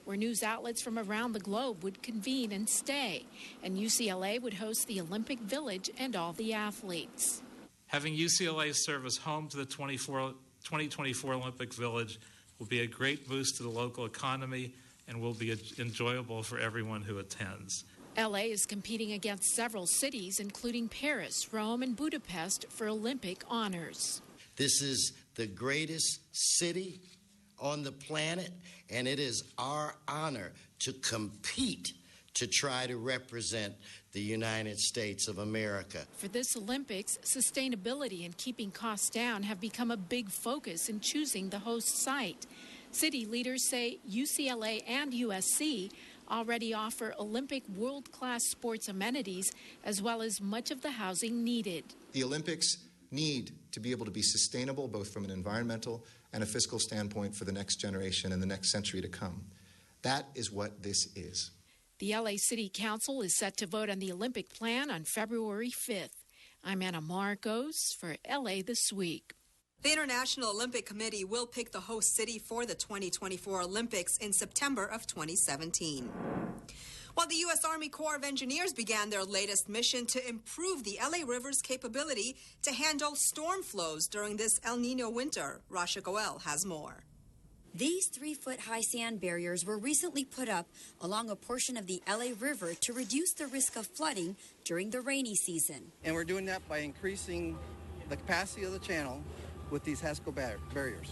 where news outlets from around the globe would convene and stay, and UCLA would host the Olympic Village and all the athletes. Having UCLA serve as home to the 2024 Olympic Village will be a great boost to the local economy and will be enjoyable for everyone who attends. LA is competing against several cities, including Paris, Rome, and Budapest, for Olympic honors. This is the greatest city on the planet, and it is our honor to compete to try to represent the United States of America. For this Olympics, sustainability and keeping costs down have become a big focus in choosing the host site. City leaders say UCLA and USC already offer Olympic world-class sports amenities as well as much of the housing needed. The Olympics need to be able to be sustainable both from an environmental and a fiscal standpoint for the next generation and the next century to come. That is what this is. The LA City Council is set to vote on the Olympic plan on February 5th. I'm Anna Marcos for LA This Week. The International Olympic Committee will pick the host city for the 2024 Olympics in September of 2017. While the U.S. Army Corps of Engineers began their latest mission to improve the LA River's capability to handle storm flows during this El Nino winter, Rasha Goel has more. These 3-foot-high sand barriers were recently put up along a portion of the LA River to reduce the risk of flooding during the rainy season. And we're doing that by increasing the capacity of the channel with these HASCO barriers.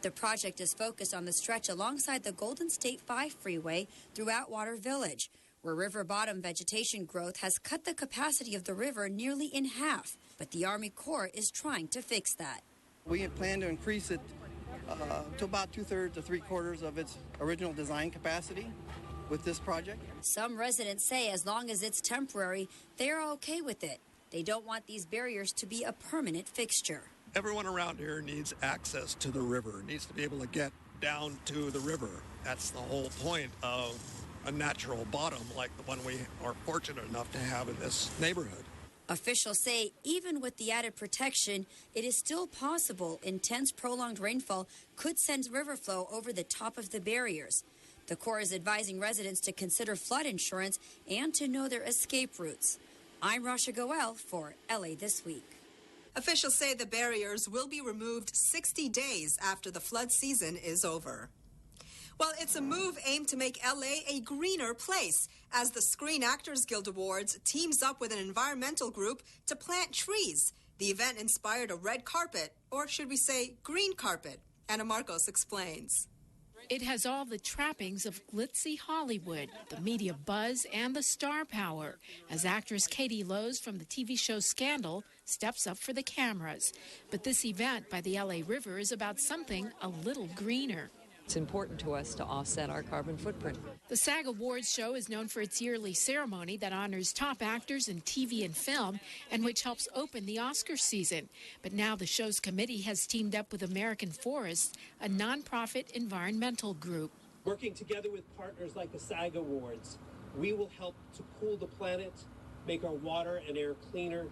The project is focused on the stretch alongside the Golden State 5 freeway through Atwater Village, where river bottom vegetation growth has cut the capacity of the river nearly in half. But the Army Corps is trying to fix that. We plan to increase it to about 2/3 to 3/4 of its original design capacity with this project. Some residents say as long as it's temporary, they're okay with it. They don't want these barriers to be a permanent fixture. Everyone around here needs access to the river, needs to be able to get down to the river. That's the whole point of a natural bottom like the one we are fortunate enough to have in this neighborhood. Officials say even with the added protection, it is still possible intense prolonged rainfall could send river flow over the top of the barriers. The Corps is advising residents to consider flood insurance and to know their escape routes. I'm Rasha Goel for LA This Week. Officials say the barriers will be removed 60 days after the flood season is over. Well, it's a move aimed to make LA a greener place as the Screen Actors Guild Awards teams up with an environmental group to plant trees. The event inspired a red carpet, or should we say green carpet. Anna Marcos explains. It has all the trappings of glitzy Hollywood, the media buzz, and the star power, as actress Katie Lowes from the TV show Scandal steps up for the cameras. But this event by the LA River is about something a little greener. It's important to us to offset our carbon footprint. The SAG Awards show is known for its yearly ceremony that honors top actors in TV and film and which helps open the Oscar season. But now the show's committee has teamed up with American Forests, a nonprofit environmental group. Working together with partners like the SAG Awards, we will help to cool the planet, make our water and air cleaner,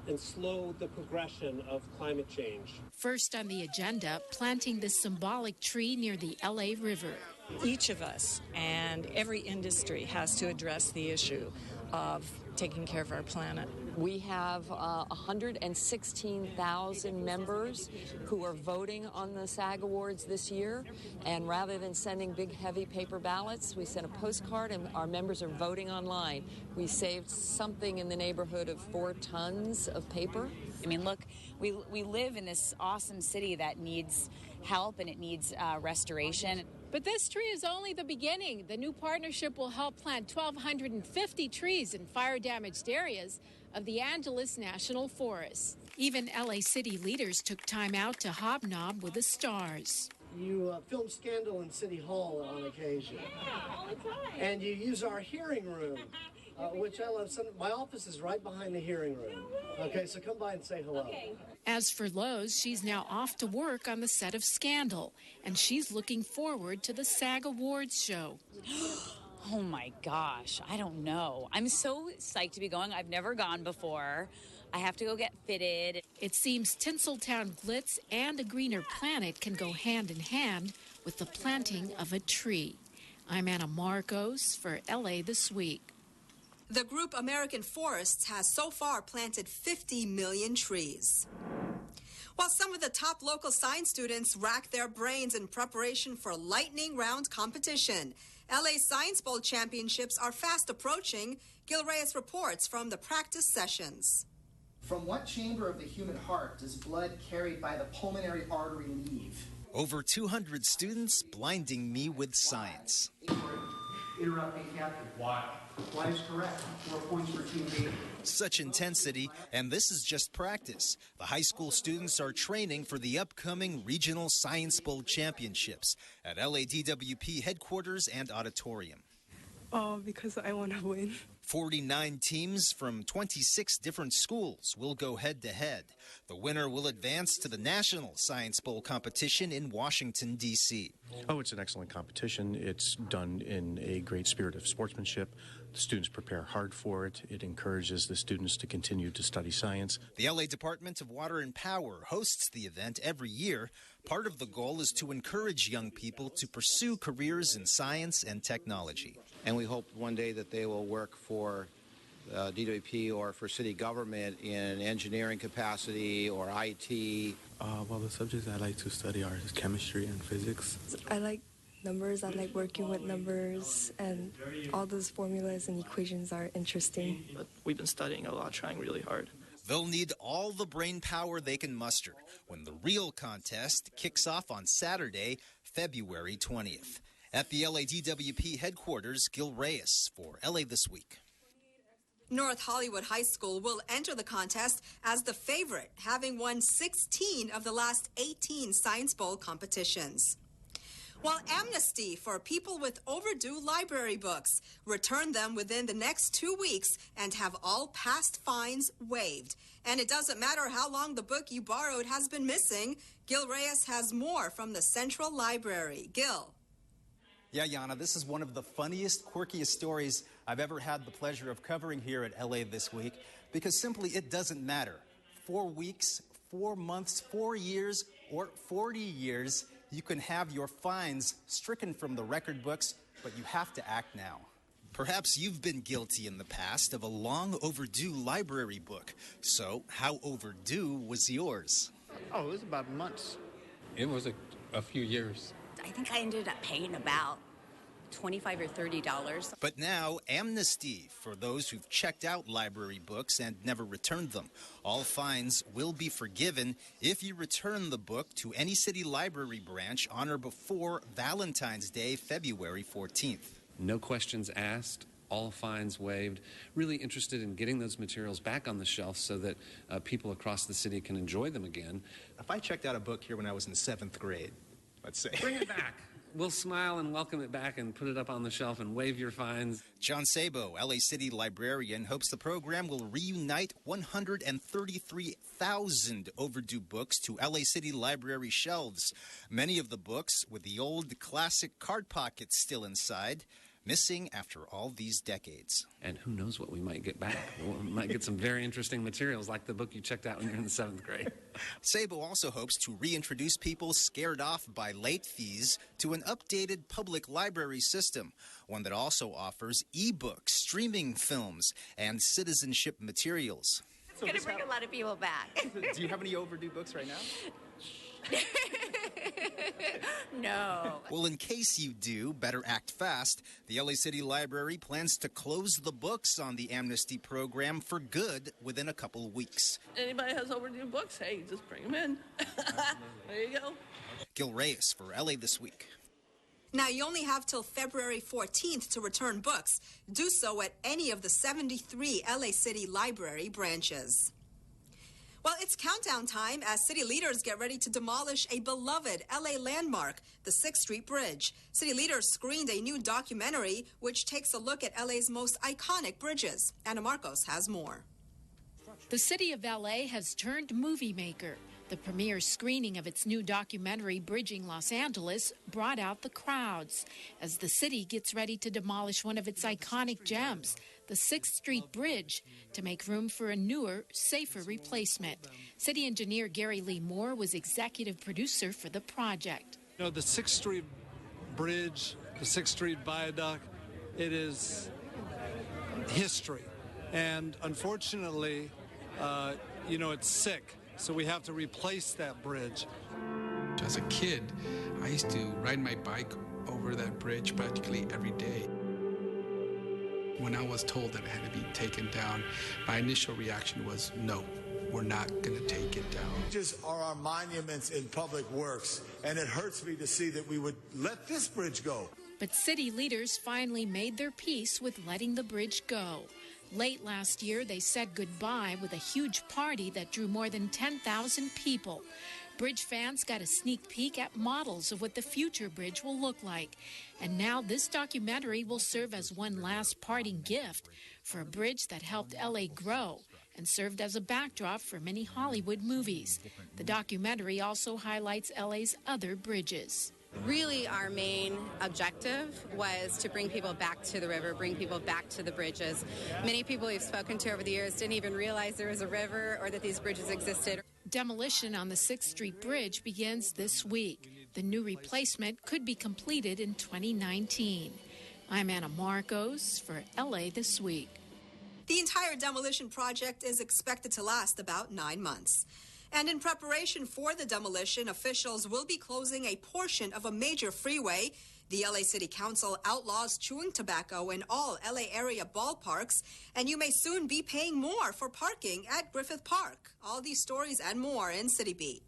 and slow the progression of climate change. First on the agenda, planting this symbolic tree near the LA River. Each of us and every industry has to address the issue of taking care of our planet. We have 116,000 members who are voting on the SAG Awards this year. And rather than sending big, heavy paper ballots, we sent a postcard and our members are voting online. We saved something in the neighborhood of 4 tons of paper. I mean, look, we live in this awesome city that needs help and it needs restoration. But this tree is only the beginning. The new partnership will help plant 1,250 trees in fire-damaged areas of the Angeles National Forest. Even LA City leaders took time out to hobnob with the stars. You film Scandal in City Hall on occasion. All the time. And you use our hearing room, which I love. My office is right behind the hearing room. Okay, so come by and say hello. Okay. As for Lowes, she's now off to work on the set of Scandal, and she's looking forward to the SAG Awards show. Oh my gosh, I don't know. I'm so psyched to be going. I've never gone before. I have to go get fitted. It seems Tinseltown glitz and a greener planet can go hand in hand with the planting of a tree. I'm Anna Marcos for LA This Week. The group American Forests has so far planted 50 million trees. While some of the top local science students rack their brains in preparation for lightning round competition, LA Science Bowl championships are fast approaching. Gil Reyes reports from the practice sessions. From what chamber of the human heart does blood carried by the pulmonary artery leave? Over 200 students blinding me with science. Interrupting captain. Why? Why is correct. 4 points for Team B. Such intensity, and this is just practice. The high school students are training for the upcoming Regional Science Bowl Championships at LADWP headquarters and auditorium. Oh, because I want to win. 49 teams from 26 different schools will go head-to-head. The winner will advance to the National Science Bowl competition in Washington, D.C. Oh, it's an excellent competition. It's done in a great spirit of sportsmanship. The students prepare hard for it. It encourages the students to continue to study science. The LA Department of Water and Power hosts the event every year. Part of the goal is to encourage young people to pursue careers in science and technology. And we hope one day that they will work for DWP or for city government in engineering capacity or IT. Well, the subjects I like to study are chemistry and physics. I like numbers. I like working with numbers, and all those formulas and equations are interesting. But we've been studying a lot, trying really hard. They'll need all the brain power they can muster when the real contest kicks off on Saturday, February 20th. At the LADWP headquarters, Gil Reyes for LA This Week. North Hollywood High School will enter the contest as the favorite, having won 16 of the last 18 Science Bowl competitions. While amnesty for people with overdue library books, return them within the next 2 weeks and have all past fines waived. And it doesn't matter how long the book you borrowed has been missing. Gil Reyes has more from the Central Library. Gil. Yeah, Yana, this is one of the funniest, quirkiest stories I've ever had the pleasure of covering here at LA This Week, because simply it doesn't matter. 4 weeks, 4 months, 4 years, or 40 years, you can have your fines stricken from the record books, but you have to act now. Perhaps you've been guilty in the past of a long overdue library book. So, how overdue was yours? Oh, it was about months. It was a few years. I think I ended up paying about $25 or $30. But now, amnesty for those who've checked out library books and never returned them. All fines will be forgiven if you return the book to any city library branch on or before Valentine's Day, February 14th. No questions asked, all fines waived. Really interested in getting those materials back on the shelf so that people across the city can enjoy them again. If I checked out a book here when I was in 7th grade, let's say. Bring it back. We'll smile and welcome it back and put it up on the shelf and waive your fines. John Sabo, LA City librarian, hopes the program will reunite 133,000 overdue books to LA City library shelves. Many of the books with the old classic card pockets still inside, missing after all these decades. And who knows what we might get back. We might get some very interesting materials like the book you checked out when you were in the 7th grade. Sabo also hopes to reintroduce people scared off by late fees to an updated public library system, one that also offers e-books, streaming films, and citizenship materials. It's going to bring a lot of people back. Do you have any overdue books right now? No. Well, in case you do, better act fast. The LA City Library plans to close the books on the amnesty program for good within a couple of weeks. Anybody has overdue books, hey, just bring them in. There you go. Gil Reyes for LA This Week. Now, you only have till February 14th to return books. Do so at any of the 73 LA City Library branches. Well, it's countdown time as city leaders get ready to demolish a beloved LA landmark, the 6th Street Bridge. City leaders screened a new documentary which takes a look at LA's most iconic bridges. Anna Marcos has more. The city of LA has turned movie maker. The premiere screening of its new documentary, Bridging Los Angeles, brought out the crowds as the city gets ready to demolish one of its iconic gems, the 6th Street Bridge, to make room for a newer, safer replacement. City engineer Gary Lee Moore was executive producer for the project. You know, the 6th Street Bridge the 6th Street Viaduct. It is history. And unfortunately, it's sick, so we have to replace that bridge. As a kid, I used to ride my bike over that bridge practically every day. When I was told that it had to be taken down, my initial reaction was, no, we're not going to take it down. Bridges are our monuments in public works, and it hurts me to see that we would let this bridge go. But city leaders finally made their peace with letting the bridge go. Late last year, they said goodbye with a huge party that drew more than 10,000 people. Bridge fans got a sneak peek at models of what the future bridge will look like. And now this documentary will serve as one last parting gift for a bridge that helped LA grow and served as a backdrop for many Hollywood movies. The documentary also highlights LA's other bridges. Really, our main objective was to bring people back to the river, bring people back to the bridges. Many people we've spoken to over the years didn't even realize there was a river or that these bridges existed. Demolition on the 6th Street Bridge begins this week. The new replacement could be completed in 2019. I'm Anna Marcos for LA This Week. The entire demolition project is expected to last about 9 months. And in preparation for the demolition, officials will be closing a portion of a major freeway. The LA City Council outlaws chewing tobacco in all LA area ballparks, and you may soon be paying more for parking at Griffith Park. All these stories and more in City Beat.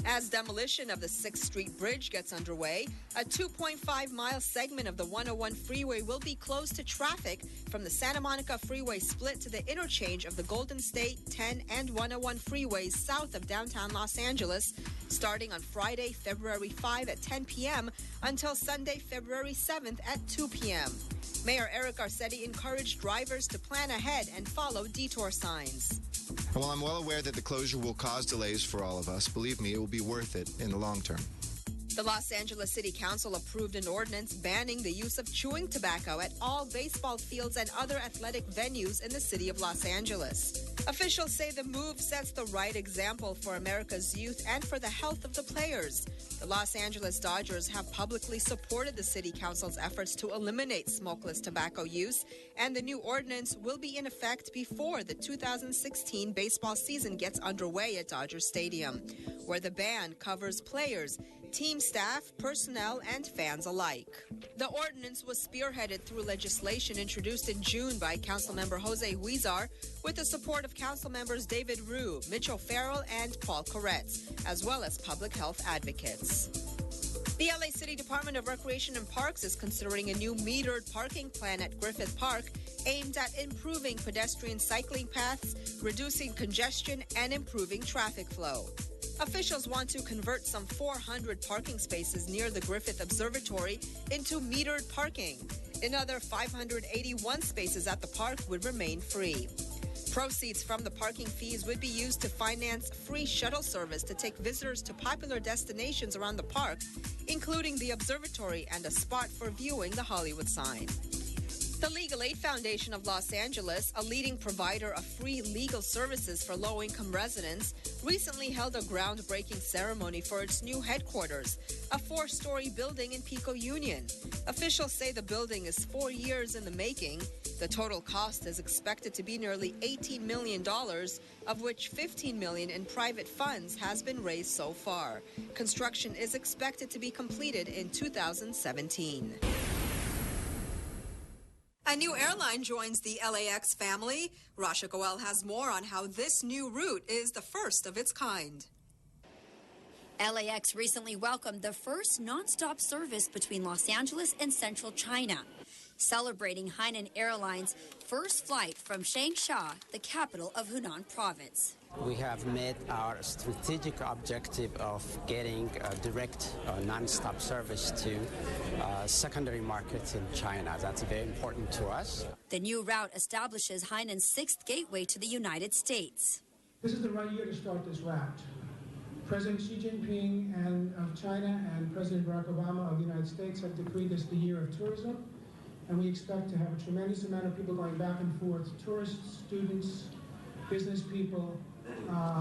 As demolition of the 6th Street Bridge gets underway, a 2.5-mile segment of the 101 freeway will be closed to traffic from the Santa Monica Freeway split to the interchange of the Golden State, 10, and 101 freeways south of downtown Los Angeles, starting on Friday, February 5 at 10 p.m. until Sunday, February 7th at 2 p.m. Mayor Eric Garcetti encouraged drivers to plan ahead and follow detour signs. Well, I'm well aware that the closure will cause delays for all of us. Believe me, it will be worth it in the long term. The Los Angeles City Council approved an ordinance banning the use of chewing tobacco at all baseball fields and other athletic venues in the city of Los Angeles. Officials say the move sets the right example for America's youth and for the health of the players. The Los Angeles Dodgers have publicly supported the City Council's efforts to eliminate smokeless tobacco use, and the new ordinance will be in effect before the 2016 baseball season gets underway at Dodger Stadium, where the ban covers players, team staff, personnel, and fans alike. The ordinance was spearheaded through legislation introduced in June by Councilmember Jose Huizar with the support of Council members David Rue, Mitchell Farrell, and Paul Koretz, as well as public health advocates. The LA City Department of Recreation and Parks is considering a new metered parking plan at Griffith Park aimed at improving pedestrian cycling paths, reducing congestion, and improving traffic flow. Officials want to convert some 400 parking spaces near the Griffith Observatory into metered parking. Another 581 spaces at the park would remain free. Proceeds from the parking fees would be used to finance free shuttle service to take visitors to popular destinations around the park, including the observatory and a spot for viewing the Hollywood sign. The Legal Aid Foundation of Los Angeles, a leading provider of free legal services for low-income residents, recently held a groundbreaking ceremony for its new headquarters, a 4-story building in Pico Union. Officials say the building is 4 years in the making. The total cost is expected to be nearly $18 million, of which $15 million in private funds has been raised so far. Construction is expected to be completed in 2017. A new airline joins the LAX family. Rasha Goel has more on how this new route is the first of its kind. LAX recently welcomed the first nonstop service between Los Angeles and central China, celebrating Hainan Airlines' first flight from Changsha, the capital of Hunan province. We have met our strategic objective of getting a direct non-stop service to secondary markets in China. That's very important to us. The new route establishes Hainan's sixth gateway to the United States. This is the right year to start this route. President Xi Jinping of China and President Barack Obama of the United States have decreed this the year of tourism, and we expect to have a tremendous amount of people going back and forth, tourists, students, business people,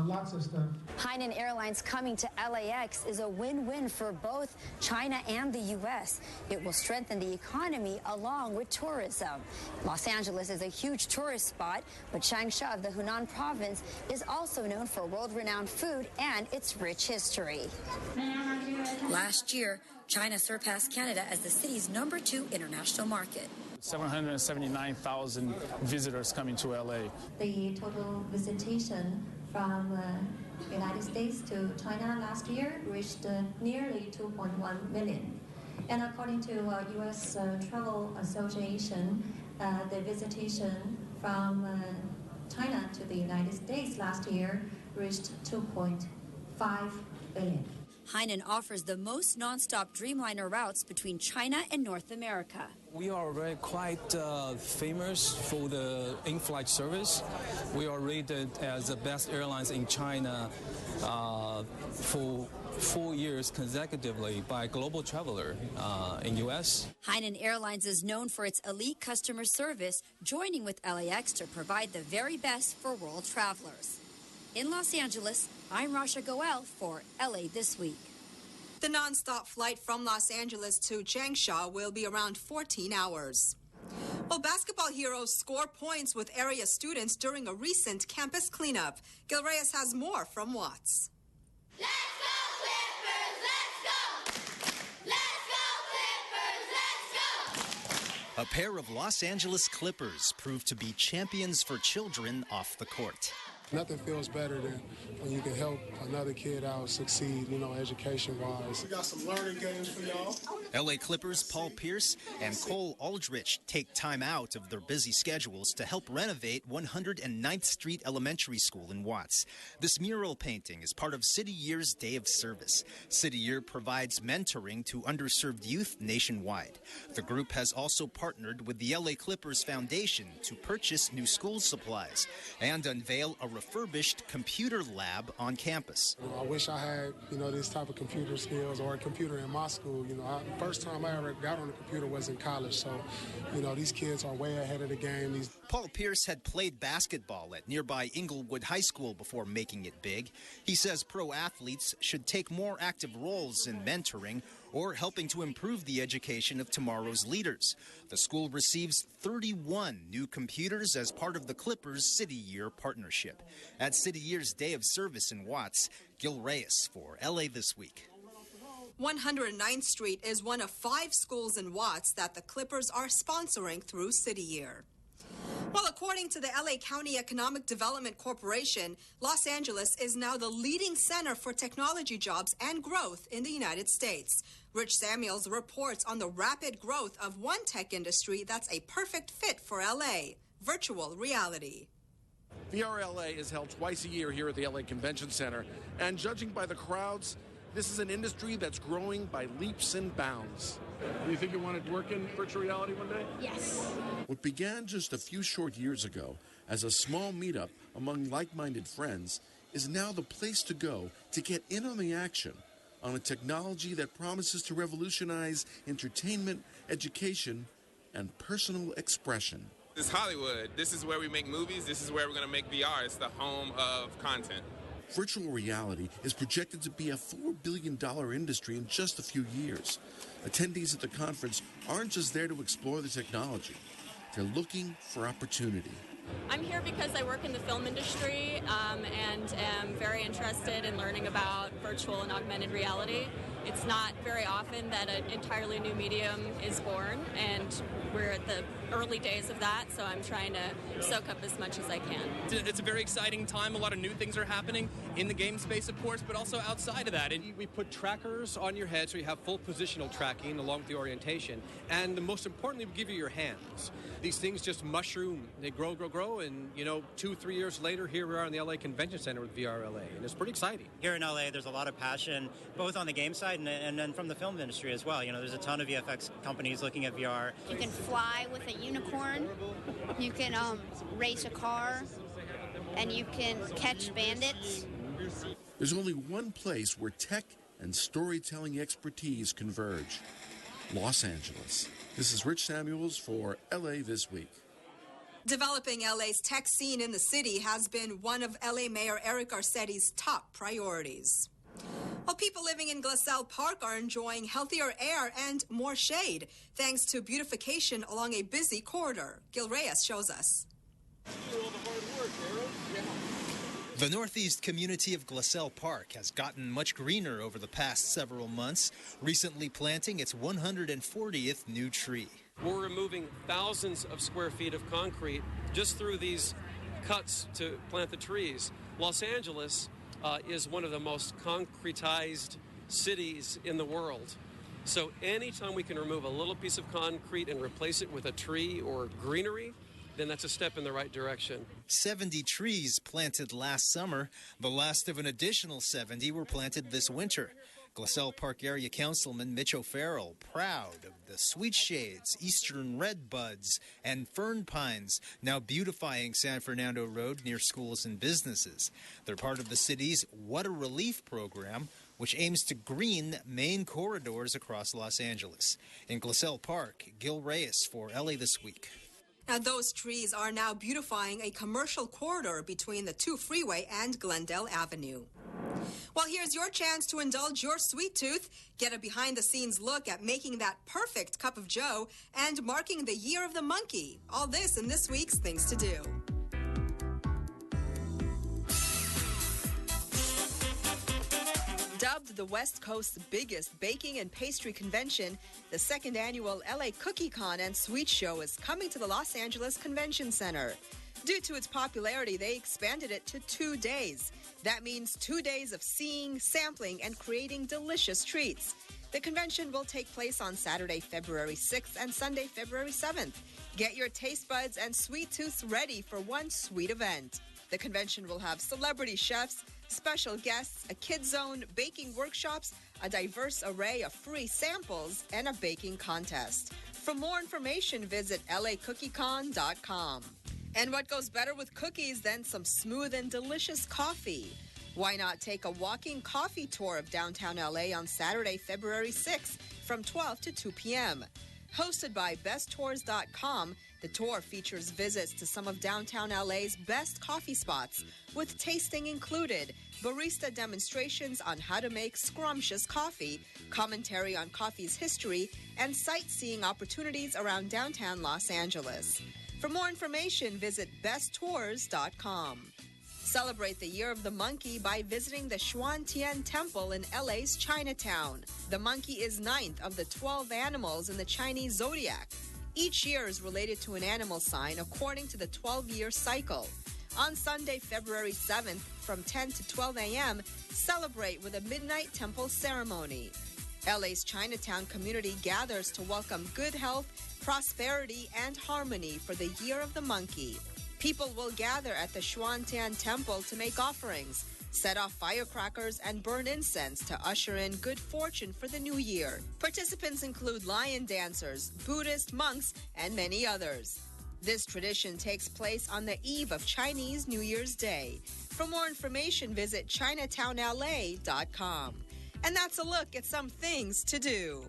lots of stuff. Hainan Airlines coming to LAX is a win-win for both China and the U.S. It will strengthen the economy along with tourism. Los Angeles is a huge tourist spot, but Changsha of the Hunan province is also known for world-renowned food and its rich history. Last year, China surpassed Canada as the city's #2 international market. 779,000 visitors coming to LA. The total visitation from the United States to China last year reached nearly 2.1 million. And according to U.S. Travel Association, the visitation from China to the United States last year reached 2.5 billion. Hainan offers the most nonstop Dreamliner routes between China and North America. We are already quite famous for the in-flight service. We are rated as the best airlines in China for 4 years consecutively by Global Traveler in U.S. Hainan Airlines is known for its elite customer service, joining with LAX to provide the very best for world travelers. In Los Angeles, I'm Rasha Goel for LA This Week. The nonstop flight from Los Angeles to Changsha will be around 14 hours. Well, basketball heroes score points with area students during a recent campus cleanup. Gil Reyes has more from Watts. Let's go, Clippers! Let's go! Let's go, Clippers! Let's go! A pair of Los Angeles Clippers proved to be champions for children off the court. Nothing feels better than when you can help another kid out succeed, education-wise. We got some learning games for y'all. LA Clippers Paul Pierce and Cole Aldrich take time out of their busy schedules to help renovate 109th Street Elementary School in Watts. This mural painting is part of City Year's Day of Service. City Year provides mentoring to underserved youth nationwide. The group has also partnered with the LA Clippers Foundation to purchase new school supplies and unveil a refurbished computer lab on campus. I wish I had, this type of computer skills or a computer in my school. First time I ever got on a computer was in college, so, these kids are way ahead of the game. Paul Pierce had played basketball at nearby Inglewood High School before making it big. He says pro athletes should take more active roles in mentoring or helping to improve the education of tomorrow's leaders. The school receives 31 new computers as part of the Clippers City Year partnership. At City Year's Day of Service in Watts, Gil Reyes for LA This Week. 109th Street is one of 5 schools in Watts that the Clippers are sponsoring through City Year. Well, according to the LA County Economic Development Corporation, Los Angeles is now the leading center for technology jobs and growth in the United States. Rich Samuels reports on the rapid growth of one tech industry that's a perfect fit for LA, virtual reality. VRLA is held twice a year here at the LA Convention Center, and judging by the crowds, this is an industry that's growing by leaps and bounds. Do you think you want to work in virtual reality one day? Yes. What began just a few short years ago as a small meetup among like-minded friends is now the place to go to get in on the action on a technology that promises to revolutionize entertainment, education, and personal expression. This is Hollywood. This is where we make movies. This is where we're going to make VR. It's the home of content. Virtual reality is projected to be a $4 billion industry in just a few years. Attendees at the conference aren't just there to explore the technology. They're looking for opportunity. I'm here because I work in the film industry and am very interested in learning about virtual and augmented reality. It's not very often that an entirely new medium is born, and we're at the early days of that, so I'm trying to soak up as much as I can. It's a very exciting time. A lot of new things are happening in the game space, of course, but also outside of that. We put trackers on your head so you have full positional tracking along with the orientation, and most importantly, we give you your hands. These things just mushroom. They grow, and 2-3 years later, here we are in the LA Convention Center with VRLA, and it's pretty exciting. Here in LA, there's a lot of passion, both on the game side and then from the film industry as well. There's a ton of VFX companies looking at VR. You can fly with a unicorn, you can race a car, and you can catch bandits. There's only one place where tech and storytelling expertise converge: Los Angeles. This is Rich Samuels for LA This Week. Developing LA's tech scene in the city has been one of LA Mayor Eric Garcetti's top priorities. While people living in Glassell Park are enjoying healthier air and more shade, thanks to beautification along a busy corridor. Gil Reyes shows us. The northeast community of Glassell Park has gotten much greener over the past several months, recently planting its 140th new tree. We're removing thousands of square feet of concrete just through these cuts to plant the trees. Los Angeles is one of the most concretized cities in the world. So anytime we can remove a little piece of concrete and replace it with a tree or greenery, then that's a step in the right direction. 70 trees planted last summer. The last of an additional 70 were planted this winter. Glassell Park Area Councilman Mitch O'Farrell proud of the sweet shades, eastern red buds, and fern pines now beautifying San Fernando Road near schools and businesses. They're part of the city's Water Relief program, which aims to green main corridors across Los Angeles. In Glassell Park, Gil Reyes for LA This Week. Now, those trees are now beautifying a commercial corridor between the 2 freeway and Glendale Avenue. Well, here's your chance to indulge your sweet tooth, get a behind-the-scenes look at making that perfect cup of joe, and marking the Year of the Monkey. All this in this week's Things to Do. Dubbed the West Coast's biggest baking and pastry convention, the second annual LA Cookie Con and Sweet Show is coming to the Los Angeles Convention Center. Due to its popularity, they expanded it to 2 days. That means 2 days of seeing, sampling, and creating delicious treats. The convention will take place on Saturday, February 6th and Sunday, February 7th. Get your taste buds and sweet tooths ready for one sweet event. The convention will have celebrity chefs, special guests, a kids zone, baking workshops, a diverse array of free samples, and a baking contest. For more information, visit lacookiecon.com. And what goes better with cookies than some smooth and delicious coffee? Why not take a walking coffee tour of downtown LA on Saturday, February 6th from 12 to 2 p.m. Hosted by besttours.com, the tour features visits to some of downtown LA's best coffee spots, with tasting included, barista demonstrations on how to make scrumptious coffee, commentary on coffee's history, and sightseeing opportunities around downtown Los Angeles. For more information, visit besttours.com. Celebrate the Year of the Monkey by visiting the Xuantian Temple in LA's Chinatown. The monkey is 9th of the 12 animals in the Chinese zodiac. Each year is related to an animal sign according to the 12-year cycle. On Sunday, February 7th, from 10 to 12 a.m., celebrate with a midnight temple ceremony. LA's Chinatown community gathers to welcome good health, prosperity, and harmony for the Year of the Monkey. People will gather at the Xuantian Temple to make offerings, set off firecrackers, and burn incense to usher in good fortune for the new year. Participants include lion dancers, Buddhist monks, and many others. This tradition takes place on the eve of Chinese New Year's Day. For more information, visit ChinatownLA.com. And that's a look at some things to do.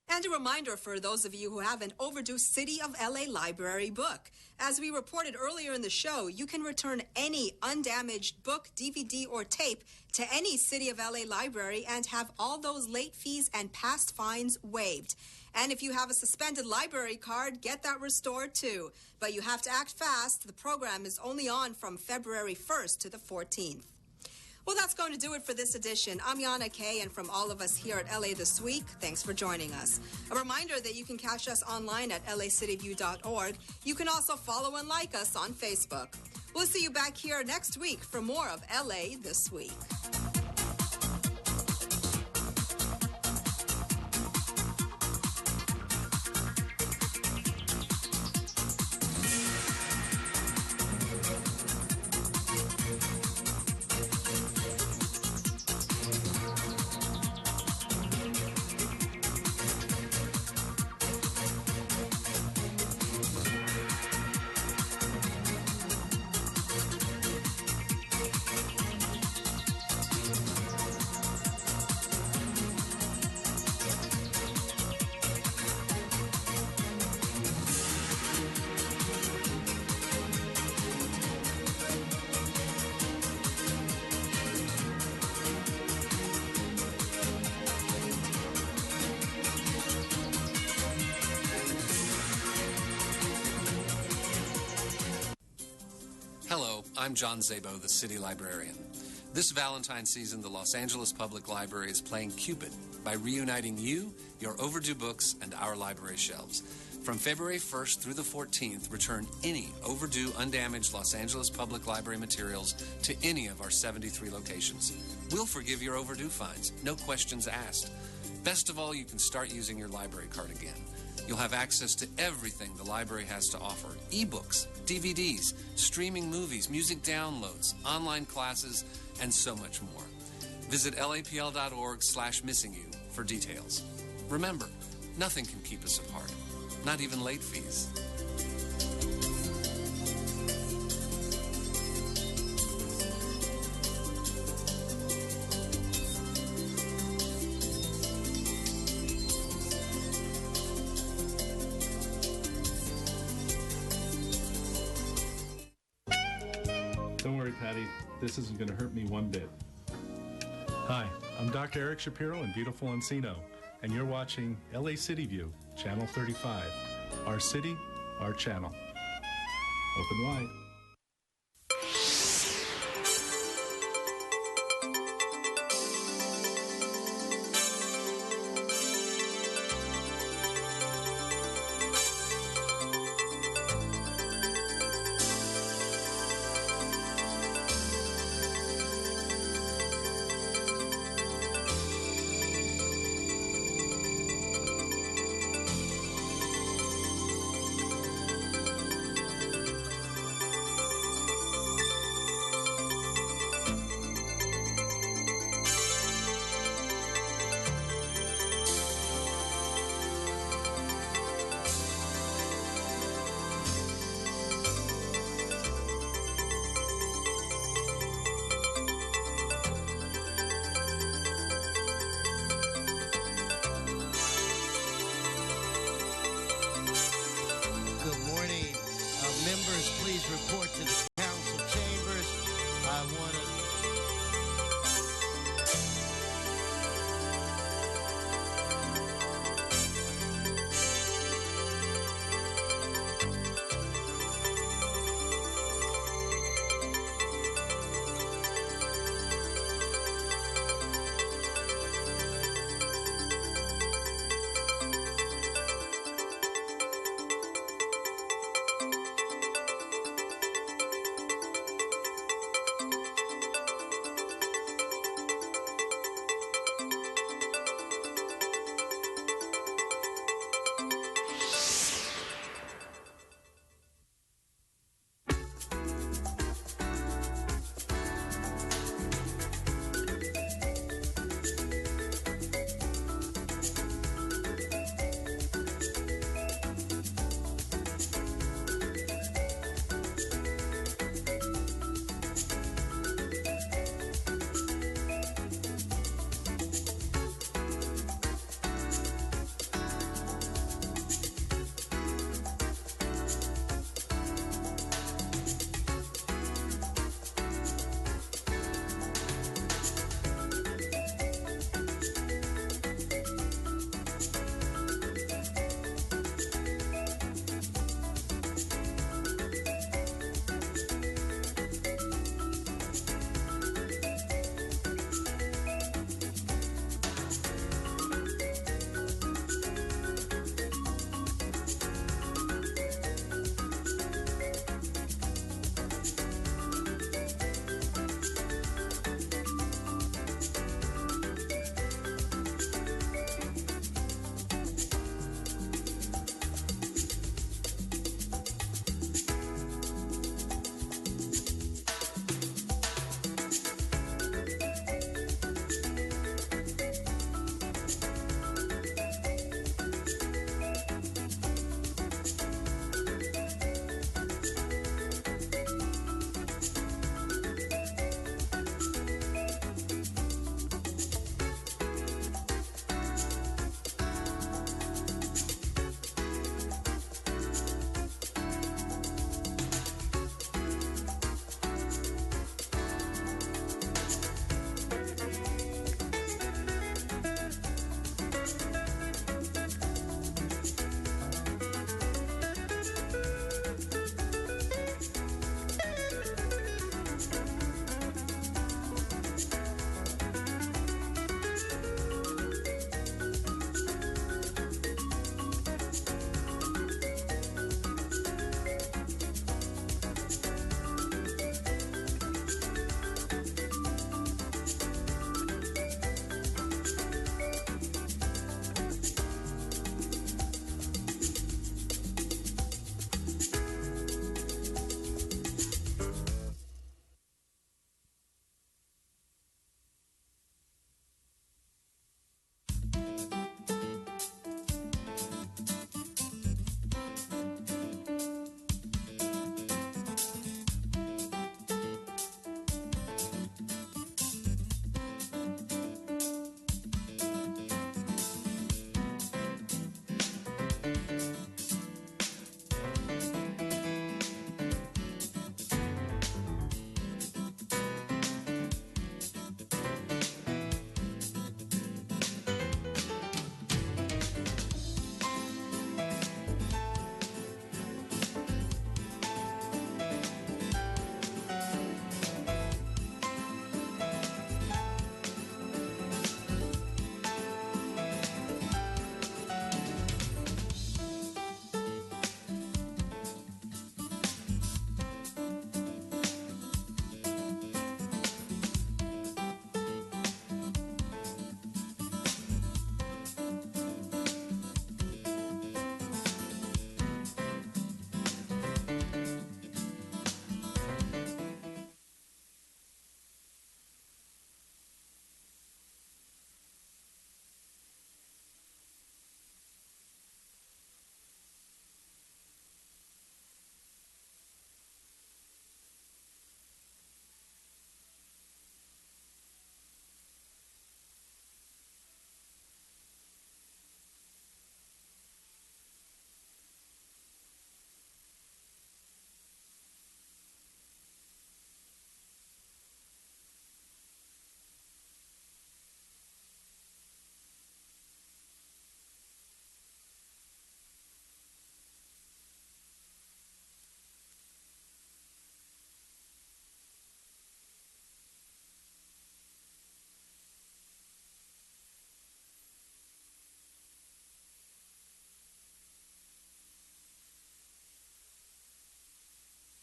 And a reminder for those of you who have an overdue City of LA Library book. As we reported earlier in the show, you can return any undamaged book, DVD, or tape to any City of LA library and have all those late fees and past fines waived. And if you have a suspended library card, get that restored too. But you have to act fast. The program is only on from February 1st to the 14th. Well, that's going to do it for this edition. I'm Yana Kay, and from all of us here at LA This Week, thanks for joining us. A reminder that you can catch us online at lacityview.org. You can also follow and like us on Facebook. We'll see you back here next week for more of LA This Week. I'm John Szabo, the city librarian. This Valentine's season, the Los Angeles Public Library is playing Cupid by reuniting you, your overdue books, and our library shelves. From February 1st through the 14th, return any overdue, undamaged Los Angeles Public Library materials to any of our 73 locations. We'll forgive your overdue fines, no questions asked. Best of all, you can start using your library card again. You'll have access to everything the library has to offer: ebooks, DVDs, streaming movies, music downloads, online classes, and so much more. Visit lapl.org/missingyou for details. Remember, nothing can keep us apart, not even late fees. Don't worry, Patty. This isn't going to hurt me one bit. Hi, I'm Dr. Eric Shapiro in beautiful Encino, and you're watching LA City View, Channel 35. Our city, our channel. Open wide.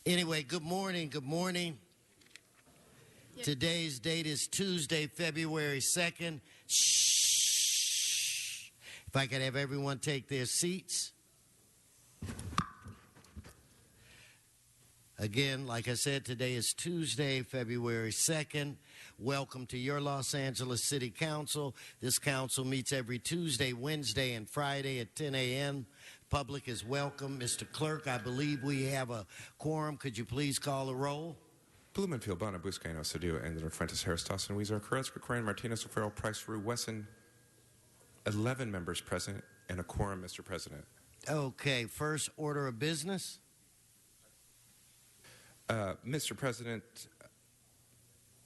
Anyway, good morning. Good morning. Yep. Today's date is Tuesday, February 2nd. Shh. If I could have everyone take their seats. Again, like I said, today is Tuesday, February 2nd. Welcome to your Los Angeles City Council. This council meets every Tuesday, Wednesday, and Friday at 10 a.m. Public is welcome. Mr. Clerk, I believe we have a quorum. Could you please call the roll? Blumenfield, Bona, Buscaino, Cedillo, Engler, Fuentes, Harris, Dawson, Weezer, Carrasco, Corain, Martinez, O'Farrell, Price, Rue, Wesson. 11 members present and a quorum, Mr. President. Okay, first order of business. Mr. President,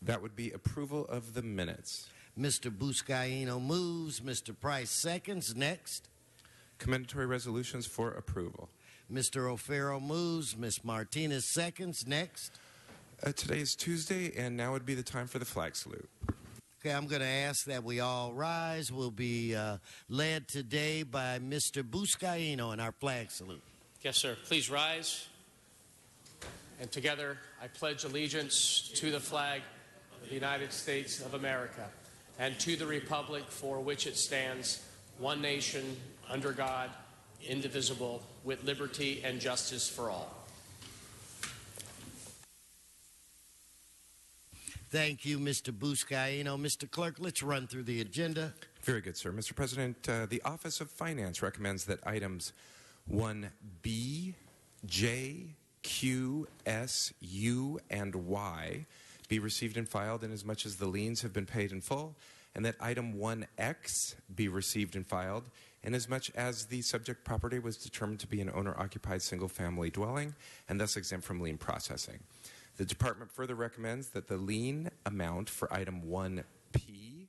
that would be approval of the minutes. Mr. Buscaino moves. Mr. Price seconds. Next. Commendatory resolutions for approval. Mr. O'Farrell moves. Ms. Martinez seconds. Next. Today is Tuesday, and now would be the time for the flag salute. Okay, I'm going to ask that we all rise. We'll be led today by Mr. Buscaino in our flag salute. Yes, sir. Please rise. And together, I pledge allegiance to the flag of the United States of America and to the republic for which it stands, one nation, under God, indivisible, with liberty and justice for all. Thank you, Mr. Buscaino. Mr. Clerk, let's run through the agenda. Very good, sir. Mr. President, the Office of Finance recommends that items 1B, J, Q, S, U, and Y be received and filed inasmuch as the liens have been paid in full, and that item 1X be received and filed inasmuch as the subject property was determined to be an owner-occupied single-family dwelling and thus exempt from lien processing. The Department further recommends that the lien amount for item 1P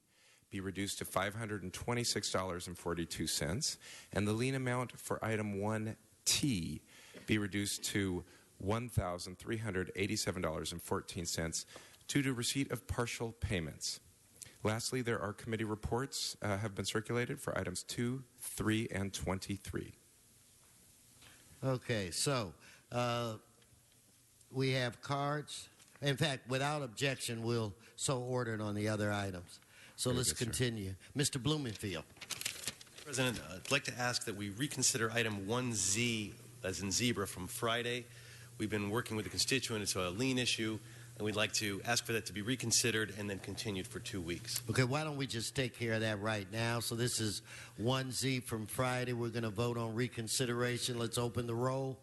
be reduced to $526.42, and the lien amount for item 1T be reduced to $1,387.14 due to receipt of partial payments. Lastly, there are committee reports have been circulated for items 2, 3, and 23. Okay, so we have cards. In fact, without objection, we'll so order it on the other items. So let's continue. Mr. Blumenfield. President, I'd like to ask that we reconsider item 1Z, as in zebra, from Friday. We've been working with the constituent. It's a lien issue, and we'd like to ask for that to be reconsidered and then continued for 2 weeks. Okay, why don't we just take care of that right now? So this is 1Z from Friday. We're going to vote on reconsideration. Let's open the roll,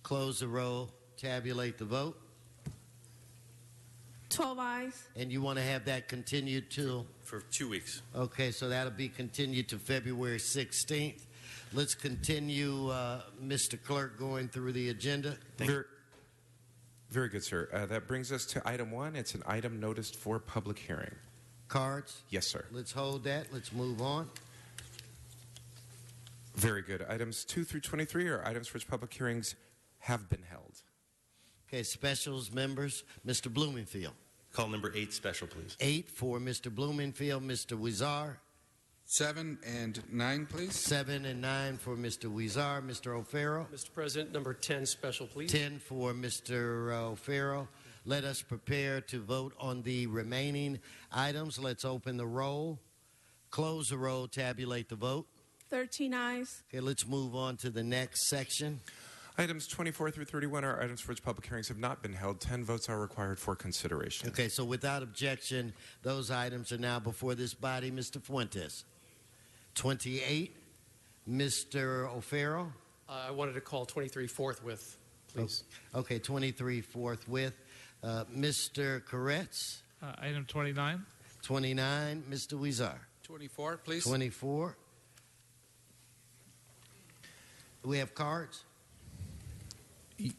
close the roll, tabulate the vote. 12 ayes. And you want to have that continued till? For 2 weeks. Okay, so that'll be continued to February 16th. Let's continue, Mr. Clerk, going through the agenda. Very good, sir. That brings us to item 1. It's an item noticed for public hearing. Cards? Yes, sir. Let's hold that. Let's move on. Very good. Items 2 through 23 are items for which public hearings have been held. Okay, specials, members. Mr. Blumenfield. Call number 8 special, please. 8 for Mr. Blumenfield. Mr. Huizar. 7 and 9, please. 7 and 9 for Mr. Huizar. Mr. O'Farrell. Mr. President, number 10 special, please. 10 for Mr. O'Farrell. Let us prepare to vote on the remaining items. Let's open the roll, close the roll, tabulate the vote. 13 ayes. Okay, let's move on to the next section. Items 24 through 31 are items for which public hearings have not been held. 10 votes are required for consideration. Okay, so without objection, those items are now before this body. Mr. Fuentes. 28, Mr. O'Farrell. I wanted to call 23 forthwith, please. Okay, 23 forthwith. Mr. Koretz. Item 29. 29, Mr. Huizar. 24, please. 24. Do we have cards?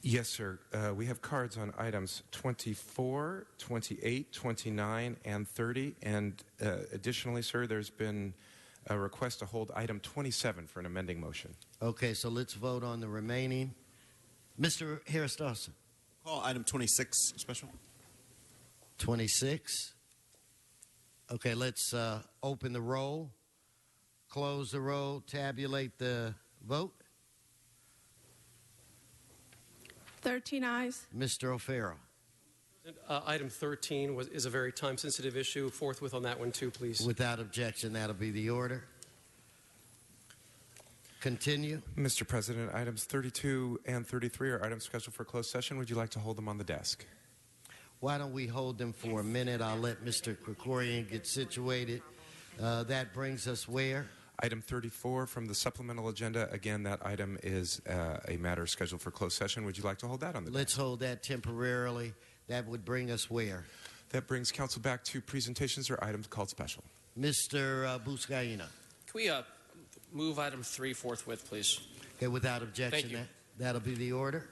Yes, sir. We have cards on items 24, 28, 29, and 30. And additionally, sir, there's been a request to hold item 27 for an amending motion. Okay, so let's vote on the remaining. Mr. Harris Dawson. Call item 26 special. 26. Okay, let's open the roll, close the roll, tabulate the vote. 13 ayes. Mr. O'Farrell. Item 13 is a very time-sensitive issue. Forthwith on that one, too, please. Without objection, that'll be the order. Continue. Mr. President, items 32 and 33 are items scheduled for closed session. Would you like to hold them on the desk? Why don't we hold them for a minute? I'll let Mr. Krikorian get situated. That brings us where? Item 34 from the supplemental agenda. Again, that item is a matter scheduled for closed session. Would you like to hold that on the desk? Let's hold that temporarily. That would bring us where? That brings council back to presentations or items called special. Mr. Buscaino. Can we move item 3 forthwith, please? Okay, without objection. Thank you. That'll be the order.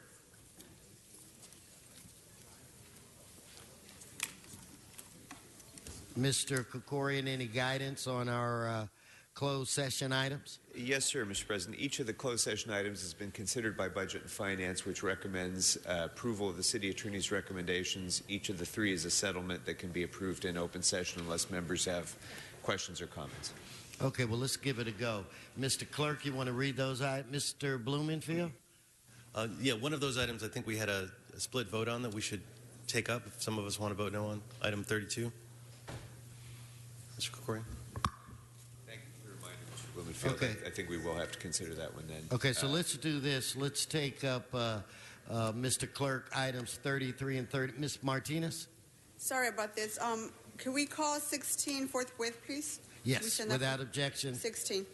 Mr. Krikorian, any guidance on our closed session items? Yes, sir, Mr. President. Each of the closed session items has been considered by Budget and Finance, which recommends approval of the City Attorney's recommendations. Each of the 3 is a settlement that can be approved in open session unless members have questions or comments. Okay, well, let's give it a go. Mr. Clerk, you want to read those items? Mr. Blumenfield? Yeah, one of those items I think we had a split vote on that we should take up if some of us want to vote no on. Item 32. Mr. Krikorian. Thank you for the reminder, Mr. Blumenfield. Okay. I think we will have to consider that one then. Okay, so let's do this. Let's take up, Mr. Clerk, items 33 and 30. Ms. Martinez? Sorry about this. Can we call 16 forthwith, please? Yes, without objection. 16.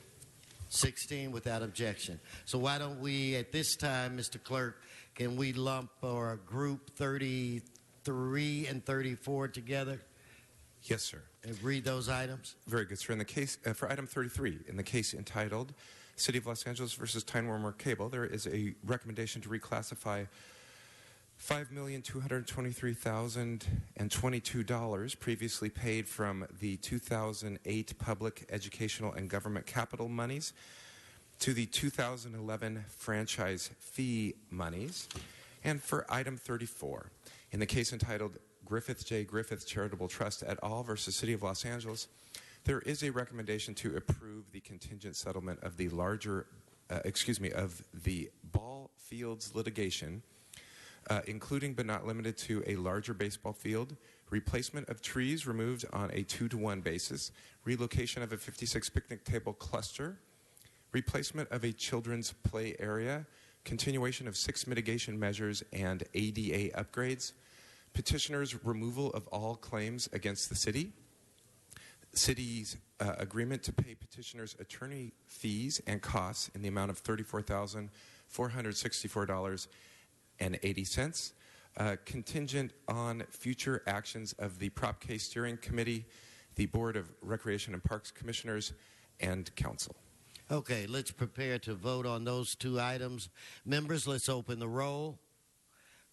16 without objection. So why don't we, at this time, Mr. Clerk, can we lump or group 33 and 34 together? Yes, sir. And read those items. Very good, sir. In the case for item 33, in the case entitled City of Los Angeles versus Time Warner Cable, there is a recommendation to reclassify $5,223,022 previously paid from the 2008 Public Educational and Government Capital monies to the 2011 franchise fee monies. And for item 34, in the case entitled Griffith J. Griffith Charitable Trust et al. Versus City of Los Angeles, there is a recommendation to approve the contingent settlement of the of the ball fields litigation, including but not limited to a larger baseball field, replacement of trees removed on a 2-to-1 basis, relocation of a 56 picnic table cluster, replacement of a children's play area, continuation of 6 mitigation measures and ADA upgrades, petitioner's removal of all claims against the city's agreement to pay petitioner's attorney fees and costs in the amount of $34,464.80, contingent on future actions of the Prop K Steering Committee, the Board of Recreation and Parks Commissioners, and Council. Okay, let's prepare to vote on those 2 items. Members, let's open the roll.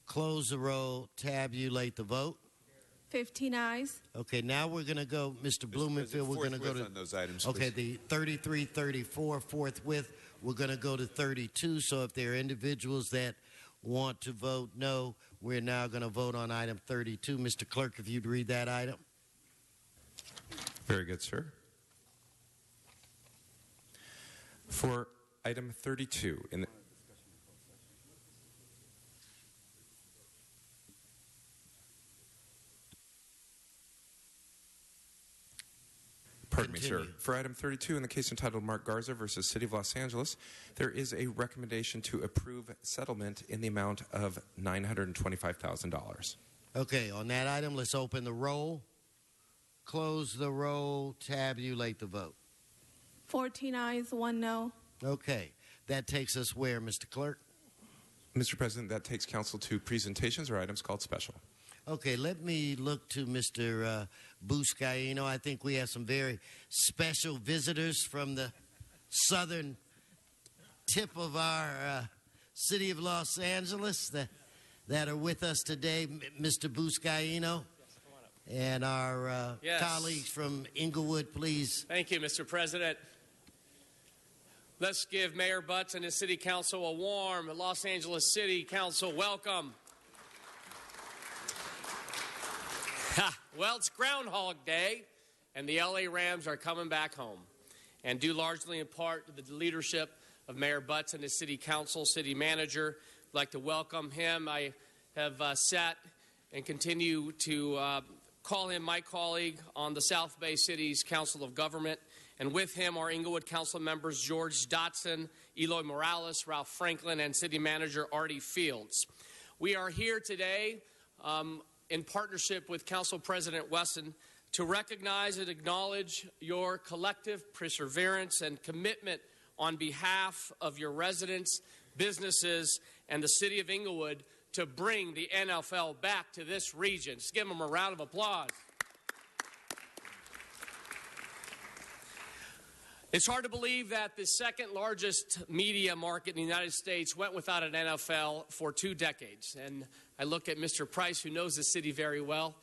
Close the roll, tabulate the vote. 15 ayes. Okay, now we're going to go, Mr. Blumenfield, we're going to go to on those items. Okay, please. the 33, 34 forthwith. We're going to go to 32. So if there are individuals that want to vote no, we're now going to vote on item 32. Mr. Clerk, if you'd read that item. Very good, sir. For item 32, in the Pardon me, sir. For item 32, in the case entitled Mark Garza versus City of Los Angeles, there is a recommendation to approve settlement in the amount of $925,000. Okay, on that item, let's open the roll, close the roll, tabulate the vote. 14 ayes, 1 no. Okay, that takes us where, Mr. Clerk? Mr. President, that takes council to presentations or items called special. Okay, let me look to Mr. Buscaino. I think we have some very special visitors from the southern tip of our city of Los Angeles that are with us today. Mr. Buscaino and our colleagues from Inglewood, please. Thank you, Mr. President. Let's give Mayor Butts and his City Council a warm Los Angeles City Council welcome. Well, it's Groundhog Day, and the LA Rams are coming back home. And due largely in part to the leadership of Mayor Butts and his City Council, City Manager, like to welcome him. I have sat and continue to call him my colleague on the South Bay City's Council of Government. And with him are Inglewood Council members George Dotson, Eloy Morales, Ralph Franklin, and City Manager Artie Fields. We are here today in partnership with Council President Wesson to recognize and acknowledge your collective perseverance and commitment on behalf of your residents, businesses, and the City of Inglewood to bring the NFL back to this region. Let's give them a round of applause. It's hard to believe that the second largest media market in the United States went without an NFL for 2 decades. And I look at Mr. Price, who knows the city very well,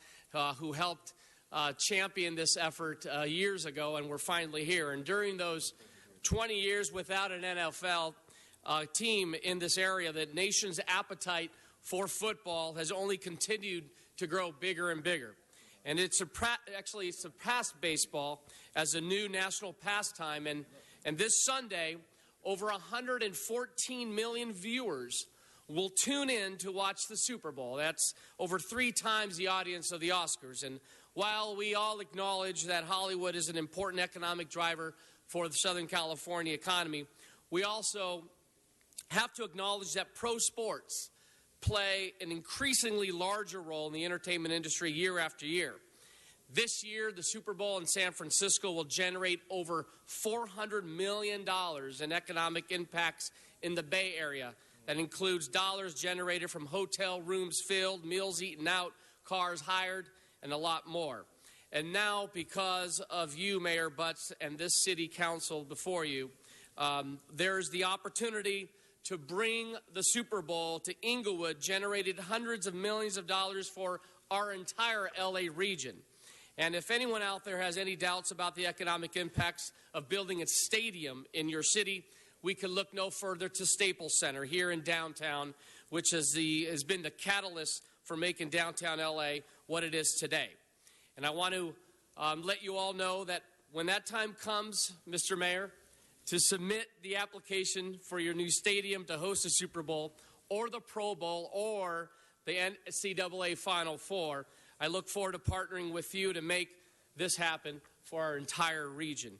who helped champion this effort years ago, and we're finally here. And during those 20 years without an NFL team in this area, the nation's appetite for football has only continued to grow bigger and bigger. And it's actually surpassed baseball as a new national pastime. And this Sunday, over 114 million viewers will tune in to watch the Super Bowl. That's over 3 times the audience of the Oscars. And while we all acknowledge that Hollywood is an important economic driver for the Southern California economy, we also have to acknowledge that pro sports play an increasingly larger role in the entertainment industry year after year. This year, the Super Bowl in San Francisco will generate over $400 million in economic impacts in the Bay Area. That includes dollars generated from hotel rooms filled, meals eaten out, cars hired, and a lot more. And now, because of you, Mayor Butts, and this city council before you, there's the opportunity to bring the Super Bowl to Inglewood, generated hundreds of millions of dollars for our entire LA region. And if anyone out there has any doubts about the economic impacts of building a stadium in your city, we can look no further to Staples Center here in downtown, which has been the catalyst for making downtown LA what it is today. And I want to let you all know that when that time comes, Mr. Mayor, to submit the application for your new stadium to host a Super Bowl or the Pro Bowl or the NCAA Final Four, I look forward to partnering with you to make this happen for our entire region.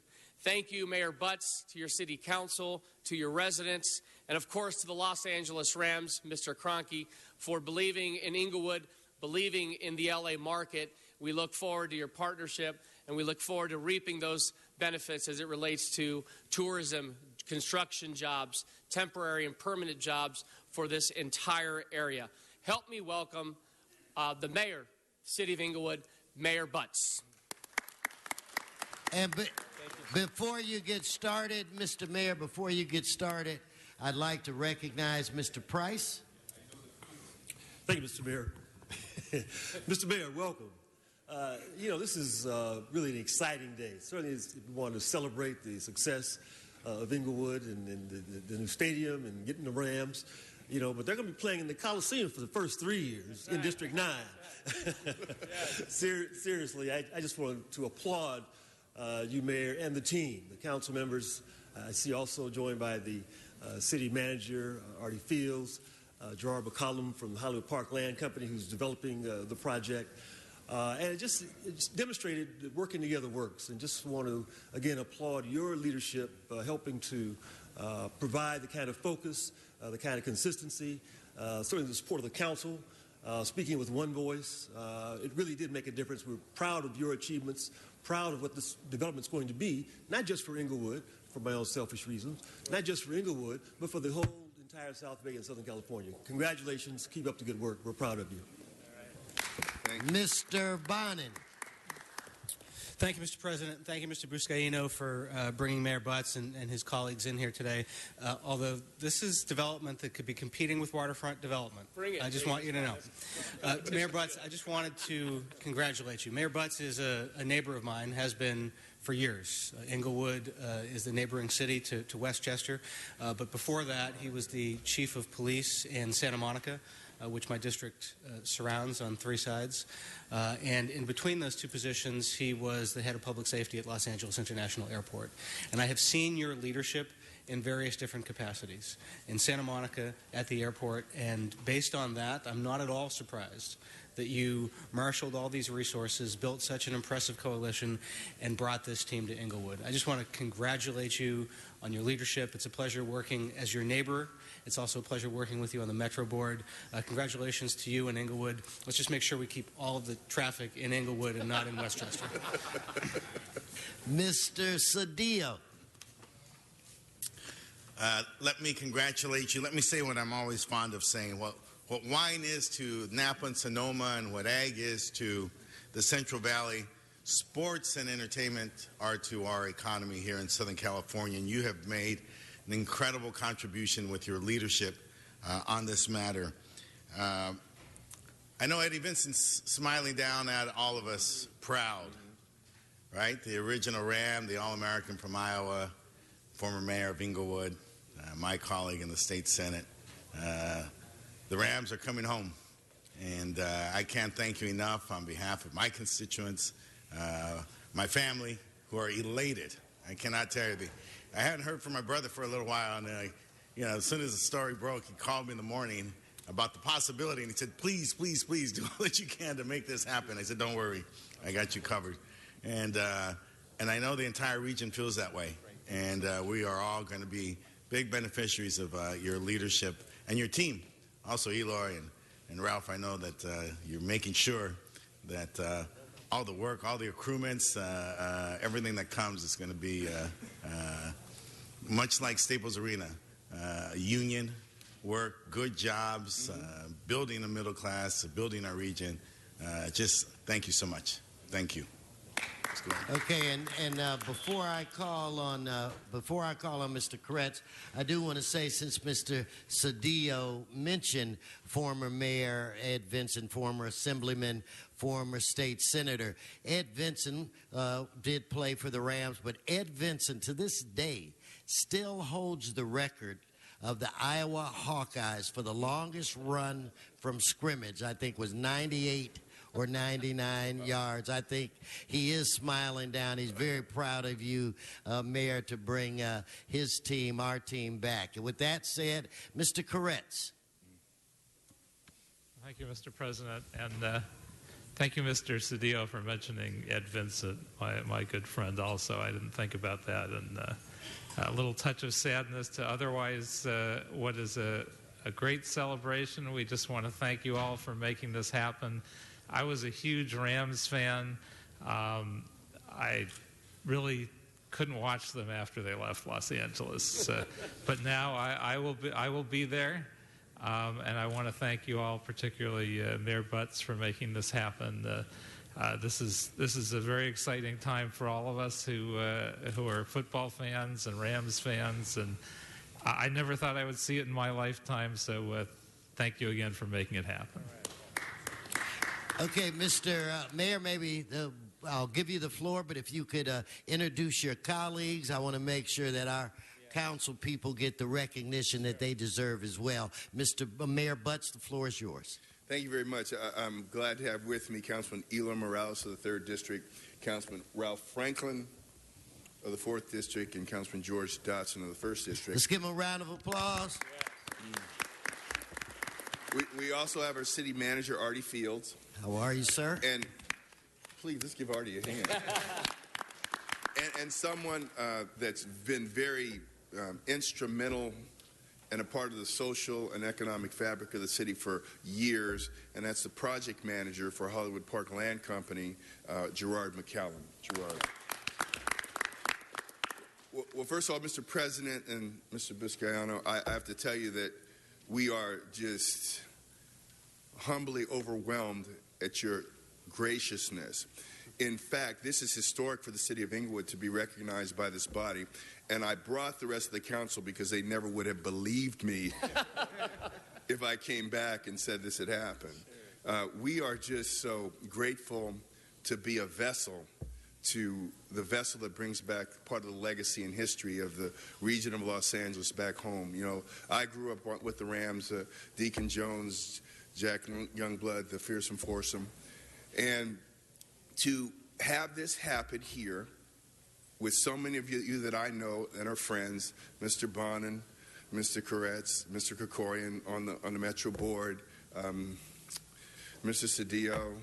Thank you, Mayor Butts, to your city council, to your residents, and of course to the Los Angeles Rams, Mr. Kroenke, for believing in Inglewood, believing in the LA market. We look forward to your partnership, and we look forward to reaping those benefits as it relates to tourism, construction jobs, temporary and permanent jobs for this entire area. Help me welcome the mayor, City of Inglewood, Mayor Butts. And before you get started, Mr. Mayor, before you get started, I'd like to recognize Mr. Price. Thank you, Mr. Mayor. Mr. Mayor, welcome. This is really an exciting day. Certainly, we want to celebrate the success of Inglewood and the new stadium and getting the Rams. But they're going to be playing in the Coliseum for the first 3 years in District 9. Seriously, I just wanted to applaud you, Mayor, and the team, the council members. I see also joined by the city manager, Artie Fields, Gerard McCollum from the Hollywood Park Land Company, who's developing the project. And it just demonstrated that working together works. And just want to, again, applaud your leadership, helping to provide the kind of focus, the kind of consistency, certainly the support of the council, speaking with one voice. It really did make a difference. We're proud of your achievements, proud of what this development's going to be, not just for Inglewood, for my own selfish reasons, not just for Inglewood, but for the whole entire South Bay and Southern California. Congratulations. Keep up the good work. We're proud of you. Mr. Bonin. Thank you, Mr. President. Thank you, Mr. Buscaino, for bringing Mayor Butts and his colleagues in here today. Although this is development that could be competing with waterfront development. Bring it. I just want you to know. Mayor Butts, I just wanted to congratulate you. Mayor Butts is a neighbor of mine, has been for years. Inglewood is the neighboring city to Westchester. But before that, he was the chief of police in Santa Monica, which my district surrounds on 3 sides. And in between those 2 positions, he was the head of public safety at Los Angeles International Airport. And I have seen your leadership in various different capacities in Santa Monica, at the airport, and based on that, I'm not at all surprised that you marshaled all these resources, built such an impressive coalition, and brought this team to Inglewood. I just want to congratulate you on your leadership. It's a pleasure working as your neighbor. It's also a pleasure working with you on the Metro Board. Congratulations to you in Inglewood. Let's just make sure we keep all of the traffic in Inglewood and not in Westchester. Mr. Cedillo. Let me congratulate you. Let me say what I'm always fond of saying. What wine is to Napa and Sonoma and what ag is to the Central Valley, sports and entertainment are to our economy here in Southern California. And you have made an incredible contribution with your leadership on this matter. I know Eddie Vincent's smiling down at all of us, proud, right? The original Ram, the All-American from Iowa, former mayor of Inglewood, my colleague in the state Senate. The Rams are coming home, and I can't thank you enough on behalf of my constituents, my family, who are elated. I cannot tell you. I hadn't heard from my brother for a little while, and as soon as the story broke, he called me in the morning about the possibility, and he said, please, please, please do all that you can to make this happen. I said, don't worry, I got you covered. And I know the entire region feels that way, and we are all going to be big beneficiaries of your leadership and your team. Also, Eloy and Ralph, I know that you're making sure that all the work, all the accruements, everything that comes is going to be much like Staples Arena, union work, good jobs, building the middle class, building our region. Just thank you so much. Thank you. Okay, and before I call on Mr. Koretz, I do want to say, since Mr. Cedillo mentioned former Mayor Ed Vinson, former Assemblyman, former state senator, Ed Vinson did play for the Rams, but Ed Vinson to this day still holds the record of the Iowa Hawkeyes for the longest run from scrimmage. I think was 98 or 99 yards. I think he is smiling down. He's very proud of you, Mayor, to bring his team, our team, back. And with that said, Mr. Koretz. Thank you, Mr. President. And thank you, Mr. Cedillo, for mentioning Ed Vincent, my good friend also. I didn't think about that. And a little touch of sadness to otherwise what is a great celebration. We just want to thank you all for making this happen. I was a huge Rams fan. I really couldn't watch them after they left Los Angeles, but now I will be there, and I want to thank you all, particularly Mayor Butts, for making this happen. This is a very exciting time for all of us who are football fans and Rams fans, and I never thought I would see it in my lifetime. So thank you again for making it happen. Okay, Mr. Mayor, maybe I'll give you the floor, but if you could introduce your colleagues, I want to make sure that our council people get the recognition that they deserve as well. Mr. Mayor Butts, the floor is yours. Thank you very much. I'm glad to have with me Councilman Eloy Morales of the 3rd District, Councilman Ralph Franklin of the 4th District, and Councilman George Dotson of the 1st District. Let's give them a round of applause. We also have our city manager, Artie Fields. How are you, sir? And please, let's give Artie a hand. and someone that's been very instrumental and a part of the social and economic fabric of the city for years, and that's the project manager for Hollywood Park Land Company, Gerard McCallum. Gerard. Well, first of all, Mr. President and Mr. Biscayano, I have to tell you that we are just humbly overwhelmed at your graciousness. In fact, this is historic for the city of Inglewood to be recognized by this body, and I brought the rest of the council because they never would have believed me if I came back and said this had happened. We are just so grateful to be a vessel, to the vessel that brings back part of the legacy and history of the region of Los Angeles back home. You know, I grew up with the Rams, Deacon Jones, Jack Youngblood, the Fearsome Foursome, and to have this happen here with so many of you that I know and are friends, Mr. Bonin, Mr. Koretz, Mr. Krikorian on the Metro Board, Mr. Cedillo,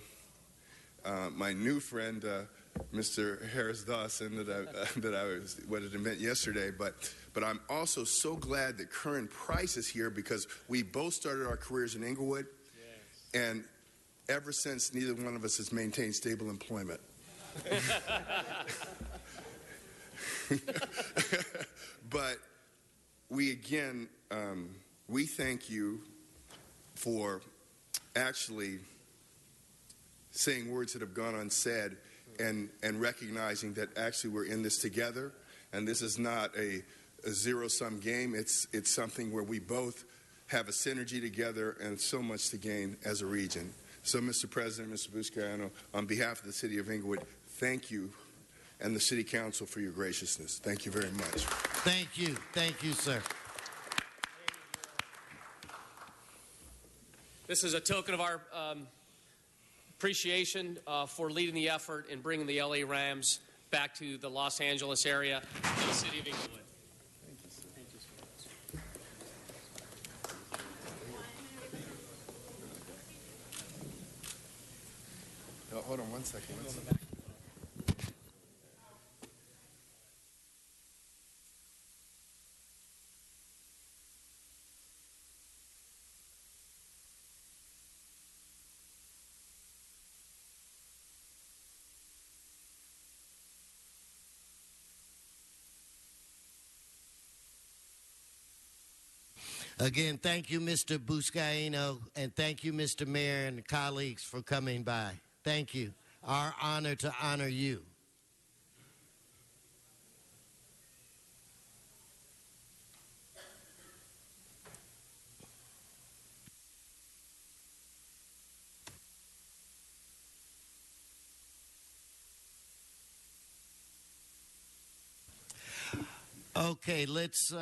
my new friend, Mr. Harris Dawson, that I wanted to meet yesterday. But I'm also so glad that Curran Price is here because we both started our careers in Inglewood, and ever since, neither one of us has maintained stable employment. But we again, we thank you for actually saying words that have gone unsaid and recognizing that actually we're in this together, and this is not a zero-sum game. It's something where we both have a synergy together and so much to gain as a region. So, Mr. President, Mr. Buscaino, on behalf of the City of Inglewood, thank you, and the City Council for your graciousness. Thank you very much. Thank you. Thank you, sir. This is a token of our appreciation for leading the effort in bringing the LA Rams back to the Los Angeles area and the City of Inglewood. Hold on one second. Again, thank you, Mr. Buscaino, and thank you, Mr. Mayor and colleagues for coming by. Thank you. Our honor to honor you. Okay, let's...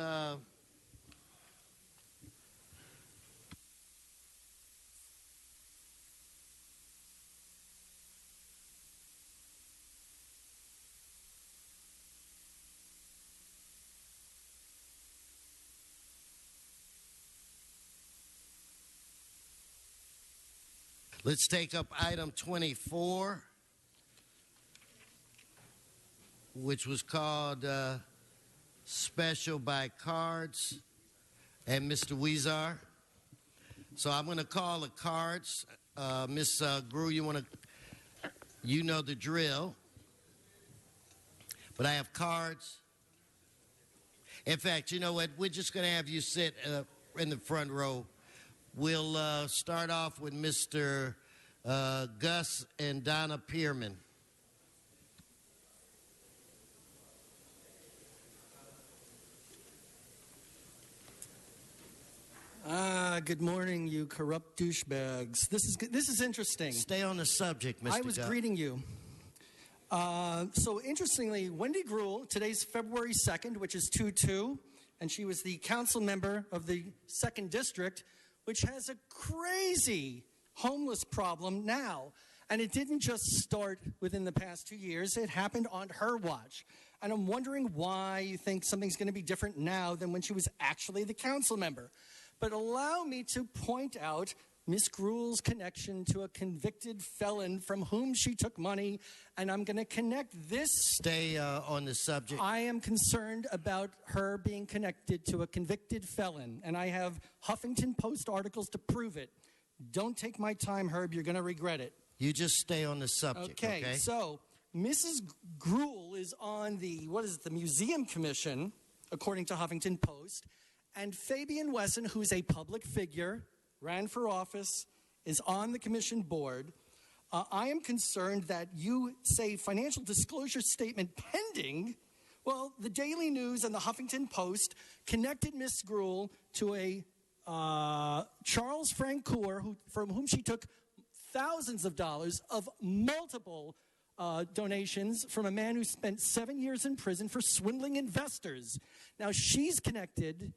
Let's take up item 24, which was called Special by Cards, and Mr. Weezar. So I'm going to call the cards. Ms. Grew, you know the drill. But I have cards. In fact, you know what? We're just going to have you sit in the front row. We'll start off with Mr. Gus and Donna Pearman. Good morning, you corrupt douchebags. This is interesting. Stay on the subject, Mr. I was greeting you. So interestingly, Wendy Gruhl, today's February 2nd, which is 2-2, and she was the council member of the 2nd District, which has a crazy homeless problem now. And it didn't just start within the past 2 years. It happened on her watch. And I'm wondering why you think something's going to be different now than when she was actually the council member. But allow me to point out Ms. Gruhl's connection to a convicted felon from whom she took money, and I'm going to connect this. Stay on the subject. I am concerned about her being connected to a convicted felon, and I have Huffington Post articles to prove it. Don't take my time, Herb. You're going to regret it. You just stay on the subject, okay? So Mrs. Gruhl is on the Museum Commission, according to Huffington Post, and Fabian Wesson, who's a public figure, ran for office, is on the commission board. I am concerned that you say financial disclosure statement pending. Well, the Daily News and the Huffington Post connected Ms. Gruhl to a Charles Francoeur, from whom she took thousands of dollars of multiple donations from a man who spent 7 years in prison for swindling investors. Now, she's connected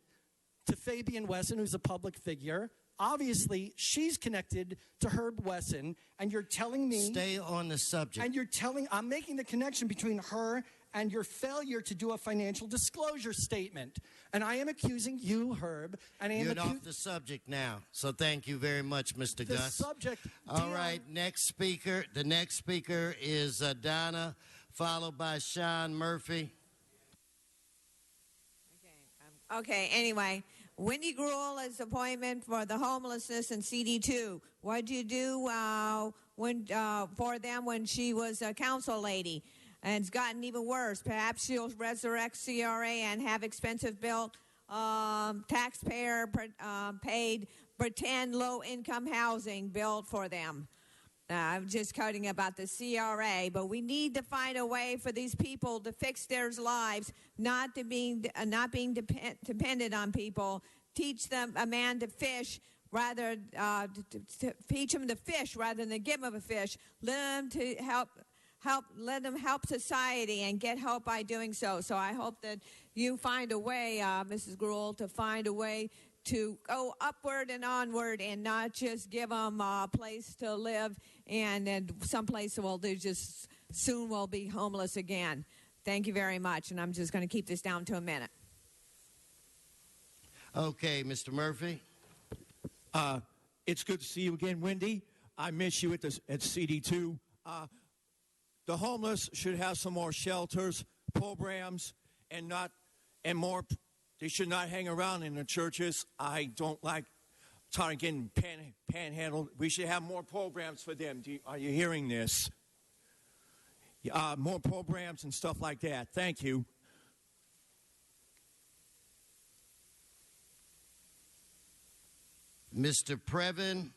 to Fabian Wesson, who's a public figure. Obviously, she's connected to Herb Wesson, and you're telling me... Stay on the subject. And you're telling... I'm making the connection between her and your failure to do a financial disclosure statement. And I am accusing you, Herb, and I am You're off the subject now, so thank you very much, Mr. the Gus. subject. All right, next speaker. The next speaker is Donna, followed by Sean Murphy. Okay, anyway, Wendy Gruel's appointment for the homelessness in CD2. What did you do for them when she was a council lady? And it's gotten even worse. Perhaps she'll resurrect CRA and have expensive built, taxpayer paid, pretend low-income housing built for them. I'm just coding about the CRA, but we need to find a way for these people to fix their lives, not being dependent on people. Teach them a man to fish rather to teach them to fish rather than give them a fish. Let them to let them help society and get help by doing so. So I hope that you find a way, Mrs. Gruel, to find a way to go upward and onward and not just give them a place to live and someplace they just soon will be homeless again. Thank you very much, and I'm just going to keep this down to a minute. Okay, Mr. Murphy. It's good to see you again, Wendy. I miss you at CD2. The homeless should have some more shelters, programs, and more. They should not hang around in the churches. I don't like getting panhandled. We should have more programs for them. Are you hearing this? More programs and stuff like that. Thank you. Mr. Previn.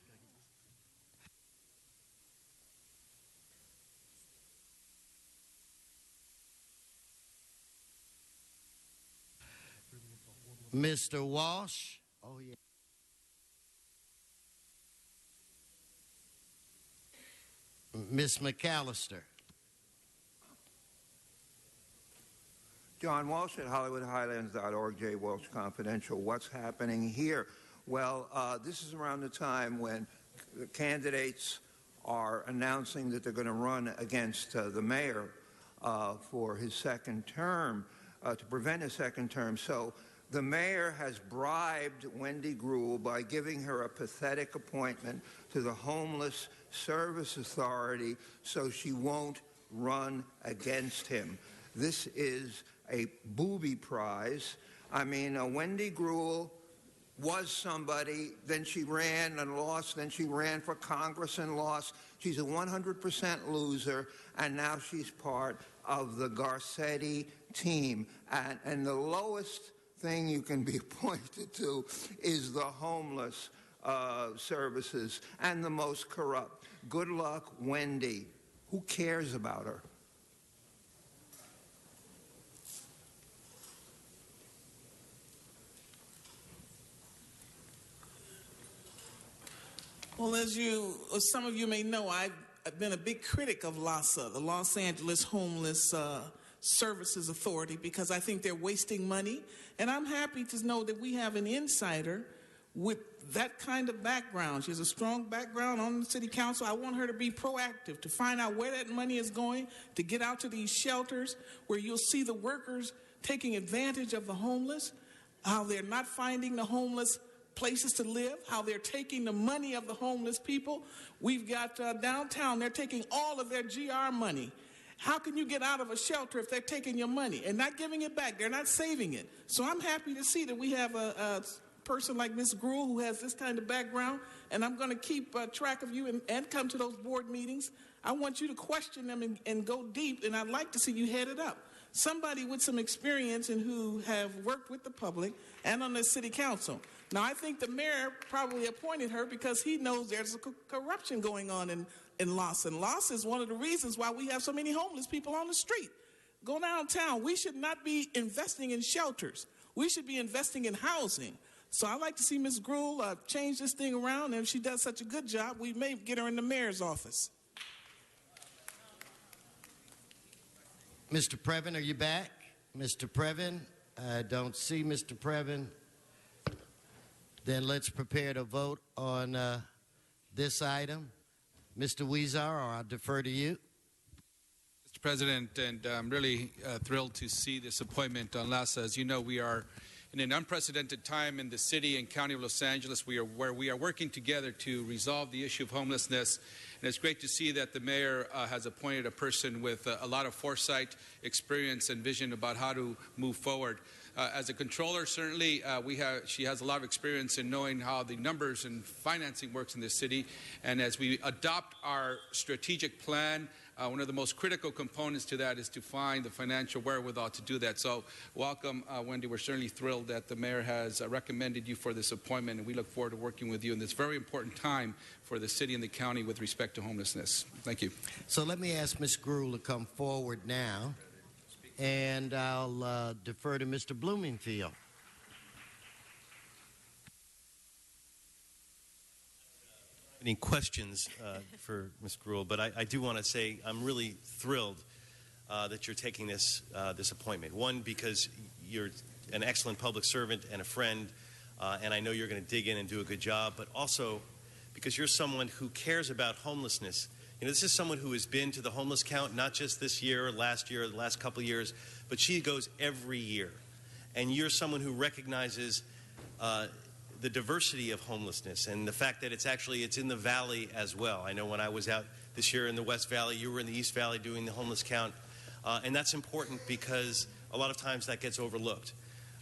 Mr. Walsh. Oh, yeah. Ms. McAllister. John Walsh at HollywoodHighlands.org, J. Walsh Confidential. What's happening here? Well, this is around the time when the candidates are announcing that they're going to run against the mayor for his second term, to prevent his second term. So the mayor has bribed Wendy Gruel by giving her a pathetic appointment to the Homeless Service Authority so she won't run against him. This is a booby prize. I mean, Wendy Gruel was somebody, then she ran and lost, then she ran for Congress and lost. She's a 100% loser, and now she's part of the Garcetti team. And the lowest thing you can be appointed to is the homeless services and the most corrupt. Good luck, Wendy. Who cares about her? Well, as some of you may know, I've been a big critic of LAHSA, the Los Angeles Homeless Services Authority, because I think they're wasting money. And I'm happy to know that we have an insider with that kind of background. She has a strong background on the city council. I want her to be proactive, to find out where that money is going, to get out to these shelters where you'll see the workers taking advantage of the homeless, how they're not finding the homeless places to live, how they're taking the money of the homeless people. We've got downtown, they're taking all of their GR money. How can you get out of a shelter if they're taking your money and not giving it back? They're not saving it. So I'm happy to see that we have a person like Ms. Gruel who has this kind of background, and I'm going to keep track of you and come to those board meetings. I want you to question them and go deep, and I'd like to see you head it up. Somebody with some experience and who have worked with the public and on the city council. Now, I think the mayor probably appointed her because he knows there's a corruption going on in LAHSA. And LAHSA is one of the reasons why we have so many homeless people on the street. Go downtown. We should not be investing in shelters. We should be investing in housing. So I'd like to see Ms. Gruel change this thing around. And if she does such a good job, we may get her in the mayor's office. Mr. Previn, are you back? Mr. Previn? I don't see Mr. Previn. Then let's prepare to vote on this item. Mr. Weezar, I'll defer to you. Mr. Mr. President, and I'm really thrilled to see this appointment on LAHSA. As you know, we are in an unprecedented time in the city and county of Los Angeles where we are working together to resolve the issue of homelessness. And it's great to see that the mayor has appointed a person with a lot of foresight, experience, and vision about how to move forward. As a controller, certainly, she has a lot of experience in knowing how the numbers and financing works in this city. And as we adopt our strategic plan, one of the most critical components to that is to find the financial wherewithal to do that. So welcome, Wendy. We're certainly thrilled that the mayor has recommended you for this appointment, and we look forward to working with you in this very important time for the city and the county with respect to homelessness. Thank you. So let me ask Ms. Gruhl to come forward now, and I'll defer to Mr. Bloomingfield. Any questions for Ms. Gruhl, but I do want to say I'm really thrilled that you're taking this appointment. One, because you're an excellent public servant and a friend, and I know you're going to dig in and do a good job, but also because you're someone who cares about homelessness. You know, this is someone who has been to the homeless count, not just this year or the last couple of years, but she goes every year. And you're someone who recognizes the diversity of homelessness and the fact that it's in the valley as well. I know when I was out this year in the West Valley, you were in the East Valley doing the homeless count, and that's important because a lot of times that gets overlooked.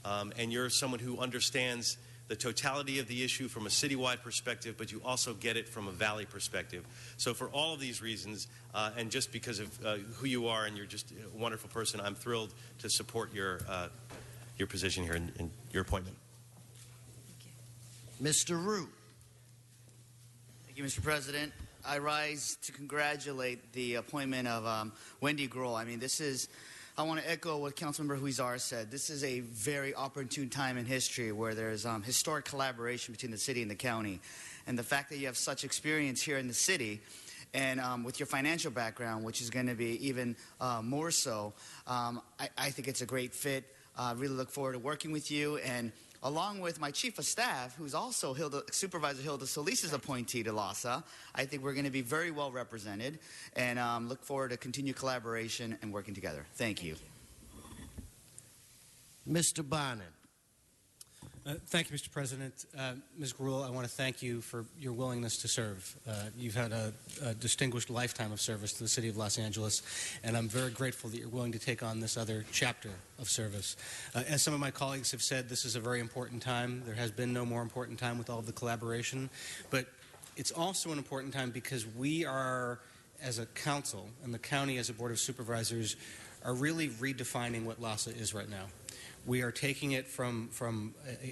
And you're someone who understands the totality of the issue from a citywide perspective, but you also get it from a valley perspective. So for all of these reasons, and just because of who you are and you're just a wonderful person, I'm thrilled to support your position here and your appointment. Mr. Root. Thank you, Mr. President. I rise to congratulate the appointment of Wendy Gruhl. I mean, I want to echo what Councilmember Huizar said. This is a very opportune time in history where there's historic collaboration between the city and the county. And the fact that you have such experience here in the city and with your financial background, which is going to be even more so, I think it's a great fit. I really look forward to working with you, and along with my chief of staff, who's also Supervisor Hilda Solis's appointee to LAHSA. I think we're going to be very well represented, and look forward to continued collaboration and working together. Thank you. Mr. Bonnet. Thank you, Mr. President. Ms. Gruhl, I want to thank you for your willingness to serve. You've had a distinguished lifetime of service to the city of Los Angeles, and I'm very grateful that you're willing to take on this other chapter of service. As some of my colleagues have said, this is a very important time. There has been no more important time with all of the collaboration, but it's also an important time because we are, as a council, and the county as a board of supervisors, are really redefining what LAHSA is right now. We are taking it from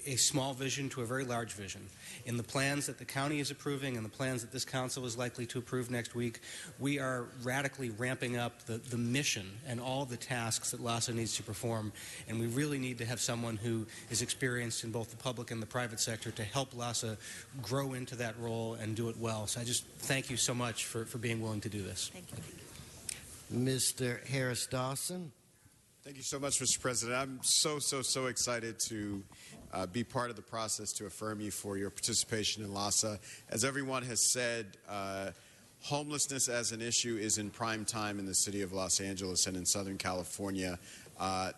a small vision to a very large vision. In the plans that the county is approving and the plans that this council is likely to approve next week, we are radically ramping up the mission and all the tasks that LAHSA needs to perform. And we really need to have someone who is experienced in both the public and the private sector to help LAHSA grow into that role and do it well. So I just thank you so much for being willing to do this. Thank you. Mr. Harris Dawson. Thank you so much, Mr. President. I'm so excited to be part of the process to affirm you for your participation in LAHSA. As everyone has said, homelessness as an issue is in prime time in the city of Los Angeles and in Southern California.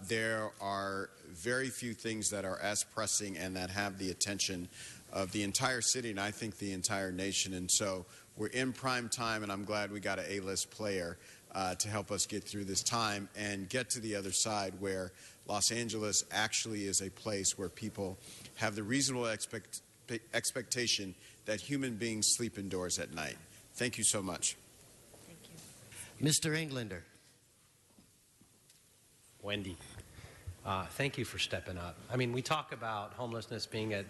There are very few things that are as pressing and that have the attention of the entire city and I think the entire nation. And so we're in prime time, and I'm glad we got an A-list player to help us get through this time and get to the other side where Los Angeles actually is a place where people have the reasonable expectation that human beings sleep indoors at night. Thank you so much. Thank you. Mr. Englander. Wendy, thank you for stepping up. I mean, we talk about homelessness being at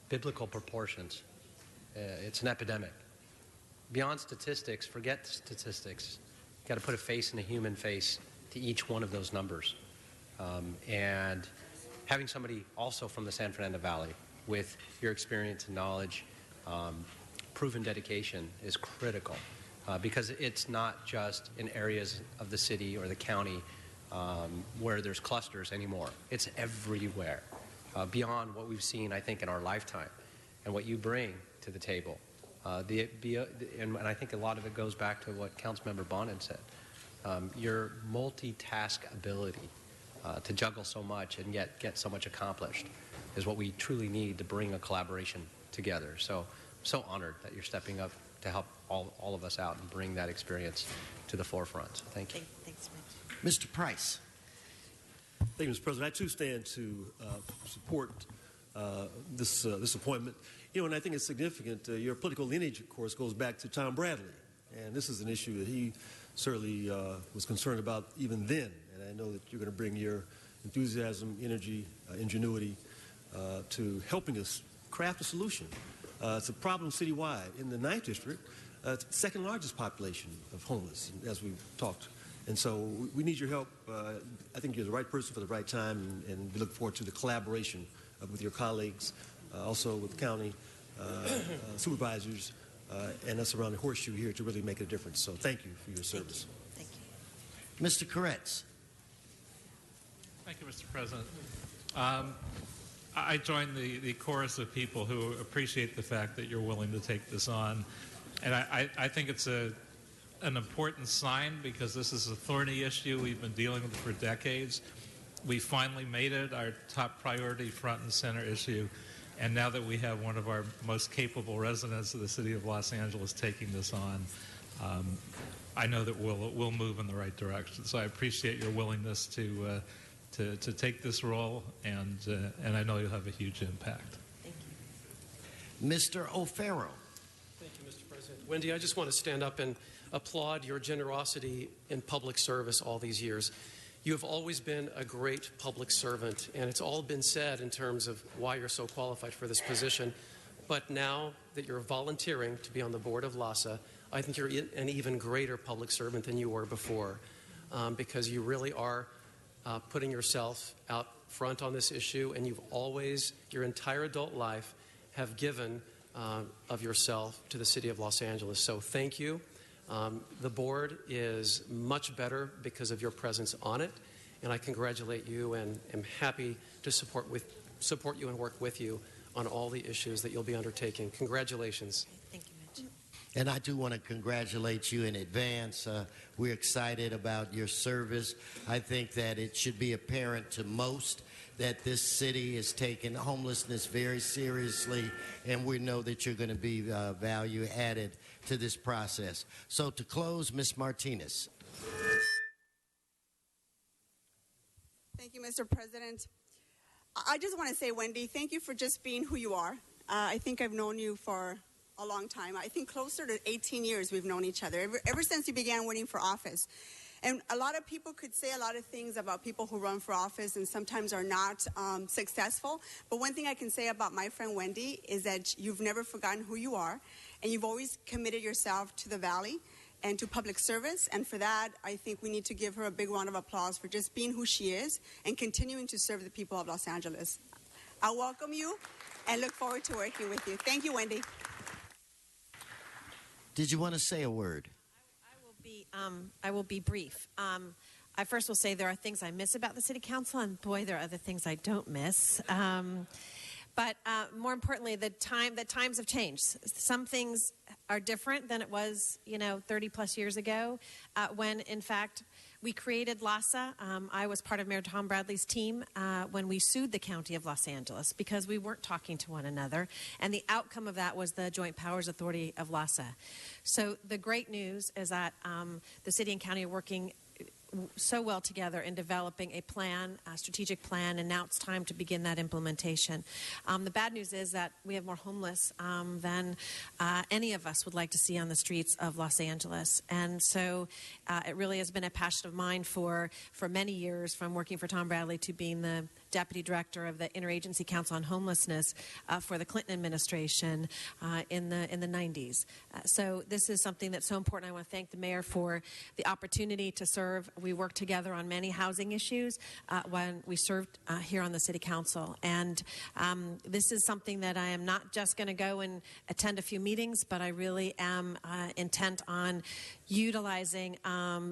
biblical proportions. It's an epidemic. Beyond statistics, forget statistics. You've got to put a face in a human face to each one of those numbers. And having somebody also from the San Fernando Valley with your experience and knowledge, proven dedication is critical because it's not just in areas of the city or the county where there's clusters anymore. It's everywhere, beyond what we've seen, I think, in our lifetime and what you bring to the table. And I think a lot of it goes back to what Councilmember Bonin said. Your multitask ability to juggle so much and yet get so much accomplished is what we truly need to bring a collaboration together. So I'm so honored that you're stepping up to help all of us out and bring that experience to the forefront. So thank you. Thanks, Mitch. Mr. Price. Thank you, Mr. President. I too stand to support this appointment. You know, and I think it's significant. Your political lineage, of course, goes back to Tom Bradley, and this is an issue that he certainly was concerned about even then. And I know that you're going to bring your enthusiasm, energy, ingenuity to helping us craft a solution. It's a problem citywide. In the 9th District, it's the second largest population of homeless, as we've talked. And so we need your help. I think you're the right person for the right time, and we look forward to the collaboration with your colleagues, also with county supervisors, and us around the horseshoe here to really make a difference. So thank you for your service. Thank you. Mr. Koretz. Thank you, Mr. President. I join the chorus of people who appreciate the fact that you're willing to take this on. And I think it's an important sign, because this is a thorny issue we've been dealing with for decades. We finally made it our top priority front and center issue. And now that we have one of our most capable residents of the city of Los Angeles taking this on, I know that we'll move in the right direction. So I appreciate your willingness to take this role, and I know you'll have a huge impact. Thank you. Mr. O'Farrell. Thank you, Mr. President. Wendy, I just want to stand up and applaud your generosity in public service all these years. You have always been a great public servant, and it's all been said in terms of why you're so qualified for this position. But now that you're volunteering to be on the board of LAHSA, I think you're an even greater public servant than you were before, because you really are putting yourself out front on this issue, and you've always, your entire adult life, have given of yourself to the city of Los Angeles. So thank you. The board is much better because of your presence on it, and I congratulate you and am happy to support you and work with you on all the issues that you'll be undertaking. Congratulations. Thank you, Mitch. And I do want to congratulate you in advance. We're excited about your service. I think that it should be apparent to most that this city is taking homelessness very seriously, and we know that you're going to be value added to this process. So to close, Ms. Martinez. Thank you, Mr. President. I just want to say, Wendy, thank you for just being who you are. I think I've known you for a long time. I think closer to 18 years we've known each other, ever since you began running for office. And a lot of people could say a lot of things about people who run for office and sometimes are not successful. But one thing I can say about my friend Wendy is that you've never forgotten who you are, and you've always committed yourself to the Valley and to public service. And for that, I think we need to give her a big round of applause for just being who she is and continuing to serve the people of Los Angeles. I welcome you and look forward to working with you. Thank you, Wendy. Did you want to say a word? I will be brief. I first will say there are things I miss about the City Council, and boy, there are other things I don't miss. But more importantly, the times have changed. Some things are different than it was, 30 plus years ago, when in fact we created LAHSA. I was part of Mayor Tom Bradley's team when we sued the County of Los Angeles because we weren't talking to one another, and the outcome of that was the Joint Powers Authority of LAHSA. So the great news is that the city and county are working so well together in developing a plan, a strategic plan, and now it's time to begin that implementation. The bad news is that we have more homeless than any of us would like to see on the streets of Los Angeles. And so it really has been a passion of mine for many years, from working for Tom Bradley to being the Deputy Director of the Interagency Council on Homelessness for the Clinton administration in the 90s. So this is something that's so important. I want to thank the mayor for the opportunity to serve. We worked together on many housing issues when we served here on the City Council. And this is something that I am not just going to go and attend a few meetings, but I really am intent on utilizing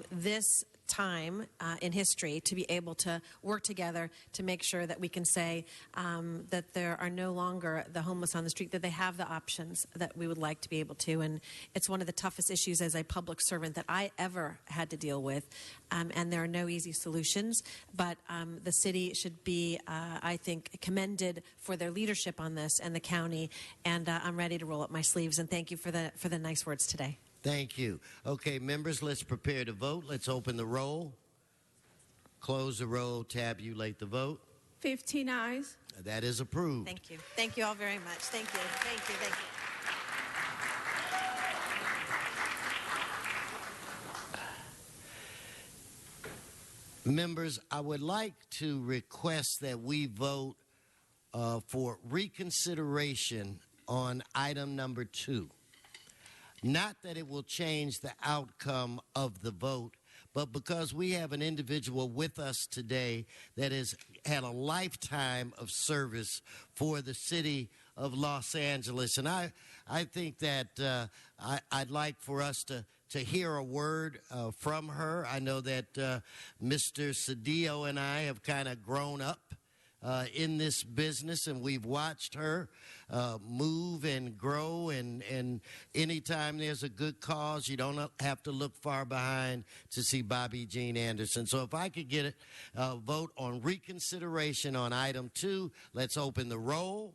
this time in history to be able to work together to make sure that we can say that there are no longer the homeless on the street, that they have the options that we would like to be able to. And it's one of the toughest issues as a public servant that I ever had to deal with. And there are no easy solutions, but the city should be, I think, commended for their leadership on this, and the county. And I'm ready to roll up my sleeves. And thank you for the nice words today. Thank you. Okay, members, let's prepare to vote. Let's open the roll, close the roll, tabulate the vote. 15 ayes. That is approved. Thank you. Thank you all very much. Thank you. Thank you. Thank you. Members, I would like to request that we vote for reconsideration on item number 2. Not that it will change the outcome of the vote, but because we have an individual with us today that has had a lifetime of service for the city of Los Angeles. And I think that I'd like for us to hear a word from her. I know that Mr. Cedillo and I have kind of grown up in this business, and we've watched her move and grow, and anytime there's a good cause, you don't have to look far behind to see Bobby Jean Anderson. So if I could get a vote on reconsideration on item 2, let's open the roll,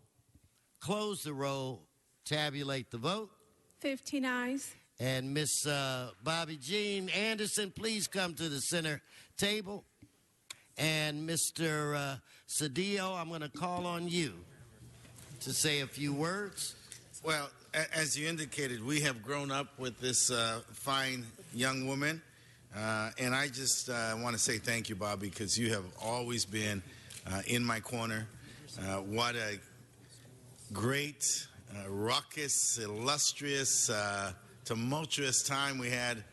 close the roll, tabulate the vote. 15 ayes. And Miss Bobby Jean Anderson, please come to the center table. And Mr. Cedillo, I'm going to call on you to say a few words. Well, as you indicated, we have grown up with this fine young woman. And I just want to say thank you, Bobby, because you have always been in my corner. What a great, raucous, illustrious, tumultuous time we had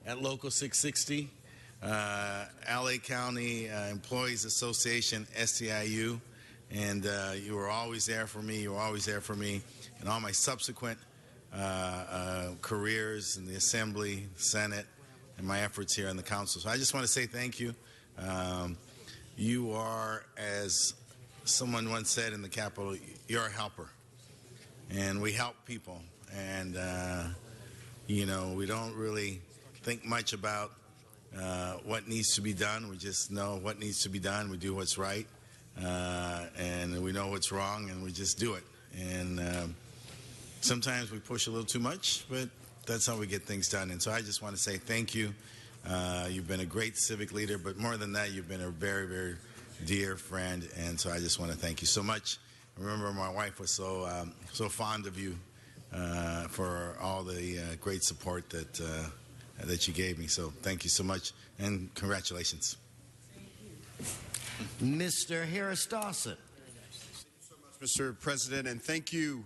at Local 660. LA County Employees Association, SEIU, and you were always there for me. You were always there for me in all my subsequent careers in the Assembly, Senate, and my efforts here on the Council. So I just want to say thank you. You are, as someone once said in the Capitol, you're a helper, and we help people. And you know, we don't really think much about what needs to be done. We just know what needs to be done. We do what's right, and we know what's wrong, and we just do it. And sometimes we push a little too much, but that's how we get things done. And so I just want to say thank you. You've been a great civic leader, but more than that, you've been a very, very dear friend. And so I just want to thank you so much. I remember my wife was so fond of you for all the great support that you gave me. So thank you so much, and congratulations. Mr. Harris Dawson. Mr. President, and thank you,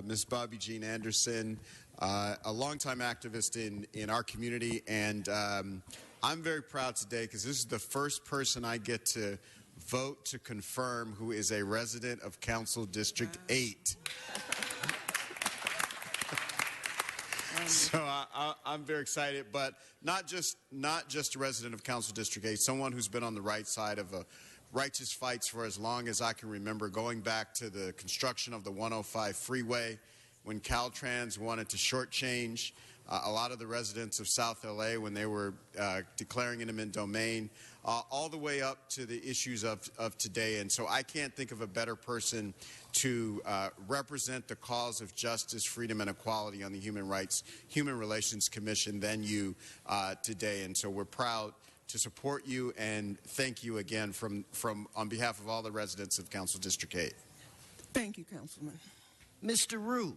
Ms. Bobby Jean Anderson, a longtime activist in our community, and I'm very proud today because this is the first person I get to vote to confirm who is a resident of Council District 8. So I'm very excited, but not just a resident of Council District 8, someone who's been on the right side of righteous fights for as long as I can remember, going back to the construction of the 105 freeway when Caltrans wanted to shortchange a lot of the residents of South LA when they were declaring an eminent domain, all the way up to the issues of today. And so I can't think of a better person to represent the cause of justice, freedom, and equality on the Human Relations Commission than you today. And so we're proud to support you, and thank you again on behalf of all the residents of Council District 8. Thank you, Councilman. Mr. Rue.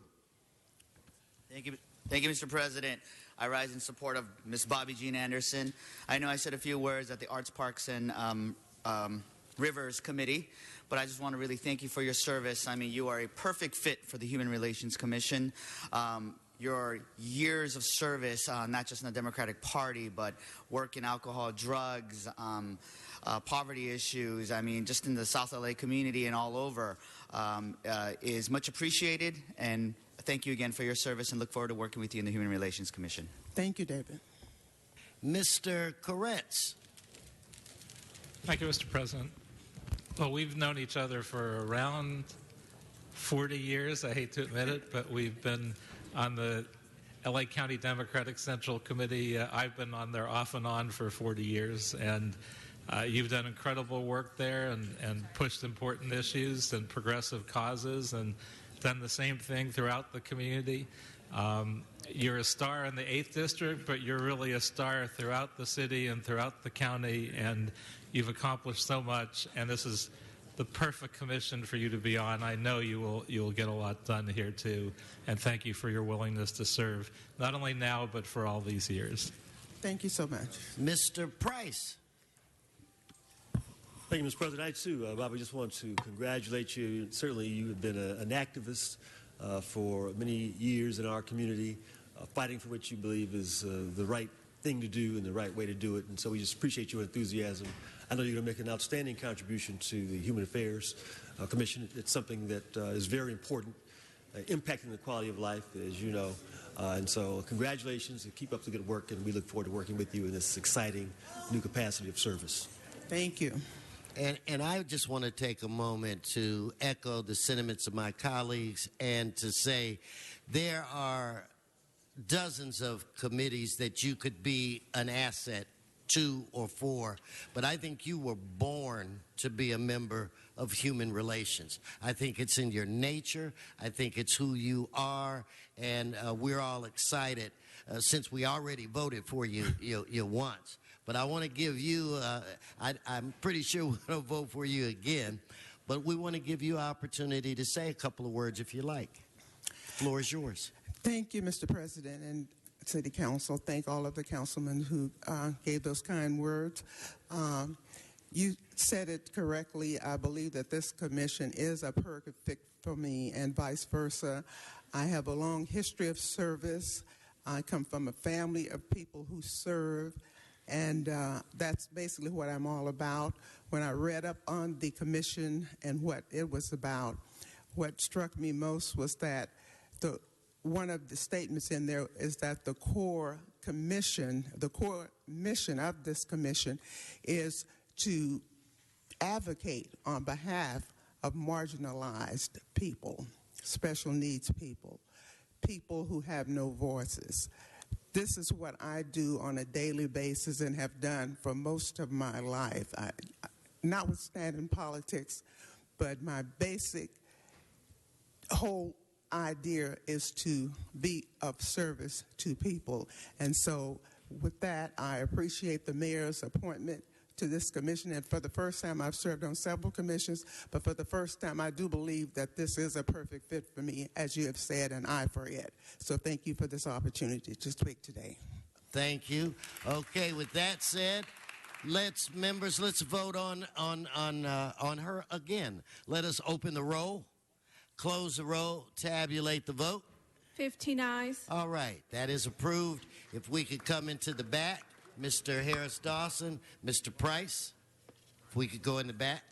Thank you, Mr. President. I rise in support of Ms. Bobby Jean Anderson. I know I said a few words at the Arts, Parks, and Rivers Committee, but I just want to really thank you for your service. I mean, you are a perfect fit for the Human Relations Commission. Your years of service, not just in the Democratic Party, but work in alcohol, drugs, poverty issues, I mean, just in the South LA community and all over, is much appreciated. And thank you again for your service, and look forward to working with you in the Human Relations Commission. Thank you, David. Mr. Koretz. Thank you, Mr. President. Well, we've known each other for around 40 years. I hate to admit it, but we've been on the LA County Democratic Central Committee. I've been on there off and on for 40 years, and you've done incredible work there and pushed important issues and progressive causes and done the same thing throughout the community. You're a star in the 8th District, but you're really a star throughout the city and throughout the county, and you've accomplished so much, and this is the perfect commission for you to be on. I know you will get a lot done here, too, and thank you for your willingness to serve, not only now, but for all these years. Thank you so much. Mr. Price. Thank you, Mr. President. I, too, Bob, I just want to congratulate you. Certainly, you have been an activist for many years in our community, fighting for what you believe is the right thing to do and the right way to do it. And so we just appreciate your enthusiasm. I know you're going to make an outstanding contribution to the Human Affairs Commission. It's something that is very important, impacting the quality of life, as you know. And so congratulations and keep up the good work, and we look forward to working with you in this exciting new capacity of service. Thank you. And I just want to take a moment to echo the sentiments of my colleagues and to say there are dozens of committees that you could be an asset to or for, but I think you were born to be a member of Human Relations. I think it's in your nature. I think it's who you are, and we're all excited since we already voted for you once. But I want to give you, I'm pretty sure we're going to vote for you again, but we want to give you an opportunity to say a couple of words if you like. The floor is yours. Thank you, Mr. President and City Council. Thank all of the councilmen who gave those kind words. You said it correctly. I believe that this commission is a perfect fit for me and vice versa. I have a long history of service. I come from a family of people who serve, and that's basically what I'm all about. When I read up on the commission and what it was about, what struck me most was that one of the statements in there is that the core mission of this commission is to advocate on behalf of marginalized people, special needs people, people who have no voices. This is what I do on a daily basis and have done for most of my life, notwithstanding politics, but my basic whole idea is to be of service to people. And so with that, I appreciate the mayor's appointment to this commission. And for the first time, I've served on several commissions, but for the first time, I do believe that this is a perfect fit for me, as you have said, and I for it. So thank you for this opportunity to speak today. Thank you. Okay, with that said, let's vote on her again. Let us open the roll. Close the roll, tabulate the vote. 15 ayes. All right, that is approved. If we could come into the back, Mr. Harris Dawson, Mr. Price, if we could go in the back.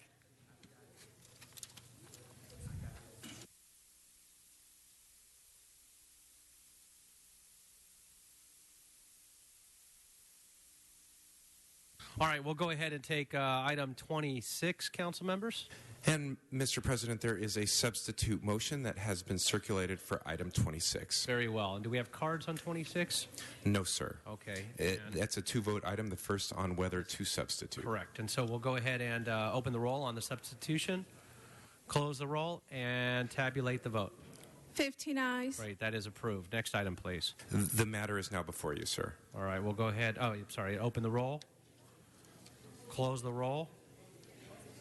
All right, we'll go ahead and take item 26, council members. And, Mr. President, there is a substitute motion that has been circulated for item 26. Very well. And do we have cards on 26? No, sir. Okay. That's a two-vote item, the first on whether to substitute. Correct. And so we'll go ahead and open the roll on the substitution, close the roll, and tabulate the vote. 15 ayes. Great. That is approved. Next item, please. The matter is now before you, sir. All right. We'll go ahead. Oh, sorry. Open the roll, close the roll,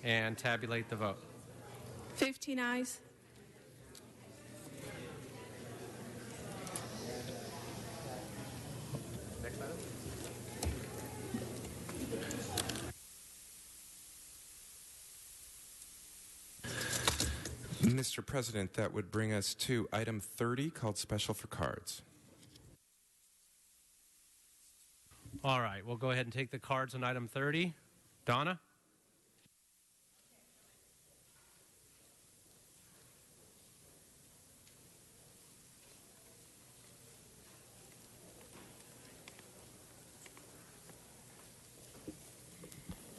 and tabulate the vote. 15 ayes. Next item. Mr. President, that would bring us to item 30, called Special for Cards. All right. We'll go ahead and take the cards on item 30. Donna?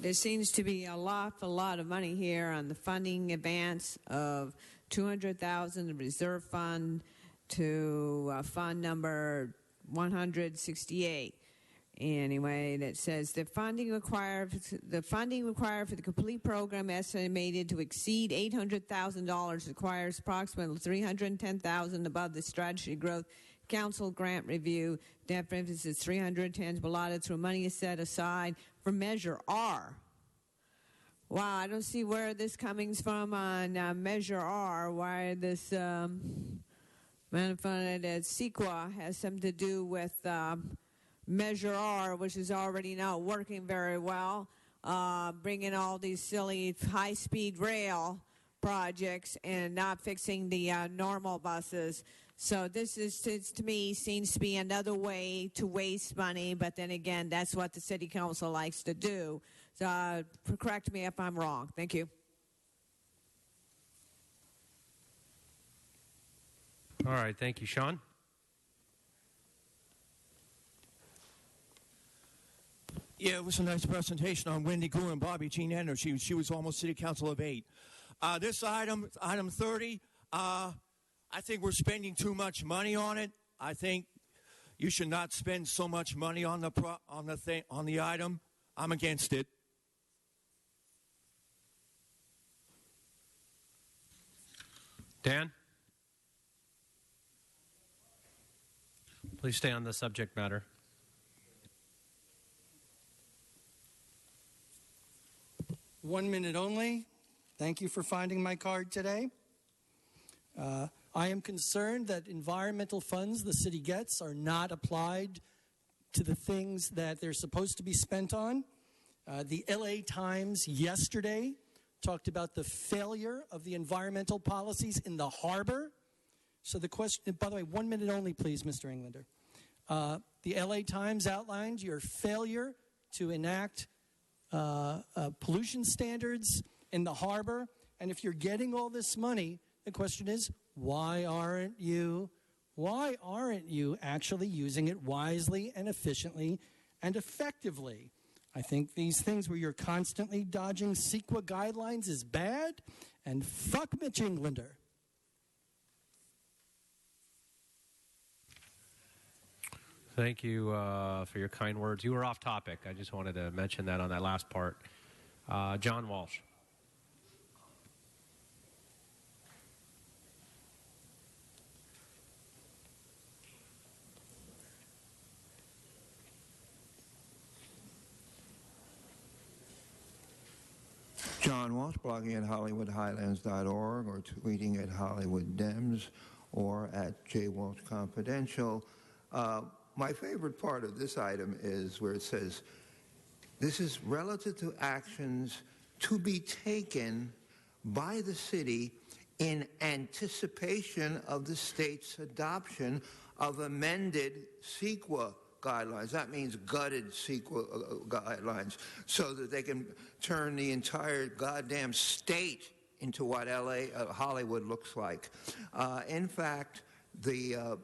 There seems to be a lot of money here on the funding advance of $200,000, the reserve fund, to fund number 168. Anyway, that says the funding required for the complete program estimated to exceed $800,000 requires approximately $310,000 above the Strategy Growth Council grant review. Difference is $310 allotted through money is set aside for Measure R. Wow, I don't see where this coming from on Measure R. Why this manifested as CEQA has something to do with Measure R, which is already not working very well, bringing all these silly high-speed rail projects and not fixing the normal buses. So this is, to me, seems to be another way to waste money, but then again, that's what the City Council likes to do. So correct me if I'm wrong. Thank you. All right, thank you. Sean? Yeah, it was a nice presentation on Wendy Grew and Bobby Jean Ender. She was almost City Council of 8. This item 30, I think we're spending too much money on it. I think you should not spend so much money on the item. I'm against it. Dan? Please stay on the subject matter. One minute only. Thank you for finding my card today. I am concerned that environmental funds the city gets are not applied to the things that they're supposed to be spent on. The LA Times yesterday talked about the failure of the environmental policies in the harbor. So the question, by the way, 1 minute only, please, Mr. Englander. The LA Times outlined your failure to enact pollution standards in the harbor. And if you're getting all this money, the question is, why aren't you actually using it wisely and efficiently and effectively? I think these things where you're constantly dodging CEQA guidelines is bad, and fuck Mitch Englander. Thank you for your kind words. You were off topic. I just wanted to mention that on that last part. John Walsh. John Walsh, blogging at HollywoodHighlands.org or tweeting at HollywoodDems or at JWalshConfidential. My favorite part of this item is where it says, this is relative to actions to be taken by the city in anticipation of the state's adoption of amended CEQA guidelines. That means gutted CEQA guidelines, so that they can turn the entire goddamn state into what Hollywood looks like. In fact, the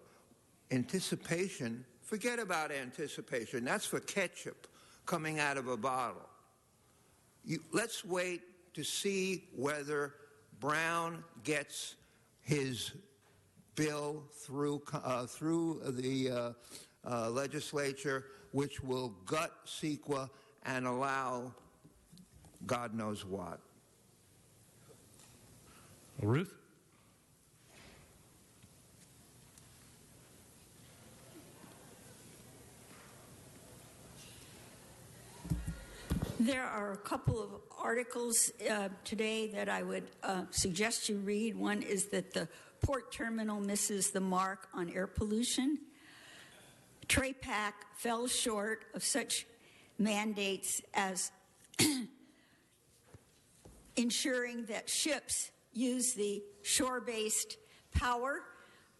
anticipation, forget about anticipation. That's for ketchup coming out of a bottle. Let's wait to see whether Brown gets his bill through the legislature, which will gut CEQA and allow God knows what. Ruth? There are a couple of articles today that I would suggest you read. One is that the port terminal misses the mark on air pollution. TRAPAC fell short of such mandates as ensuring that ships use the shore-based power.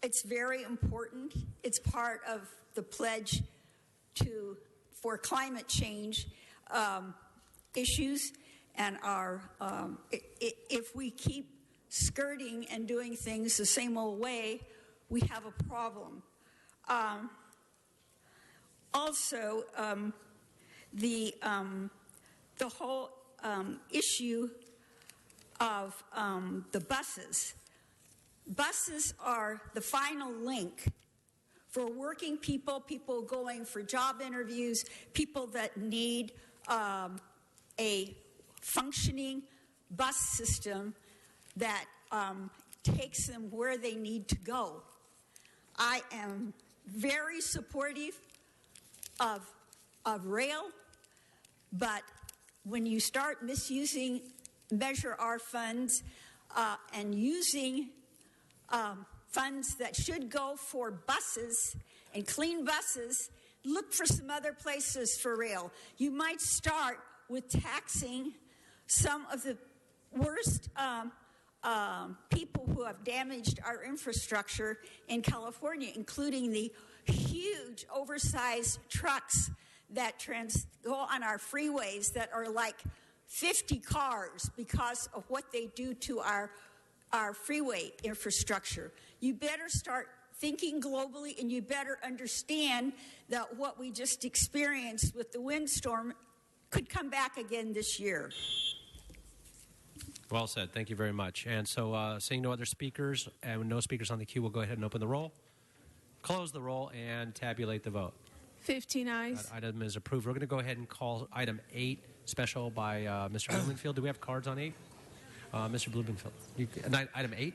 It's very important. It's part of the pledge for climate change issues, and if we keep skirting and doing things the same old way, we have a problem. Also, the the whole issue of the buses. Buses are the final link for working people, people going for job interviews, people that need a functioning bus system that takes them where they need to go. I am very supportive of rail, but when you start misusing Measure R funds and using funds that should go for buses and clean buses, look for some other places for rail. You might start with taxing some of the worst people who have damaged our infrastructure in California, including the huge oversized trucks that go on our freeways that are like 50 cars because of what they do to our freeway infrastructure. You better start thinking globally, and you better understand that what we just experienced with the windstorm could come back again this year. Well said. Thank you very much. And so, seeing no other speakers and no speakers on the queue, we'll go ahead and open the roll, close the roll, and tabulate the vote. 15 ayes. That item is approved. We're going to go ahead and call item 8 special by Mr. Blumenfield. Do we have cards on 8? Mr. Blumenfield. Item 8?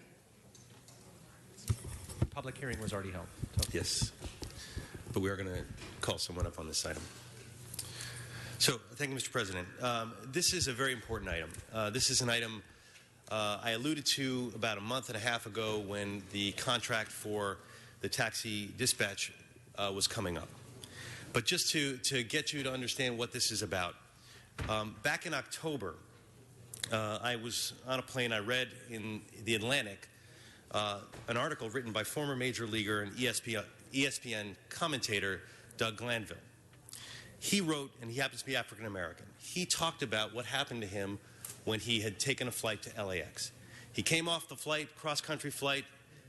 Public hearing was already held. So. Yes, but we are going to call someone up on this item. So, thank you, Mr. President. This is a very important item. This is an item I alluded to about a month and a half ago when the contract for the taxi dispatch was coming up. But just to get you to understand what this is about, back in October, I was on a plane. I read in The Atlantic an article written by former major leaguer and ESPN commentator Doug Glanville. He wrote, and he happens to be African American, he talked about what happened to him when he had taken a flight to LAX. He came off the flight, cross-country flight.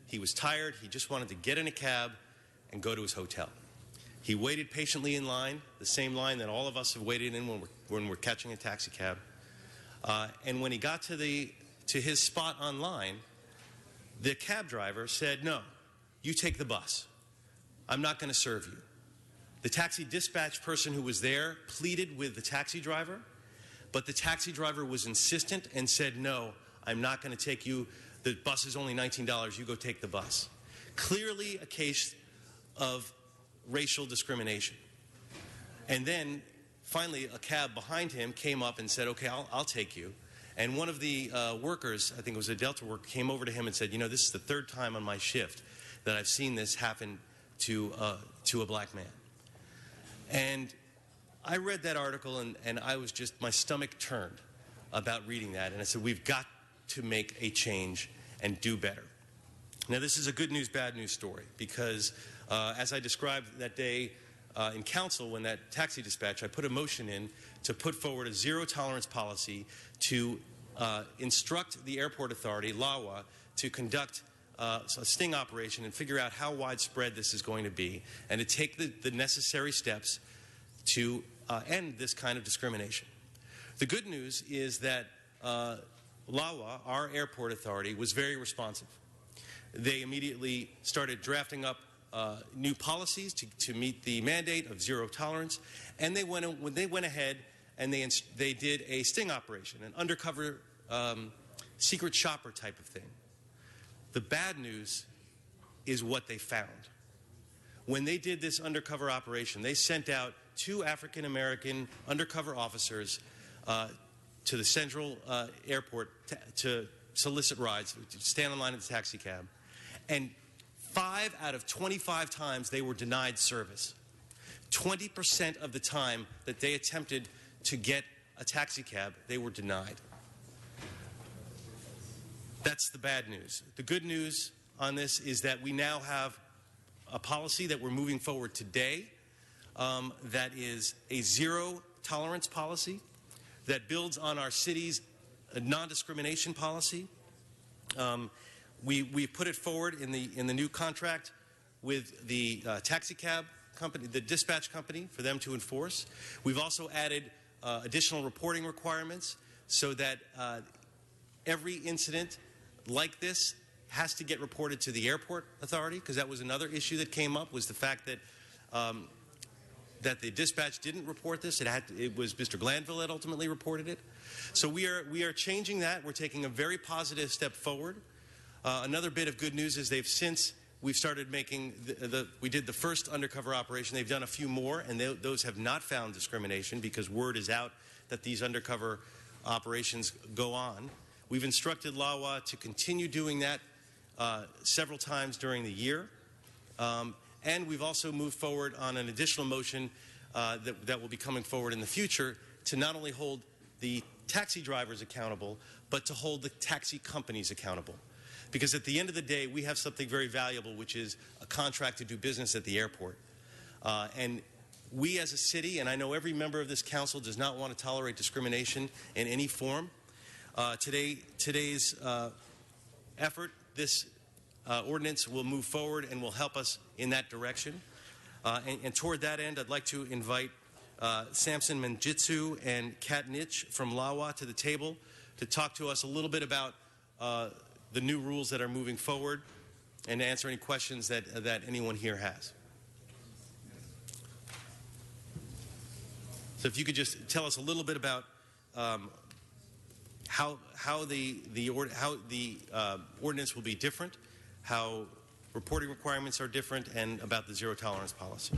He was tired. He just wanted to get in a cab and go to his hotel. He waited patiently in line, the same line that all of us have waited in when we're catching a taxi cab. And when he got to his spot on line, the cab driver said, "No, you take the bus. I'm not going to serve you." The taxi dispatch person who was there pleaded with the taxi driver, but the taxi driver was insistent and said, "No, I'm not going to take you. The bus is only $19. You go take the bus." Clearly a case of racial discrimination. And then finally a cab behind him came up and said, "Okay, I'll take you." And one of the workers, I think it was a Delta worker, came over to him and said, "You know, this is the third time on my shift that I've seen this happen to a black man." And I read that article and I was just, my stomach turned about reading that. And I said, we've got to make a change and do better. Now, this is a good news, bad news story because as I described that day in council when that taxi dispatch, I put a motion in to put forward a zero-tolerance policy to instruct the airport authority, LAWA, to conduct a sting operation and figure out how widespread this is going to be and to take the necessary steps to end this kind of discrimination. The good news is that LAWA, our airport authority, was very responsive. They immediately started drafting up new policies to meet the mandate of zero tolerance, and they went ahead and they did a sting operation, an undercover secret shopper type of thing. The bad news is what they found. When they did this undercover operation, they sent out 2 African-American undercover officers to the Central Airport to solicit rides, to stand in line at the taxi cab. And 5 out of 25 times they were denied service. 20% of the time that they attempted to get a taxi cab, they were denied. That's the bad news. The good news on this is that we now have a policy that we're moving forward today that is a zero-tolerance policy that builds on our city's non-discrimination policy. We put it forward in the new contract with the taxi cab company, the dispatch company, for them to enforce. We've also added additional reporting requirements so that every incident like this has to get reported to the airport authority, because that was another issue that came up, was the fact that that the dispatch didn't report this. It was Mr. Glanville that ultimately reported it. So we are changing that. We're taking a very positive step forward. Another bit of good news is we've started making we did the first undercover operation. They've done a few more, and those have not found discrimination because word is out that these undercover operations go on. We've instructed LAWA to continue doing that several times during the year. And we've also moved forward on an additional motion that will be coming forward in the future to not only hold the taxi drivers accountable, but to hold the taxi companies accountable. Because at the end of the day, we have something very valuable, which is a contract to do business at the airport. And we as a city, and I know every member of this council does not want to tolerate discrimination in any form. Today's effort, this ordinance will move forward and will help us in that direction. And toward that end, I'd like to invite Samson Manjitsu and Kat Nitsch from LAWA to the table to talk to us a little bit about the new rules that are moving forward and to answer any questions that anyone here has. So if you could just tell us a little bit about how the ordinance will be different, how reporting requirements are different, and about the zero tolerance policy.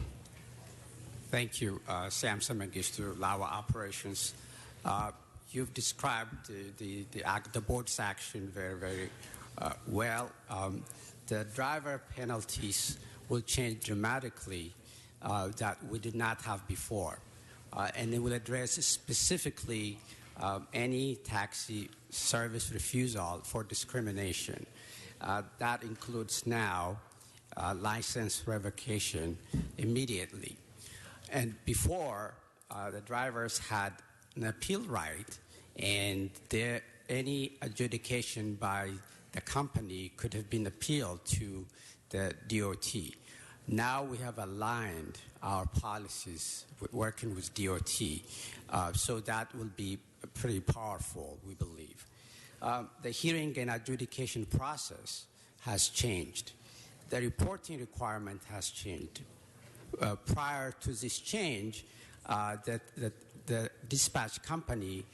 Thank you, Samson Mengistu, LAWA Operations. You've described the board's action very, very well. The driver penalties will change dramatically that we did not have before. And it will address specifically any taxi service refusal for discrimination. That includes now license revocation immediately. And before, the drivers had an appeal right, and any adjudication by the company could have been appealed to the DOT. Now we have aligned our policies with working with DOT, so that will be pretty powerful, we believe. The hearing and adjudication process has changed. The reporting requirement has changed. Prior to this change, the dispatch company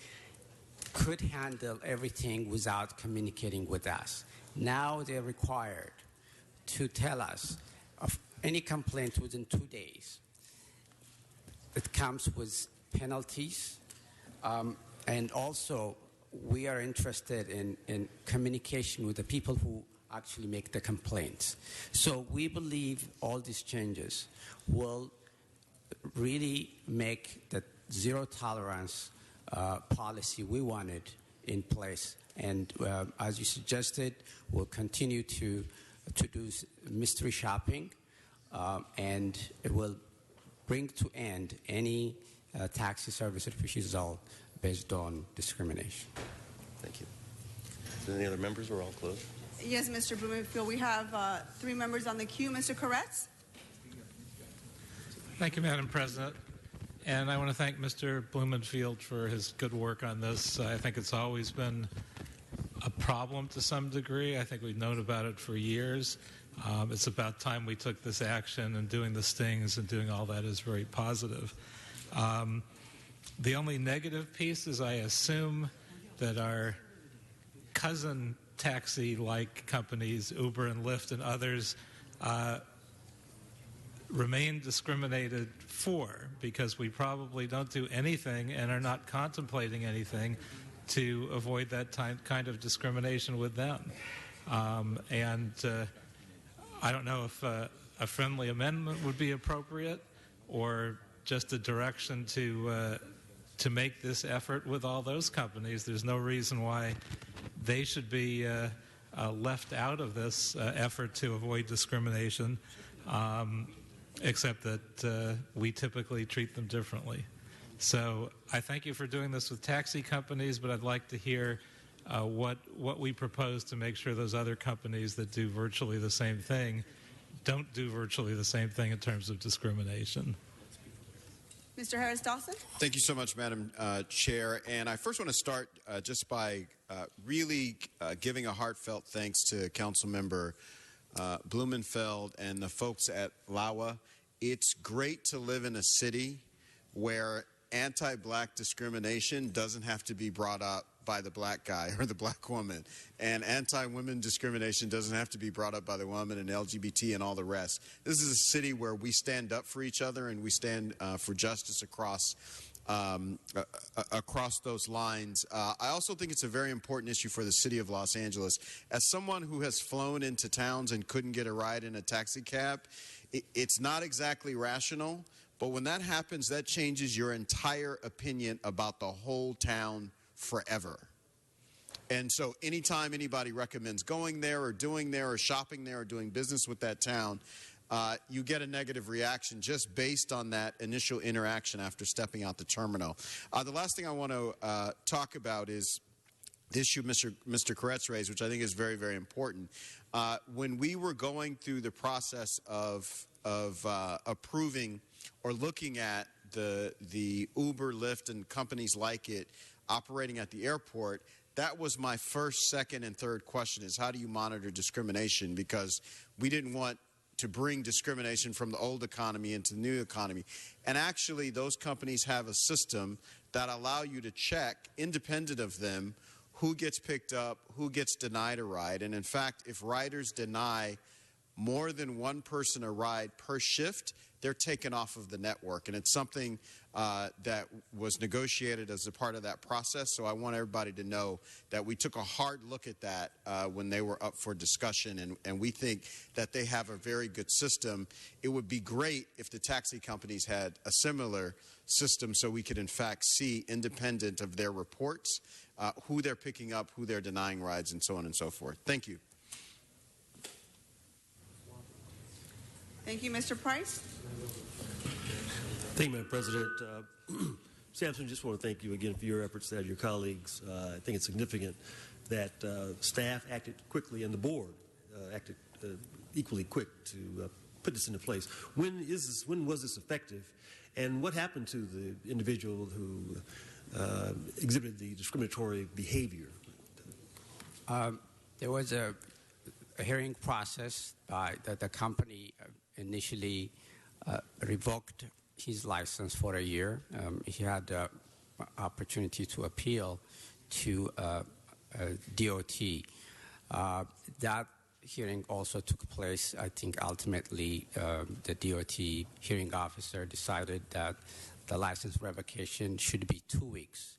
could handle everything without communicating with us. Now they're required to tell us of any complaint within 2 days. It comes with penalties, and also we are interested in communication with the people who actually make the complaints. So we believe all these changes will really make the zero tolerance policy we wanted in place. And as you suggested, we'll continue to do mystery shopping, and it will bring to end any taxi service refusal based on discrimination. Thank you. Is there any other members, or all closed? Yes, Mr. Blumenfield. We have 3 members on the queue. Mr. Koretz? Thank you, Madam President. And I want to thank Mr. Blumenfield for his good work on this. I think it's always been a problem to some degree. I think we've known about it for years. It's about time we took this action, and doing the stings and doing all that is very positive. The only negative piece is I assume that our cousin taxi-like companies, Uber and Lyft and others, remain discriminated for, because we probably don't do anything and are not contemplating anything to avoid that kind of discrimination with them. And I don't know if a friendly amendment would be appropriate, or just a direction to make this effort with all those companies. There's no reason why they should be left out of this effort to avoid discrimination, except that we typically treat them differently. So I thank you for doing this with taxi companies, but I'd like to hear what we propose to make sure those other companies that do virtually the same thing don't do virtually the same thing in terms of discrimination. Mr. Harris Dawson. Thank you so much, Madam Chair. And I first want to start just by really giving a heartfelt thanks to Councilmember Blumenfeld and the folks at LAWA. It's great to live in a city where anti-black discrimination doesn't have to be brought up by the black guy or the black woman, and anti-women discrimination doesn't have to be brought up by the woman and LGBT and all the rest. This is a city where we stand up for each other and we stand for justice across those lines. I also think it's a very important issue for the city of Los Angeles. As someone who has flown into towns and couldn't get a ride in a taxi cab, it's not exactly rational, but when that happens, that changes your entire opinion about the whole town forever. And so anytime anybody recommends going there or doing there or shopping there or doing business with that town, you get a negative reaction just based on that initial interaction after stepping out the terminal. The last thing I want to talk about is the issue Mr. Koretz raised, which I think is very, very important. When we were going through the process of approving or looking at the Uber, Lyft, and companies like it operating at the airport, that was my first, second, and third question is how do you monitor discrimination? Because we didn't want to bring discrimination from the old economy into the new economy. And actually, those companies have a system that allow you to check, independent of them, who gets picked up, who gets denied a ride. And in fact, if riders deny more than one person a ride per shift, they're taken off of the network. And it's something that was negotiated as a part of that process. So I want everybody to know that we took a hard look at that when they were up for discussion. And we think that they have a very good system. It would be great if the taxi companies had a similar system so we could, in fact, see, independent of their reports, who they're picking up, who they're denying rides, and so on and so forth. Thank you. Thank you, Mr. Price. Thank you, Madam President. Sampson, just want to thank you again for your efforts and your colleagues. I think it's significant that staff acted quickly and the board acted equally quick to put this into place. When was this effective, and what happened to the individual who exhibited the discriminatory behavior? There was a hearing process by the company initially revoked his license for a year. He had the opportunity to appeal to DOT. That hearing also took place. I think ultimately the DOT hearing officer decided that the license revocation should be 2 weeks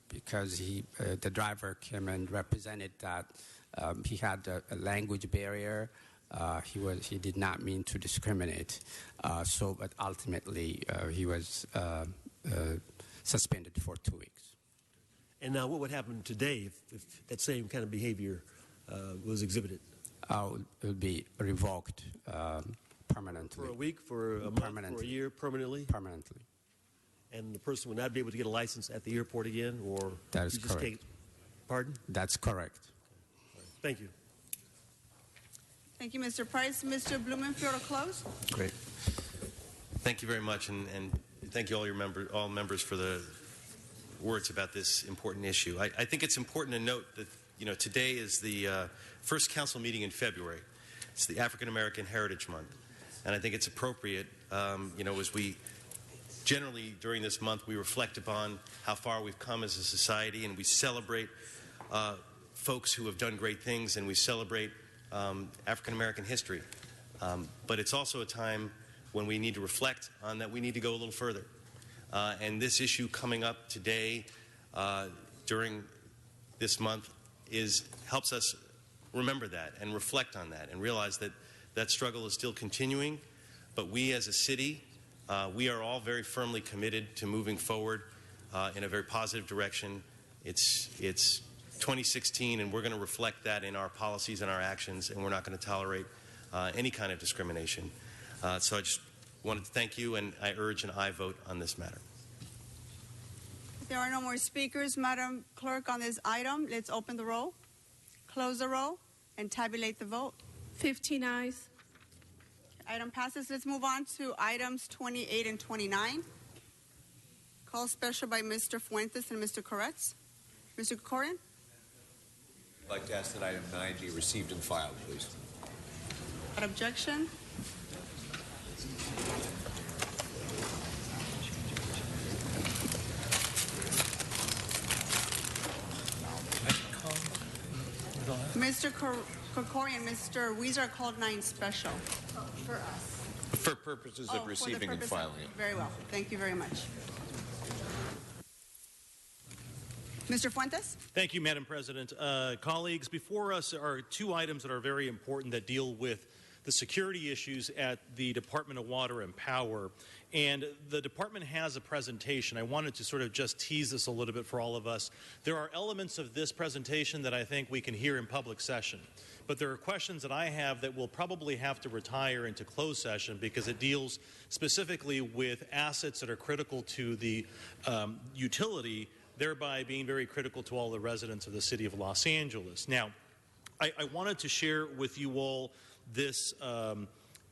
because the driver came and represented that he had a language barrier. He did not mean to discriminate. But ultimately he was suspended for 2 weeks. And now, what would happen today if that same kind of behavior was exhibited? It would be revoked permanently. For a week, for a month, for a year, permanently? Permanently. And the person would not be able to get a license at the airport again, or that is you just correct. can't? Pardon? That's correct. Thank you. Thank you, Mr. Price. Mr. Blumenfield, to close. Great. Thank you very much, and thank you all members for the words about this important issue. I think it's important to note that today is the first council meeting in February. It's the African American Heritage Month, and I think it's appropriate. As we generally during this month we reflect upon how far we've come as a society, and we celebrate folks who have done great things, and we celebrate African American history. But it's also a time when we need to reflect on that we need to go a little further. And this issue coming up today during this month helps us remember that and reflect on that and realize that that struggle is still continuing. But we as a city, we are all very firmly committed to moving forward in a very positive direction. It's 2016, and we're going to reflect that in our policies and our actions, and we're not going to tolerate any kind of discrimination. So I just wanted to thank you, and I urge an aye vote on this matter. If there are no more speakers, Madam Clerk, on this item, let's open the roll, close the roll, and tabulate the vote. 15 ayes. Item passes. Let's move on to items 28 and 29. Call special by Mr. Fuentes and Mr. Koretz. Mr. Krikorian? I'd like to ask that item 9 be received and filed, please. Without objection. Mr. Krikorian, Mr. Weezer called 9 special. For us. For purposes of receiving and filing it. Very well. Thank you very much. Mr. Fuentes? Thank you, Madam President. Colleagues, before us are 2 items that are very important that deal with the security issues at the Department of Water and Power. And the department has a presentation. I wanted to sort of just tease this a little bit for all of us. There are elements of this presentation that I think we can hear in public session. But there are questions that I have that will probably have to retire into closed session because it deals specifically with assets that are critical to the utility, thereby being very critical to all the residents of the city of Los Angeles. Now, I wanted to share with you all this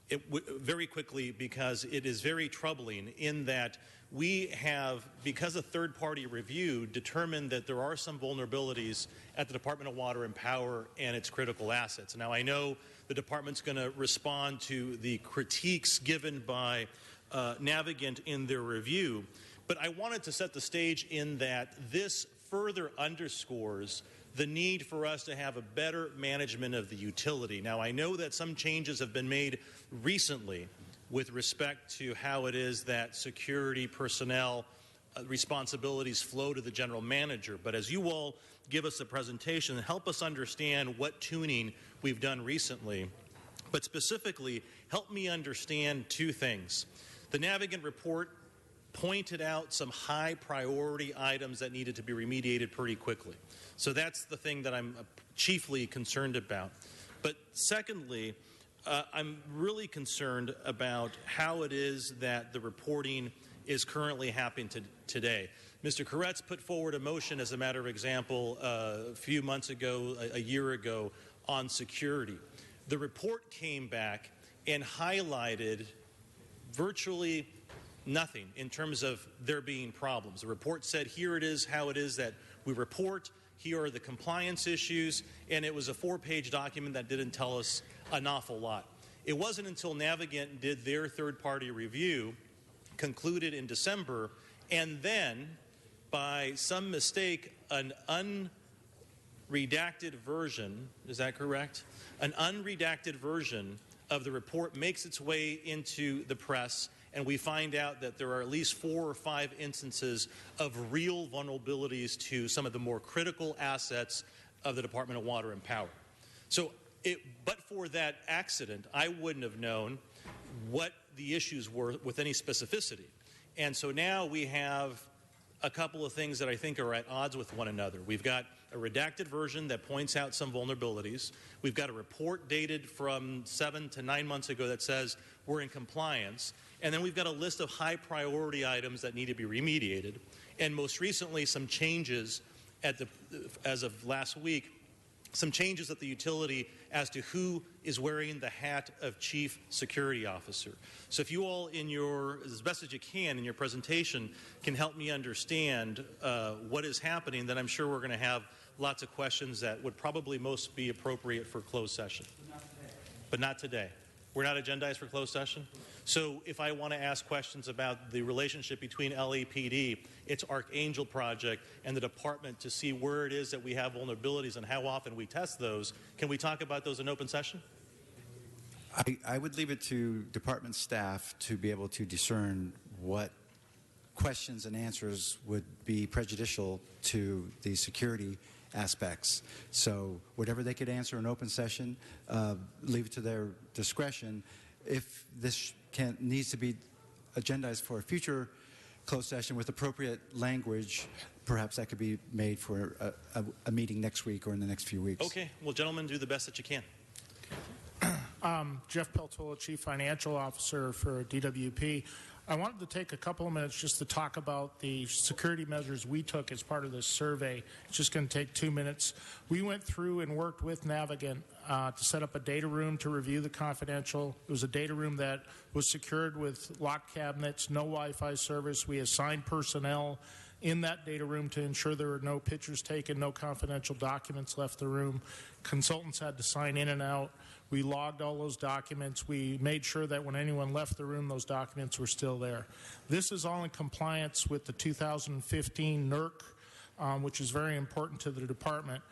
very quickly because it is very troubling in that we have, because of third-party review, determined that there are some vulnerabilities at the Department of Water and Power and its critical assets. Now, I know the department's going to respond to the critiques given by Navigant in their review, but I wanted to set the stage in that this further underscores the need for us to have a better management of the utility. Now, I know that some changes have been made recently with respect to how it is that security personnel responsibilities flow to the general manager. But as you all give us a presentation and help us understand what tuning we've done recently, but specifically help me understand 2 things. The Navigant report pointed out some high priority items that needed to be remediated pretty quickly. So that's the thing that I'm chiefly concerned about. But secondly, I'm really concerned about how it is that the reporting is currently happening today. Mr. Koretz put forward a motion, as a matter of example, a few months ago, a year ago, on security. The report came back and highlighted virtually nothing in terms of there being problems. The report said, here it is, how it is that we report, here are the compliance issues, and it was a 4-page document that didn't tell us an awful lot. It wasn't until Navigant did their third-party review, concluded in December, and then, by some mistake, an unredacted version, is that correct? An unredacted version of the report makes its way into the press, and we find out that there are at least 4 or 5 instances of real vulnerabilities to some of the more critical assets of the Department of Water and Power. So, but for that accident, I wouldn't have known what the issues were with any specificity. And so now we have a couple of things that I think are at odds with one another. We've got a redacted version that points out some vulnerabilities. We've got a report dated from 7 to 9 months ago that says we're in compliance. And then we've got a list of high priority items that need to be remediated. And most recently, some changes as of last week, some changes at the utility as to who is wearing the hat of Chief Security Officer. So if you all, as best as you can in your presentation, can help me understand what is happening, then I'm sure we're going to have lots of questions that would probably most be appropriate for closed session. But not today. We're not agendized for closed session? So if I want to ask questions about the relationship between LAPD, its Archangel project, and the department to see where it is that we have vulnerabilities and how often we test those, can we talk about those in open session? I would leave it to department staff to be able to discern what questions and answers would be prejudicial to the security aspects. So whatever they could answer in open session, leave it to their discretion. If this needs to be agendized for a future closed session with appropriate language, perhaps that could be made for a meeting next week or in the next few weeks. Okay. Well, gentlemen, do the best that you can. Jeff Peltola, Chief Financial Officer for DWP. I wanted to take a couple of minutes just to talk about the security measures we took as part of this survey. It's just going to take 2 minutes. We went through and worked with Navigant to set up a data room to review the confidential. It was a data room that was secured with locked cabinets, no Wi-Fi service. We assigned personnel in that data room to ensure there were no pictures taken, no confidential documents left the room. Consultants had to sign in and out. We logged all those documents. We made sure that when anyone left the room, those documents were still there. This is all in compliance with the 2015 NERC, which is very important to the department.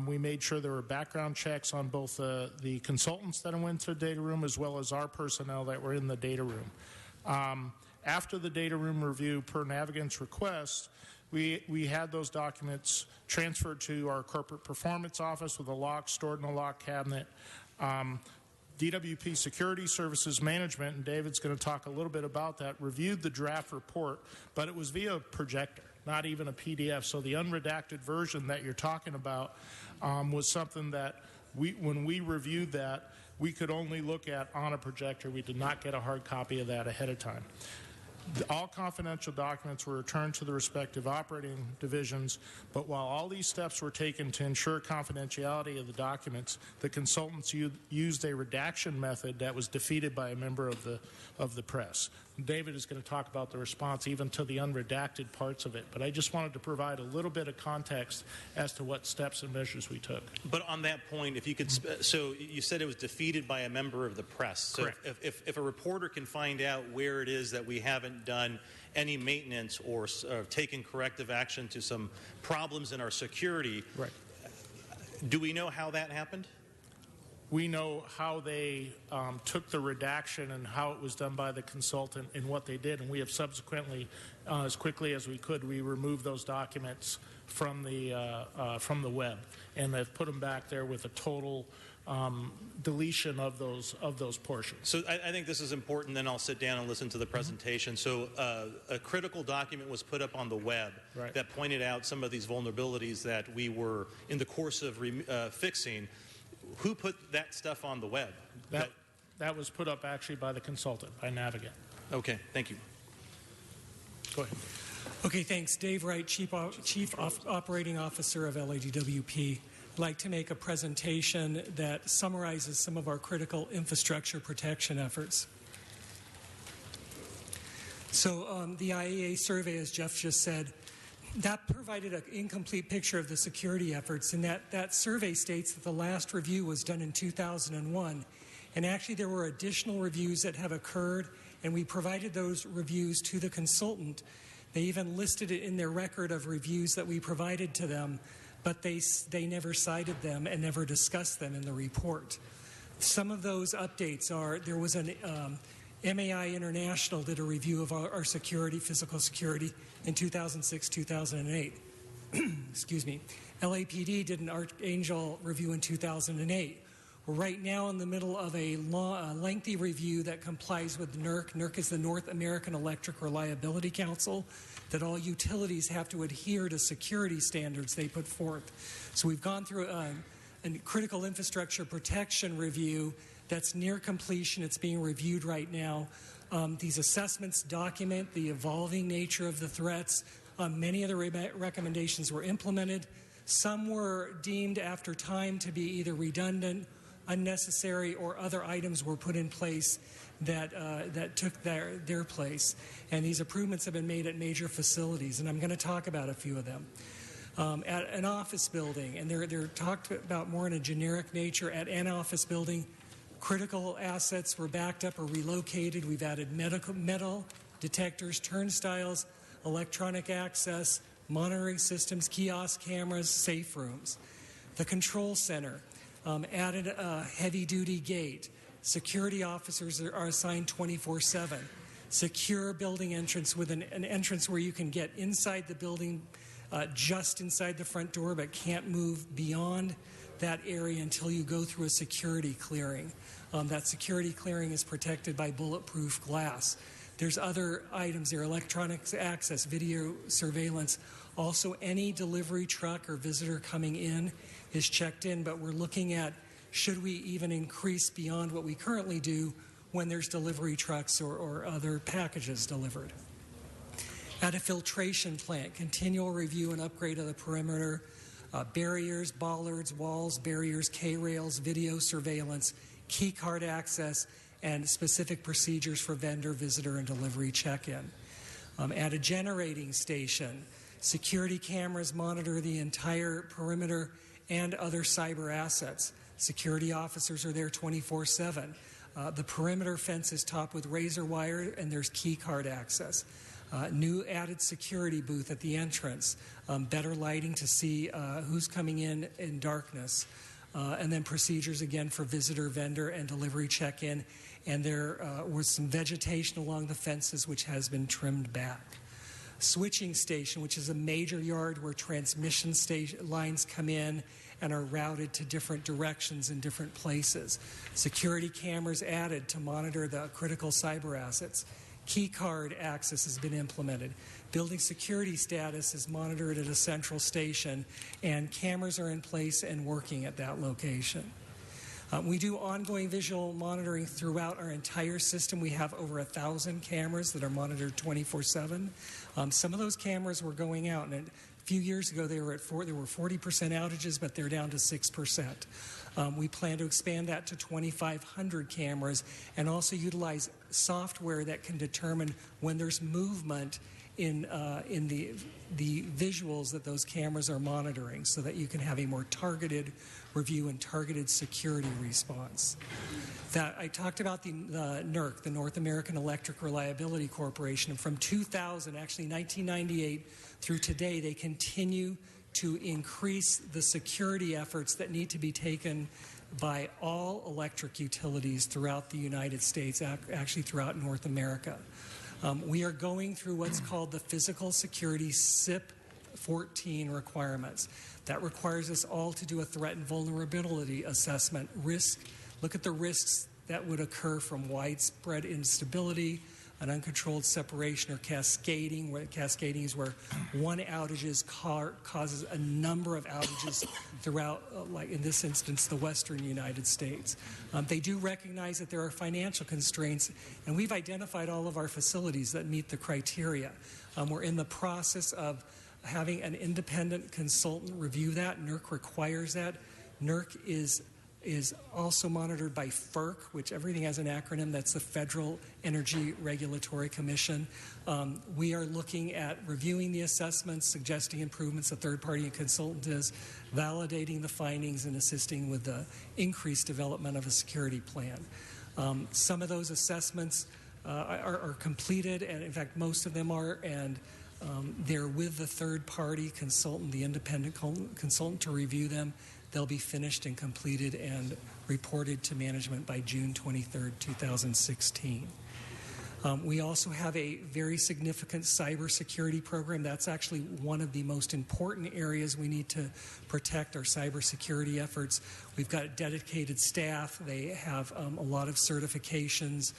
We made sure there were background checks on both the consultants that went to the data room as well as our personnel that were in the data room. After the data room review, per Navigant's request, we had those documents transferred to our corporate performance office with a lock stored in a lock cabinet. DWP Security Services Management, and David's going to talk a little bit about that, reviewed the draft report, but it was via projector, not even a PDF. So the unredacted version that you're talking about was something that when we reviewed that, we could only look at on a projector. We did not get a hard copy of that ahead of time. All confidential documents were returned to the respective operating divisions, but while all these steps were taken to ensure confidentiality of the documents, the consultants used a redaction method that was defeated by a member of the press. David is going to talk about the response even to the unredacted parts of it, but I just wanted to provide a little bit of context as to what steps and measures we took. But on that point, if you could, so you said it was defeated by a member of the press. So Correct. If a reporter can find out where it is that we haven't done any maintenance or taken corrective action to some problems in our security, right. Do we know how that happened? We know how they took the redaction and how it was done by the consultant and what they did, and we have subsequently, as quickly as we could, we removed those documents from the web, and have put them back there with a total deletion of those portions. So I think this is important. Then I'll sit down and listen to the presentation. So a critical document was put up on the web Right. that pointed out some of these vulnerabilities that we were in the course of fixing. Who put that stuff on the web? That was put up actually by the consultant, by Navigant. Okay, thank you. Go ahead. Okay, thanks. Dave Wright, Chief Operating Officer of LADWP. I'd like to make a presentation that summarizes some of our critical infrastructure protection efforts. So the IAA survey, as Jeff just said, that provided an incomplete picture of the security efforts, and that survey states that the last review was done in 2001. And actually there were additional reviews that have occurred, and we provided those reviews to the consultant. They even listed it in their record of reviews that we provided to them, but they never cited them and never discussed them in the report. Some of those updates are, there was an MAI International did a review of our security, physical security, in 2006-2008. Excuse me. LAPD did an Archangel review in 2008. We're right now in the middle of a lengthy review that complies with NERC. NERC is the North American Electric Reliability Council, that all utilities have to adhere to security standards they put forth. So we've gone through a critical infrastructure protection review that's near completion. It's being reviewed right now. These assessments document the evolving nature of the threats. Many of the recommendations were implemented. Some were deemed after time to be either redundant, unnecessary, or other items were put in place that took their place. And these improvements have been made at major facilities, and I'm going to talk about a few of them. At an office building, and they're talked about more in a generic nature. At an office building, critical assets were backed up or relocated. We've added metal detectors, turnstiles, electronic access, monitoring systems, kiosk cameras, safe rooms. The control center added a heavy-duty gate. Security officers are assigned 24/7. Secure building entrance with an entrance where you can get inside the building, just inside the front door, but can't move beyond that area until you go through a security clearing. That security clearing is protected by bulletproof glass. There's other items there, electronic access, video surveillance. Also, any delivery truck or visitor coming in is checked in, but we're looking at, should we even increase beyond what we currently do when there's delivery trucks or other packages delivered. At a filtration plant, continual review and upgrade of the perimeter, barriers, bollards, walls, barriers, K-rails, video surveillance, key card access, and specific procedures for vendor, visitor, and delivery check-in. At a generating station, security cameras monitor the entire perimeter and other cyber assets. Security officers are there 24/7. The perimeter fence is topped with razor wire, and there's key card access. New added security booth at the entrance, better lighting to see who's coming in darkness, and then procedures again for visitor, vendor, and delivery check-in. And there was some vegetation along the fences which has been trimmed back. Switching station, which is a major yard where transmission lines come in and are routed to different directions in different places. Security cameras added to monitor the critical cyber assets. Key card access has been implemented. Building security status is monitored at a central station, and cameras are in place and working at that location. We do ongoing visual monitoring throughout our entire system. We have over 1,000 cameras that are monitored 24/7. Some of those cameras were going out, and a few years ago there were 40% outages, but they're down to 6%. We plan to expand that to 2,500 cameras and also utilize software that can determine when there's movement in the visuals that those cameras are monitoring, so that you can have a more targeted review and targeted security response. That I talked about the NERC, the North American Electric Reliability Corporation. From 2000, actually 1998 through today, they continue to increase the security efforts that need to be taken by all electric utilities throughout the United States, actually throughout North America. We are going through what's called the Physical Security SIP 14 requirements. That requires us all to do a threat and vulnerability assessment. Look at the risks that would occur from widespread instability, an uncontrolled separation, or cascading. Where cascading is where one outage causes a number of outages throughout, like in this instance, the western United States. They do recognize that there are financial constraints, and we've identified all of our facilities that meet the criteria. We're in the process of having an independent consultant review that. NERC requires that. NERC is also monitored by FERC, which everything has an acronym. That's the Federal Energy Regulatory Commission. We are looking at reviewing the assessments, suggesting improvements. A third-party consultant is validating the findings and assisting with the increased development of a security plan. Some of those assessments are completed, and in fact, most of them are, and they're with the third-party consultant, the independent consultant, to review them. They'll be finished and completed and reported to management by June 23rd, 2016. We also have a very significant cybersecurity program. That's actually one of the most important areas we need to protect our cybersecurity efforts. We've got dedicated staff. They have a lot of certifications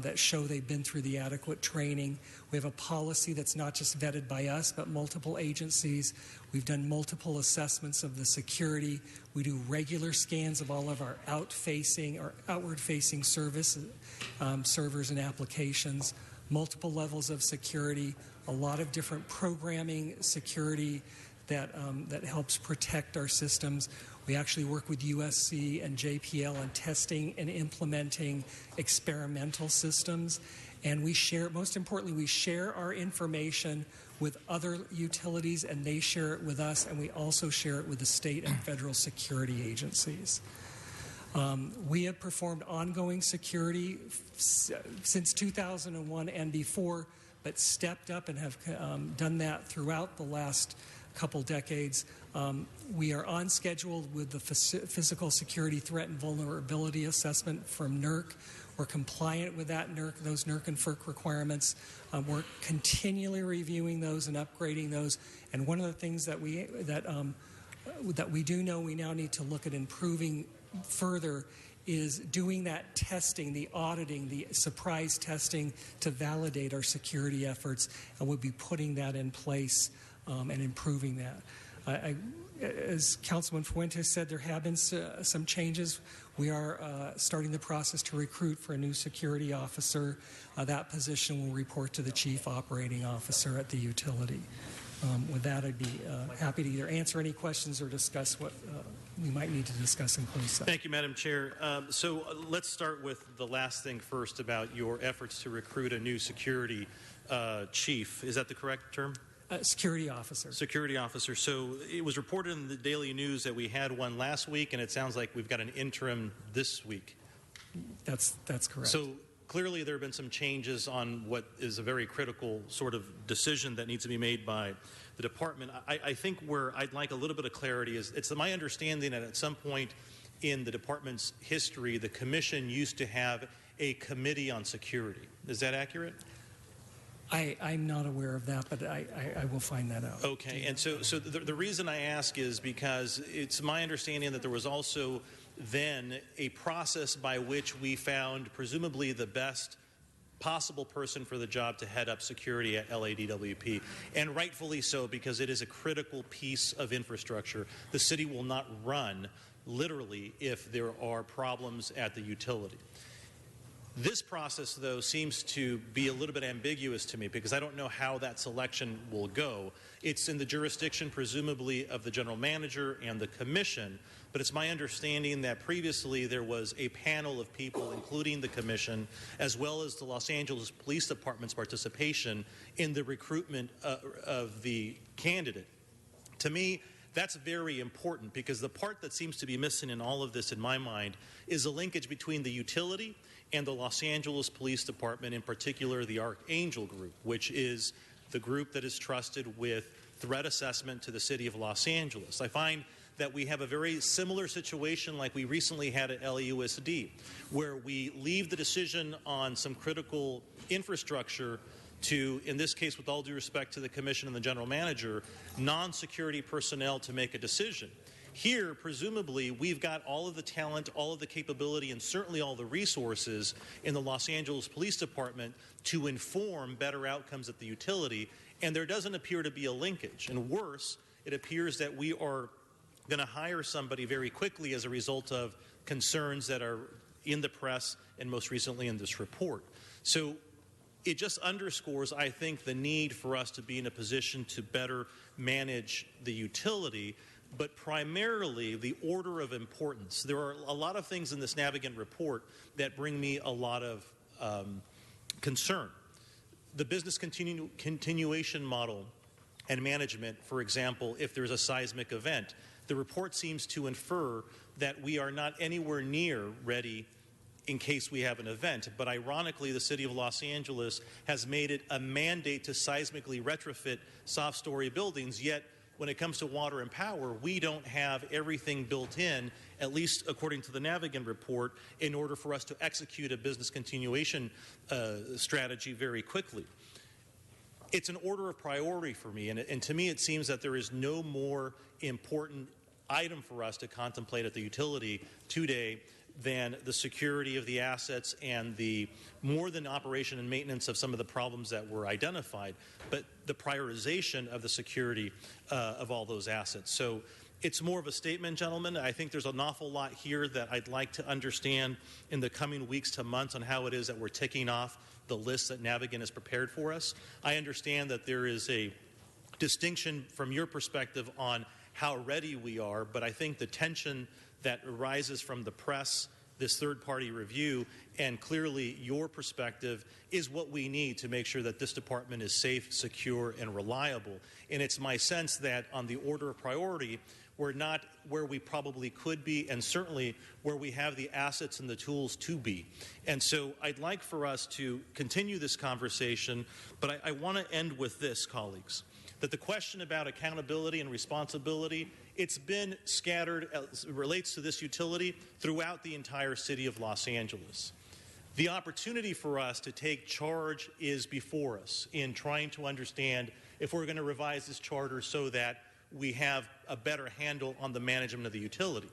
that show they've been through the adequate training. We have a policy that's not just vetted by us, but multiple agencies. We've done multiple assessments of the security. We do regular scans of all of our outward-facing servers and applications, multiple levels of security, a lot of different programming security that helps protect our systems. We actually work with USC and JPL on testing and implementing experimental systems. And we share, most importantly, we share our information with other utilities, and they share it with us, and we also share it with the state and federal security agencies. We have performed ongoing security since 2001 and before, but stepped up and have done that throughout the last couple decades. We are on schedule with the Physical Security Threat and Vulnerability Assessment from NERC. We're compliant with those NERC and FERC requirements. We're continually reviewing those and upgrading those. And one of the things that we do know we now need to look at improving further is doing that testing, the auditing, the surprise testing to validate our security efforts, and we'll be putting that in place and improving that. As Councilman Fuentes said, there have been some changes. We are starting the process to recruit for a new security officer. That position will report to the chief operating officer at the utility. With that, I'd be happy to either answer any questions or discuss what we might need to discuss in closed session. Thank you, Madam Chair. So let's start with the last thing first about your efforts to recruit a new security chief. Is that the correct term? Security officer. Security officer. So it was reported in the Daily News that we had one last week, and it sounds like we've got an interim this week. That's correct. So clearly there have been some changes on what is a very critical sort of decision that needs to be made by the department. I think where I'd like a little bit of clarity is it's my understanding that at some point in the department's history, the commission used to have a committee on security. Is that accurate? I'm not aware of that, but I will find that out. Okay, and so the reason I ask is because it's my understanding that there was also then a process by which we found presumably the best possible person for the job to head up security at LADWP, and rightfully so, because it is a critical piece of infrastructure. The city will not run, literally, if there are problems at the utility. This process, though, seems to be a little bit ambiguous to me because I don't know how that selection will go. It's in the jurisdiction, presumably, of the general manager and the commission, but it's my understanding that previously there was a panel of people, including the commission, as well as the Los Angeles Police Department's participation in the recruitment of the candidate. To me, that's very important because the part that seems to be missing in all of this, in my mind, is a linkage between the utility and the Los Angeles Police Department, in particular the Archangel Group, which is the group that is trusted with threat assessment to the city of Los Angeles. I find that we have a very similar situation like we recently had at LAUSD, where we leave the decision on some critical infrastructure to, in this case, with all due respect to the commission and the general manager, non-security personnel to make a decision. Here, presumably, we've got all of the talent, all of the capability, and certainly all the resources in the Los Angeles Police Department to inform better outcomes at the utility, and there doesn't appear to be a linkage. And worse, it appears that we are going to hire somebody very quickly as a result of concerns that are in the press and most recently in this report. So it just underscores, I think, the need for us to be in a position to better manage the utility, but primarily the order of importance. There are a lot of things in this Navigant report that bring me a lot of concern. The business continuation model and management, for example, if there's a seismic event, the report seems to infer that we are not anywhere near ready in case we have an event. But ironically, the city of Los Angeles has made it a mandate to seismically retrofit soft-story buildings, yet when it comes to water and power, we don't have everything built in, at least according to the Navigant report, in order for us to execute a business continuation strategy very quickly. It's an order of priority for me, and to me it seems that there is no more important item for us to contemplate at the utility today than the security of the assets and the more than operation and maintenance of some of the problems that were identified, but the prioritization of the security of all those assets. So it's more of a statement, gentlemen. I think there's an awful lot here that I'd like to understand in the coming weeks to months on how it is that we're ticking off the list that Navigant has prepared for us. I understand that there is a distinction from your perspective on how ready we are, but I think the tension that arises from the press, this third-party review, and clearly your perspective is what we need to make sure that this department is safe, secure, and reliable. And it's my sense that on the order of priority, we're not where we probably could be, and certainly where we have the assets and the tools to be. And so I'd like for us to continue this conversation, but I want to end with this, colleagues, that the question about accountability and responsibility, it's been scattered as it relates to this utility throughout the entire city of Los Angeles. The opportunity for us to take charge is before us in trying to understand if we're going to revise this charter so that we have a better handle on the management of the utility.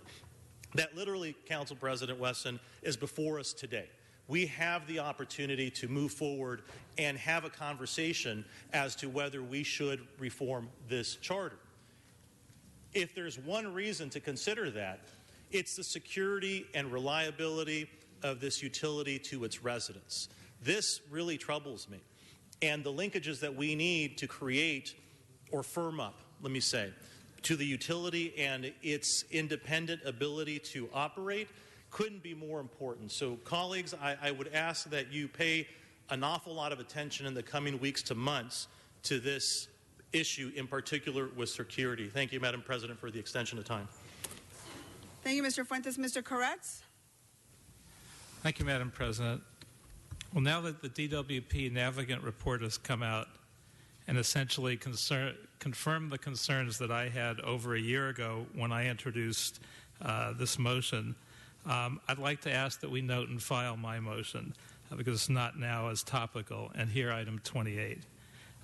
That literally, Council President Wesson, is before us today. We have the opportunity to move forward and have a conversation as to whether we should reform this charter. If there's one reason to consider that, it's the security and reliability of this utility to its residents. This really troubles me. And the linkages that we need to create or firm up, let me say, to the utility and its independent ability to operate couldn't be more important. So, colleagues, I would ask that you pay an awful lot of attention in the coming weeks to months to this issue, in particular with security. Thank you, Madam President, for the extension of time. Thank you, Mr. Fuentes. Mr. Koretz? Thank you, Madam President. Well, now that the DWP Navigant report has come out and essentially confirmed the concerns that I had over a year ago when I introduced this motion, I'd like to ask that we note and file my motion because it's not now as topical, and here item 28.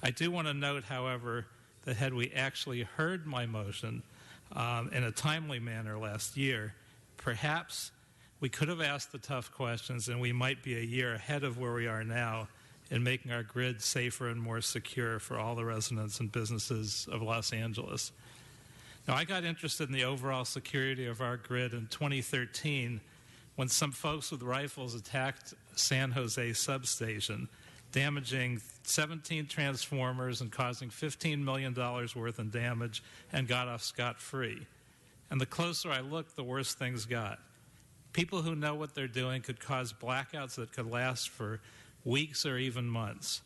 I do want to note, however, that had we actually heard my motion in a timely manner last year, perhaps we could have asked the tough questions and we might be a year ahead of where we are now in making our grid safer and more secure for all the residents and businesses of Los Angeles. Now, I got interested in the overall security of our grid in 2013 when some folks with rifles attacked San Jose substation, damaging 17 transformers and causing $15 million worth in damage, and got off scot-free. And the closer I looked, the worse things got. People who know what they're doing could cause blackouts that could last for weeks or even months,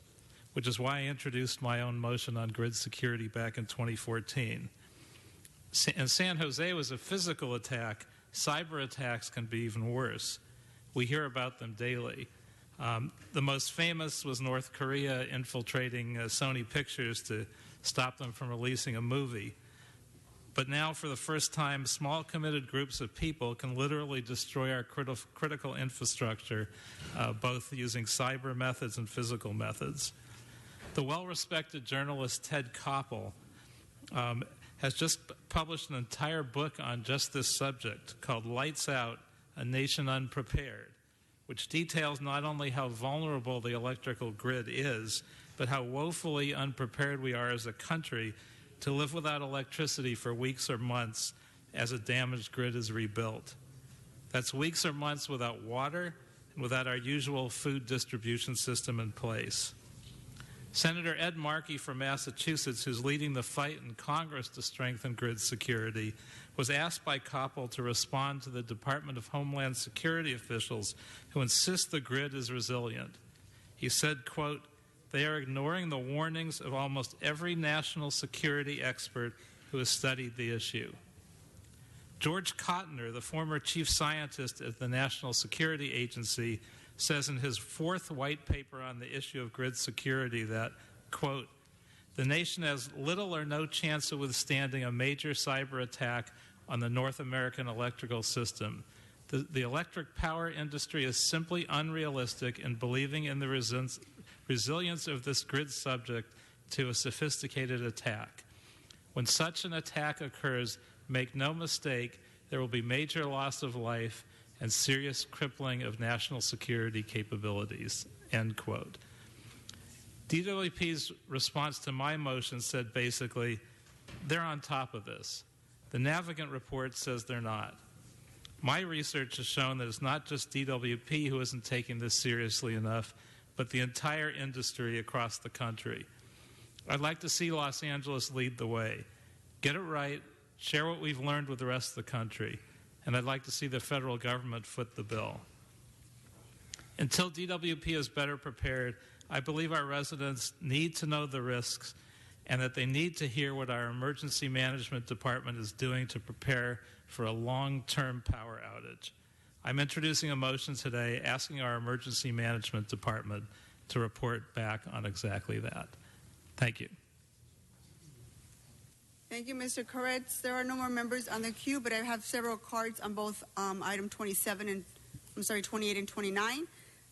which is why I introduced my own motion on grid security back in 2014. And San Jose was a physical attack. Cyber attacks can be even worse. We hear about them daily. The most famous was North Korea infiltrating Sony Pictures to stop them from releasing a movie. But now, for the first time, small committed groups of people can literally destroy our critical infrastructure, both using cyber methods and physical methods. The well-respected journalist Ted Koppel has just published an entire book on just this subject called Lights Out, A Nation Unprepared, which details not only how vulnerable the electrical grid is, but how woefully unprepared we are as a country to live without electricity for weeks or months as a damaged grid is rebuilt. That's weeks or months without water and without our usual food distribution system in place. Senator Ed Markey from Massachusetts, who's leading the fight in Congress to strengthen grid security, was asked by Koppel to respond to the Department of Homeland Security officials who insist the grid is resilient. He said, quote, "They are ignoring the warnings of almost every national security expert who has studied the issue." George Kottner, the former chief scientist at the National Security Agency, says in his fourth white paper on the issue of grid security that, quote, "The nation has little or no chance of withstanding a major cyber attack on the North American electrical system. The electric power industry is simply unrealistic in believing in the resilience of this grid subject to a sophisticated attack. When such an attack occurs, make no mistake, there will be major loss of life and serious crippling of national security capabilities," end quote. DWP's response to my motion said basically, they're on top of this. The Navigant report says they're not. My research has shown that it's not just DWP who isn't taking this seriously enough, but the entire industry across the country. I'd like to see Los Angeles lead the way. Get it right, share what we've learned with the rest of the country, and I'd like to see the federal government foot the bill. Until DWP is better prepared, I believe our residents need to know the risks and that they need to hear what our emergency management department is doing to prepare for a long-term power outage. I'm introducing a motion today asking our emergency management department to report back on exactly that. Thank you. Thank you, Mr. Koretz. There are no more members on the queue, but I have several cards on both item 28 and 29.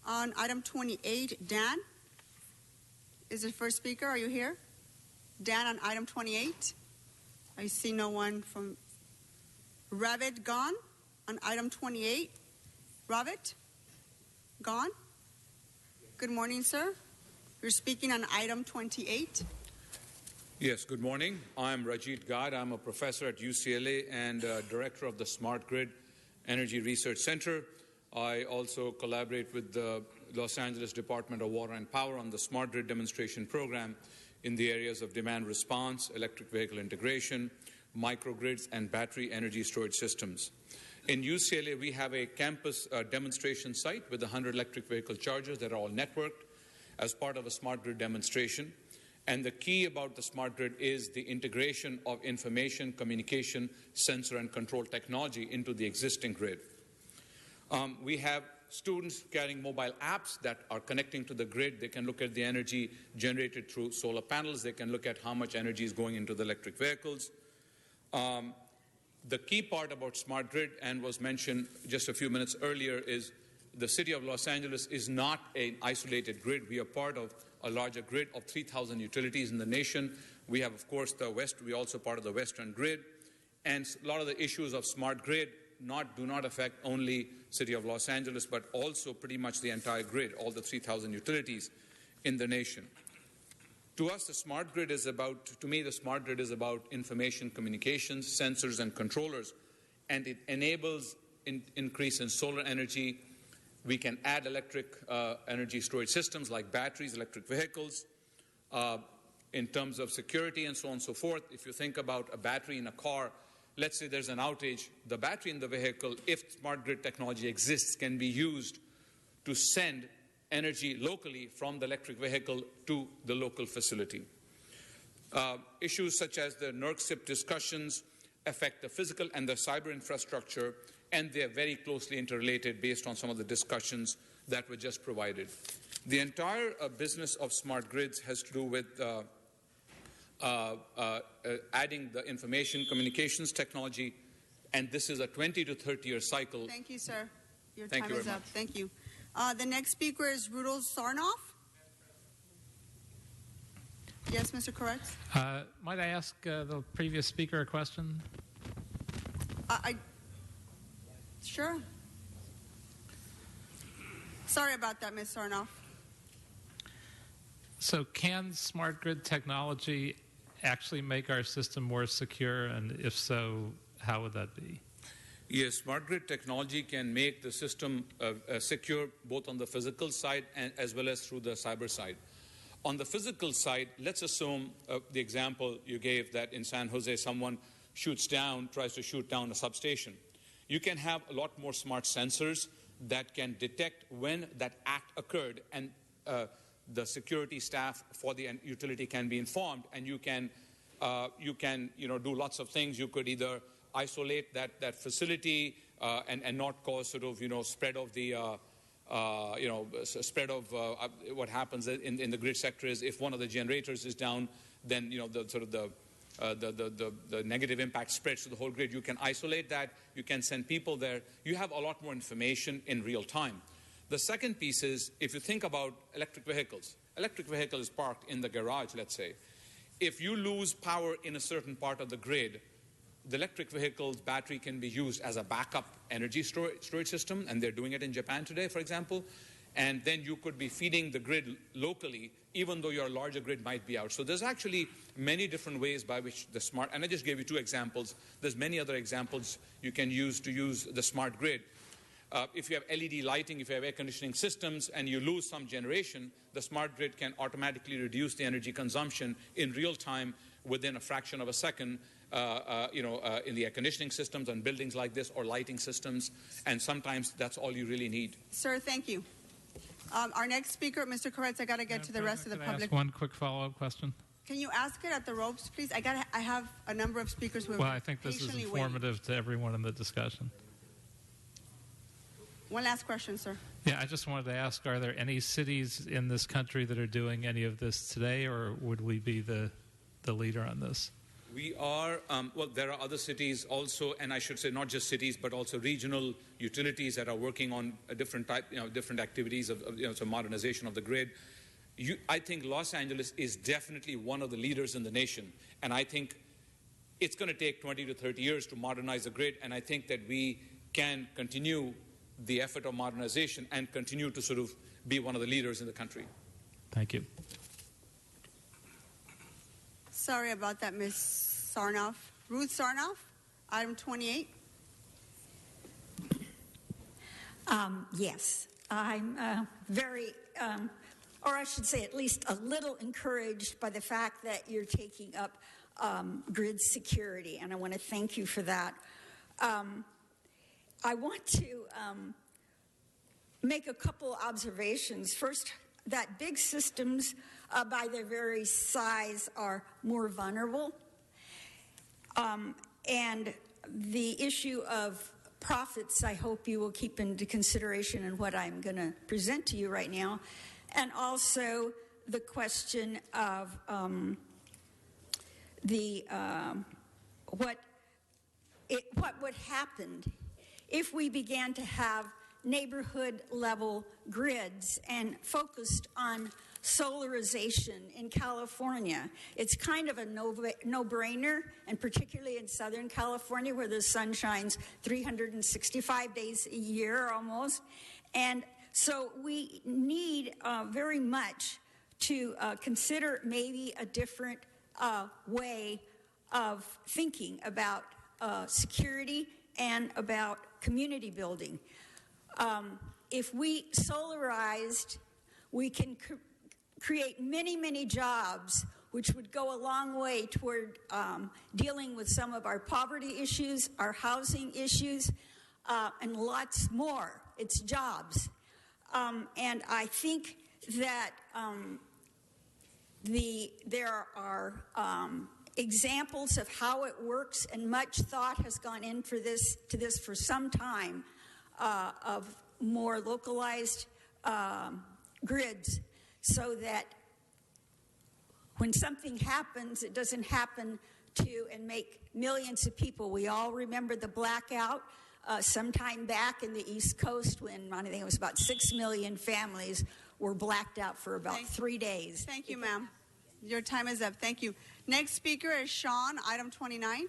On item 28, Dan is the first speaker. Are you here? Dan on item 28. I see no one from Ravid gone on item 28. Ravid? Gone? Good morning, sir. You're speaking on item 28. Yes, good morning. I'm Rajit Gad. I'm a professor at UCLA and director of the Smart Grid Energy Research Center. I also collaborate with the Los Angeles Department of Water and Power on the Smart Grid demonstration program in the areas of demand response, electric vehicle integration, microgrids, and battery energy storage systems. In UCLA, we have a campus demonstration site with 100 electric vehicle chargers that are all networked as part of a smart grid demonstration. And the key about the smart grid is the integration of information, communication, sensor, and control technology into the existing grid. We have students carrying mobile apps that are connecting to the grid. They can look at the energy generated through solar panels. They can look at how much energy is going into the electric vehicles. The key part about smart grid, and was mentioned just a few minutes earlier, is the city of Los Angeles is not an isolated grid. We are part of a larger grid of 3,000 utilities in the nation. We have, of course, the West. We are also part of the Western grid. And a lot of the issues of smart grid do not affect only city of Los Angeles, but also pretty much the entire grid, all the 3,000 utilities in the nation. To us, the smart grid is about, to me, the smart grid is about information, communications, sensors, and controllers. And it enables increase in solar energy. We can add electric energy storage systems like batteries, electric vehicles, in terms of security and so on and so forth. If you think about a battery in a car, let's say there's an outage, the battery in the vehicle, if smart grid technology exists, can be used to send energy locally from the electric vehicle to the local facility. Issues such as the NERC-CIP discussions affect the physical and the cyber infrastructure, and they are very closely interrelated based on some of the discussions that were just provided. The entire business of smart grids has to do with adding the information communications technology, and this is a 20 to 30-year cycle. Thank you, sir. Your Thank time you is very up. much. Thank you. The next speaker is Rudolf Sarnoff. Yes, Mr. Koretz? Might I ask the previous speaker a question? Sure. Sorry about that, Ms. Sarnoff. So can smart grid technology actually make our system more secure, and if so, how would that be? Yes, smart grid technology can make the system secure both on the physical side and as well as through the cyber side. On the physical side, let's assume the example you gave that in San Jose someone tries to shoot down a substation. You can have a lot more smart sensors that can detect when that act occurred, and the security staff for the utility can be informed, and you can do lots of things. You could either isolate that facility and not cause spread of the what happens in the grid sector is if one of the generators is down, then the negative impact spreads to the whole grid. You can isolate that. You can send people there. You have a lot more information in real time. The second piece is, if you think about electric vehicles. Electric vehicle is parked in the garage, let's say. If you lose power in a certain part of the grid, the electric vehicle's battery can be used as a backup energy storage system, and they're doing it in Japan today, for example. And then you could be feeding the grid locally, even though your larger grid might be out. So there's actually many different ways by which the smart, and I just gave you 2 examples. There's many other examples you can use to use the smart grid. If you have LED lighting, if you have air conditioning systems, and you lose some generation, the smart grid can automatically reduce the energy consumption in real time within a fraction of a second, in the air conditioning systems on buildings like this or lighting systems, and sometimes that's all you really need. Sir, thank you. Our next speaker, Mr. Koretz, I got to get to the rest of the public. Ask one quick follow-up question. Can you ask it at the ropes, please? I have a number of speakers who are Well, I think this is patiently informative to everyone in the discussion. One last question, sir. Yeah, I just wanted to ask, are there any cities in this country that are doing any of this today, or would we be the leader on this? We are, well, there are other cities also, and I should say not just cities, but also regional utilities that are working on a different type, different activities of so modernization of the grid. I think Los Angeles is definitely one of the leaders in the nation, and I think it's going to take 20 to 30 years to modernize the grid, and I think that we can continue the effort of modernization and continue to sort of be one of the leaders in the country. Thank you. Sorry about that, Ms. Sarnoff. Ruth Sarnoff, item 28. Yes, I'm very, or I should say at least a little encouraged by the fact that you're taking up grid security, and I want to thank you for that. I want to make a couple observations. First, that big systems by their very size are more vulnerable. And the issue of profits, I hope you will keep into consideration in what I'm going to present to you right now. And also the question of what would happen if we began to have neighborhood level grids and focused on solarization in California. It's kind of a no-brainer, and particularly in Southern California where the sun shines 365 days a year almost. And so we need very much to consider maybe a different way of thinking about security and about community building. If we solarized, we can create many, many jobs, which would go a long way toward dealing with some of our poverty issues, our housing issues, and lots more. It's jobs. And I think that there are examples of how it works, and much thought has gone into this for some time, of more localized grids, so that when something happens, it doesn't happen to and make millions of people. We all remember the blackout sometime back in the East Coast when I think it was about 6 million families were blacked out for about 3 days. Thank you, ma'am. Your time is up. Thank you. Next speaker is Sean, item 29.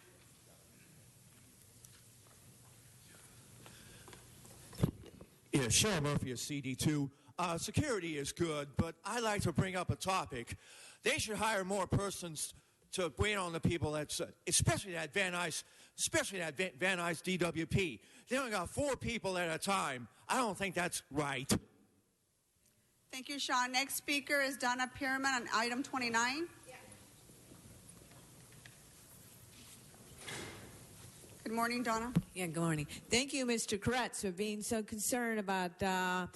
Yeah, Sean Murphy of CD2. Security is good, but I like to bring up a topic. They should hire more persons to wait on the people that's, especially that Van Nuys DWP. They only got 4 people at a time. I don't think that's right. Thank you, Sean. Next speaker is Donna Pierman on item 29. Good morning, Donna. Yeah, good morning. Thank you, Mr. Kretz, for being so concerned about the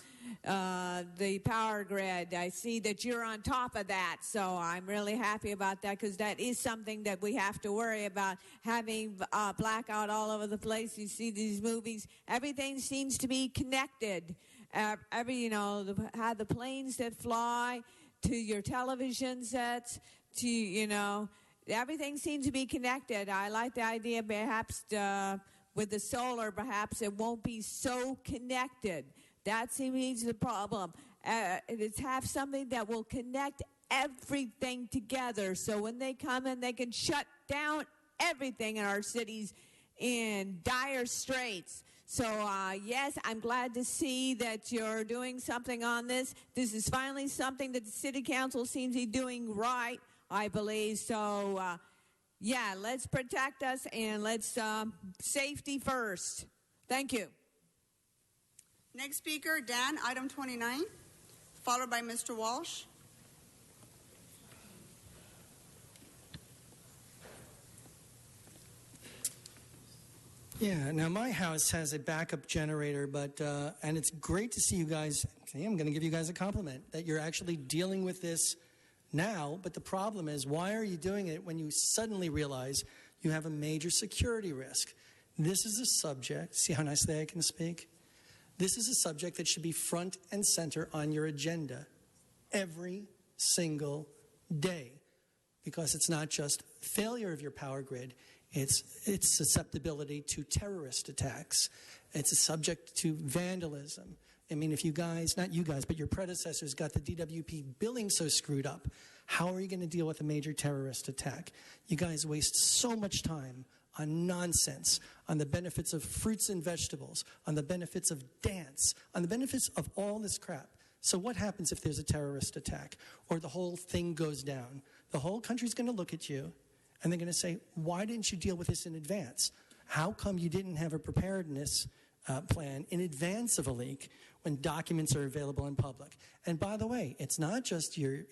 power grid. I see that you're on top of that, so I'm really happy about that, because that is something that we have to worry about, having blackout all over the place. You see these movies, everything seems to be connected. How the planes that fly, to your television sets, to, everything seems to be connected. I like the idea perhaps with the solar, perhaps it won't be so connected. That seems the problem. It's have something that will connect everything together, so when they come in, they can shut down everything in our cities in dire straits. So, yes, I'm glad to see that you're doing something on this. This is finally something that the City Council seems to be doing right, I believe. So, yeah, let's protect us and let's safety first. Thank you. Next speaker, Dan, item 29, followed by Mr. Walsh. Yeah, now my house has a backup generator, but and it's great to see you guys. I'm going to give you guys a compliment that you're actually dealing with this now, but the problem is, why are you doing it when you suddenly realize you have a major security risk? This is a subject, see how nicely I can speak? This is a subject that should be front and center on your agenda every single day, because it's not just failure of your power grid, it's susceptibility to terrorist attacks. It's a subject to vandalism. I mean, if you guys, not you guys, but your predecessors got the DWP billing so screwed up, how are you going to deal with a major terrorist attack? You guys waste so much time on nonsense, on the benefits of fruits and vegetables, on the benefits of dance, on the benefits of all this crap. So what happens if there's a terrorist attack or the whole thing goes down? The whole country's going to look at you, and they're going to say, why didn't you deal with this in advance? How come you didn't have a preparedness plan in advance of a leak when documents are available in public? And by the way, it's not just your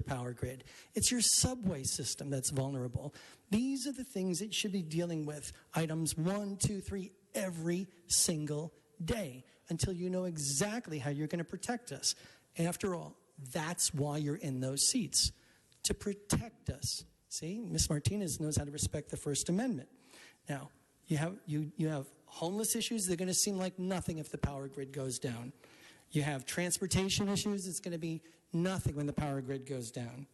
power grid. It's your subway system that's vulnerable. These are the things that you should be dealing with, items 1, 2, 3, every single day until you know exactly how you're going to protect us. After all, that's why you're in those seats, to protect us. See, Ms. Martinez knows how to respect the First Amendment. Now, you have homeless issues. They're going to seem like nothing if the power grid goes down. You have transportation issues. It's going to be nothing when the power grid goes down.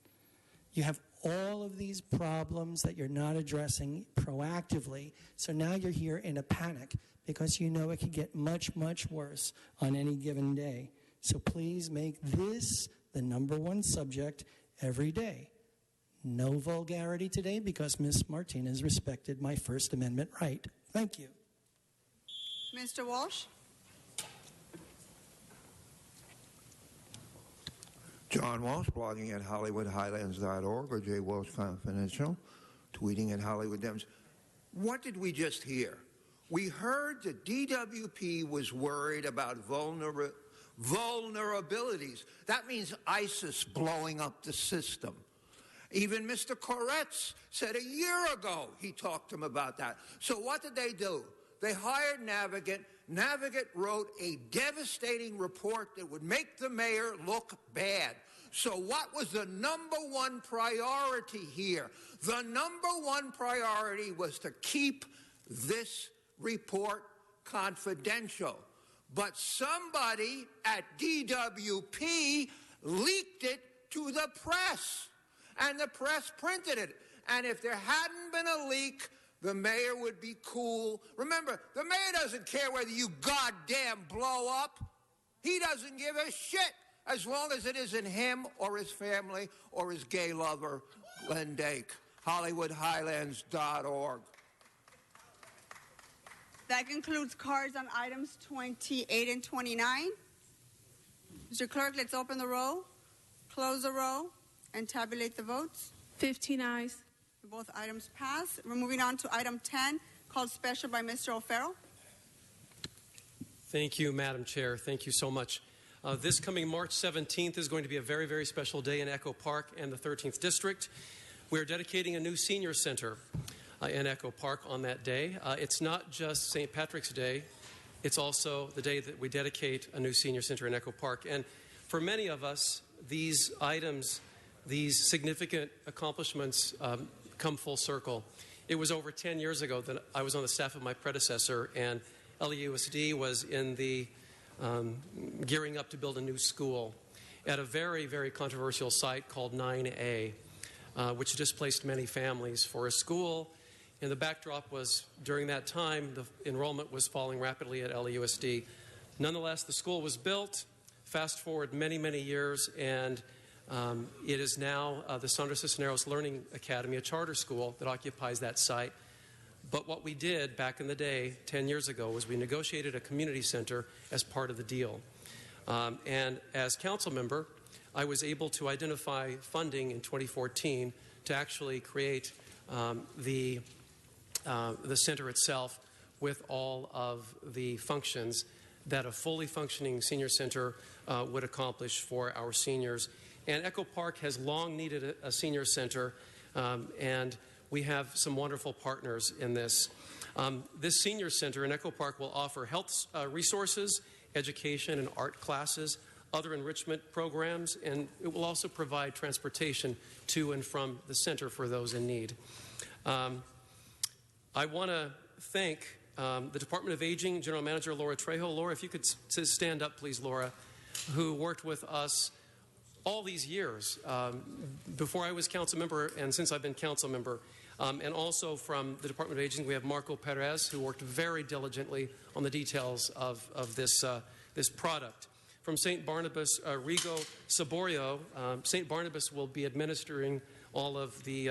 You have all of these problems that you're not addressing proactively. So now you're here in a panic because you know it could get much, much worse on any given day. So please make this the #1 subject every day. No vulgarity today because Ms. Martinez respected my First Amendment right. Thank you. Mr. Walsh? John Walsh, blogging at HollywoodHighlands.org or J. Walsh Confidential, tweeting at Hollywood Dems. What did we just hear? We heard that DWP was worried about vulnerabilities. That means ISIS blowing up the system. Even Mr. Koretz said a year ago he talked to him about that. So what did they do? They hired Navigant. Navigant wrote a devastating report that would make the mayor look bad. So what was the #1 priority here? The #1 priority was to keep this report confidential. But somebody at DWP leaked it to the press. And the press printed it. And if there hadn't been a leak, the mayor would be cool. Remember, the mayor doesn't care whether you goddamn blow up. He doesn't give a shit as long as it isn't him or his family or his gay lover, Glenn Dake. HollywoodHighlands.org. That concludes cards on items 28 and 29. Mr. Clerk, let's open the roll, close the roll, and tabulate the votes. 15 ayes. Both items pass. We're moving on to item 10, called special by Mr. O'Farrell. Thank you, Madam Chair. Thank you so much. This coming March 17th is going to be a very, very special day in Echo Park and the 13th District. We're dedicating a new senior center in Echo Park on that day. It's not just St. Patrick's Day. It's also the day that we dedicate a new senior center in Echo Park. And for many of us, these items, these significant accomplishments come full circle. It was over 10 years ago that I was on the staff of my predecessor, and LAUSD was in the gearing up to build a new school at a very, very controversial site called 9A, which displaced many families for a school. And the backdrop was, during that time, the enrollment was falling rapidly at LAUSD. Nonetheless, the school was built. Fast forward many, many years, and it is now the Sandra Cisneros Learning Academy, a charter school that occupies that site. But what we did back in the day, 10 years ago, was we negotiated a community center as part of the deal. And as council member, I was able to identify funding in 2014 to actually create the center itself with all of the functions that a fully functioning senior center would accomplish for our seniors. And Echo Park has long needed a senior center, and we have some wonderful partners in this. This senior center in Echo Park will offer health resources, education and art classes, other enrichment programs, and it will also provide transportation to and from the center for those in need. I want to thank the Department of Aging, General Manager Laura Trejo. Laura, if you could stand up, please, Laura, who worked with us all these years, before I was council member and since I've been council member. And also from the Department of Aging, we have Marco Perez, who worked very diligently on the details of this product. From St. Barnabas, Rigo Saborio. St. Barnabas will be administering all of the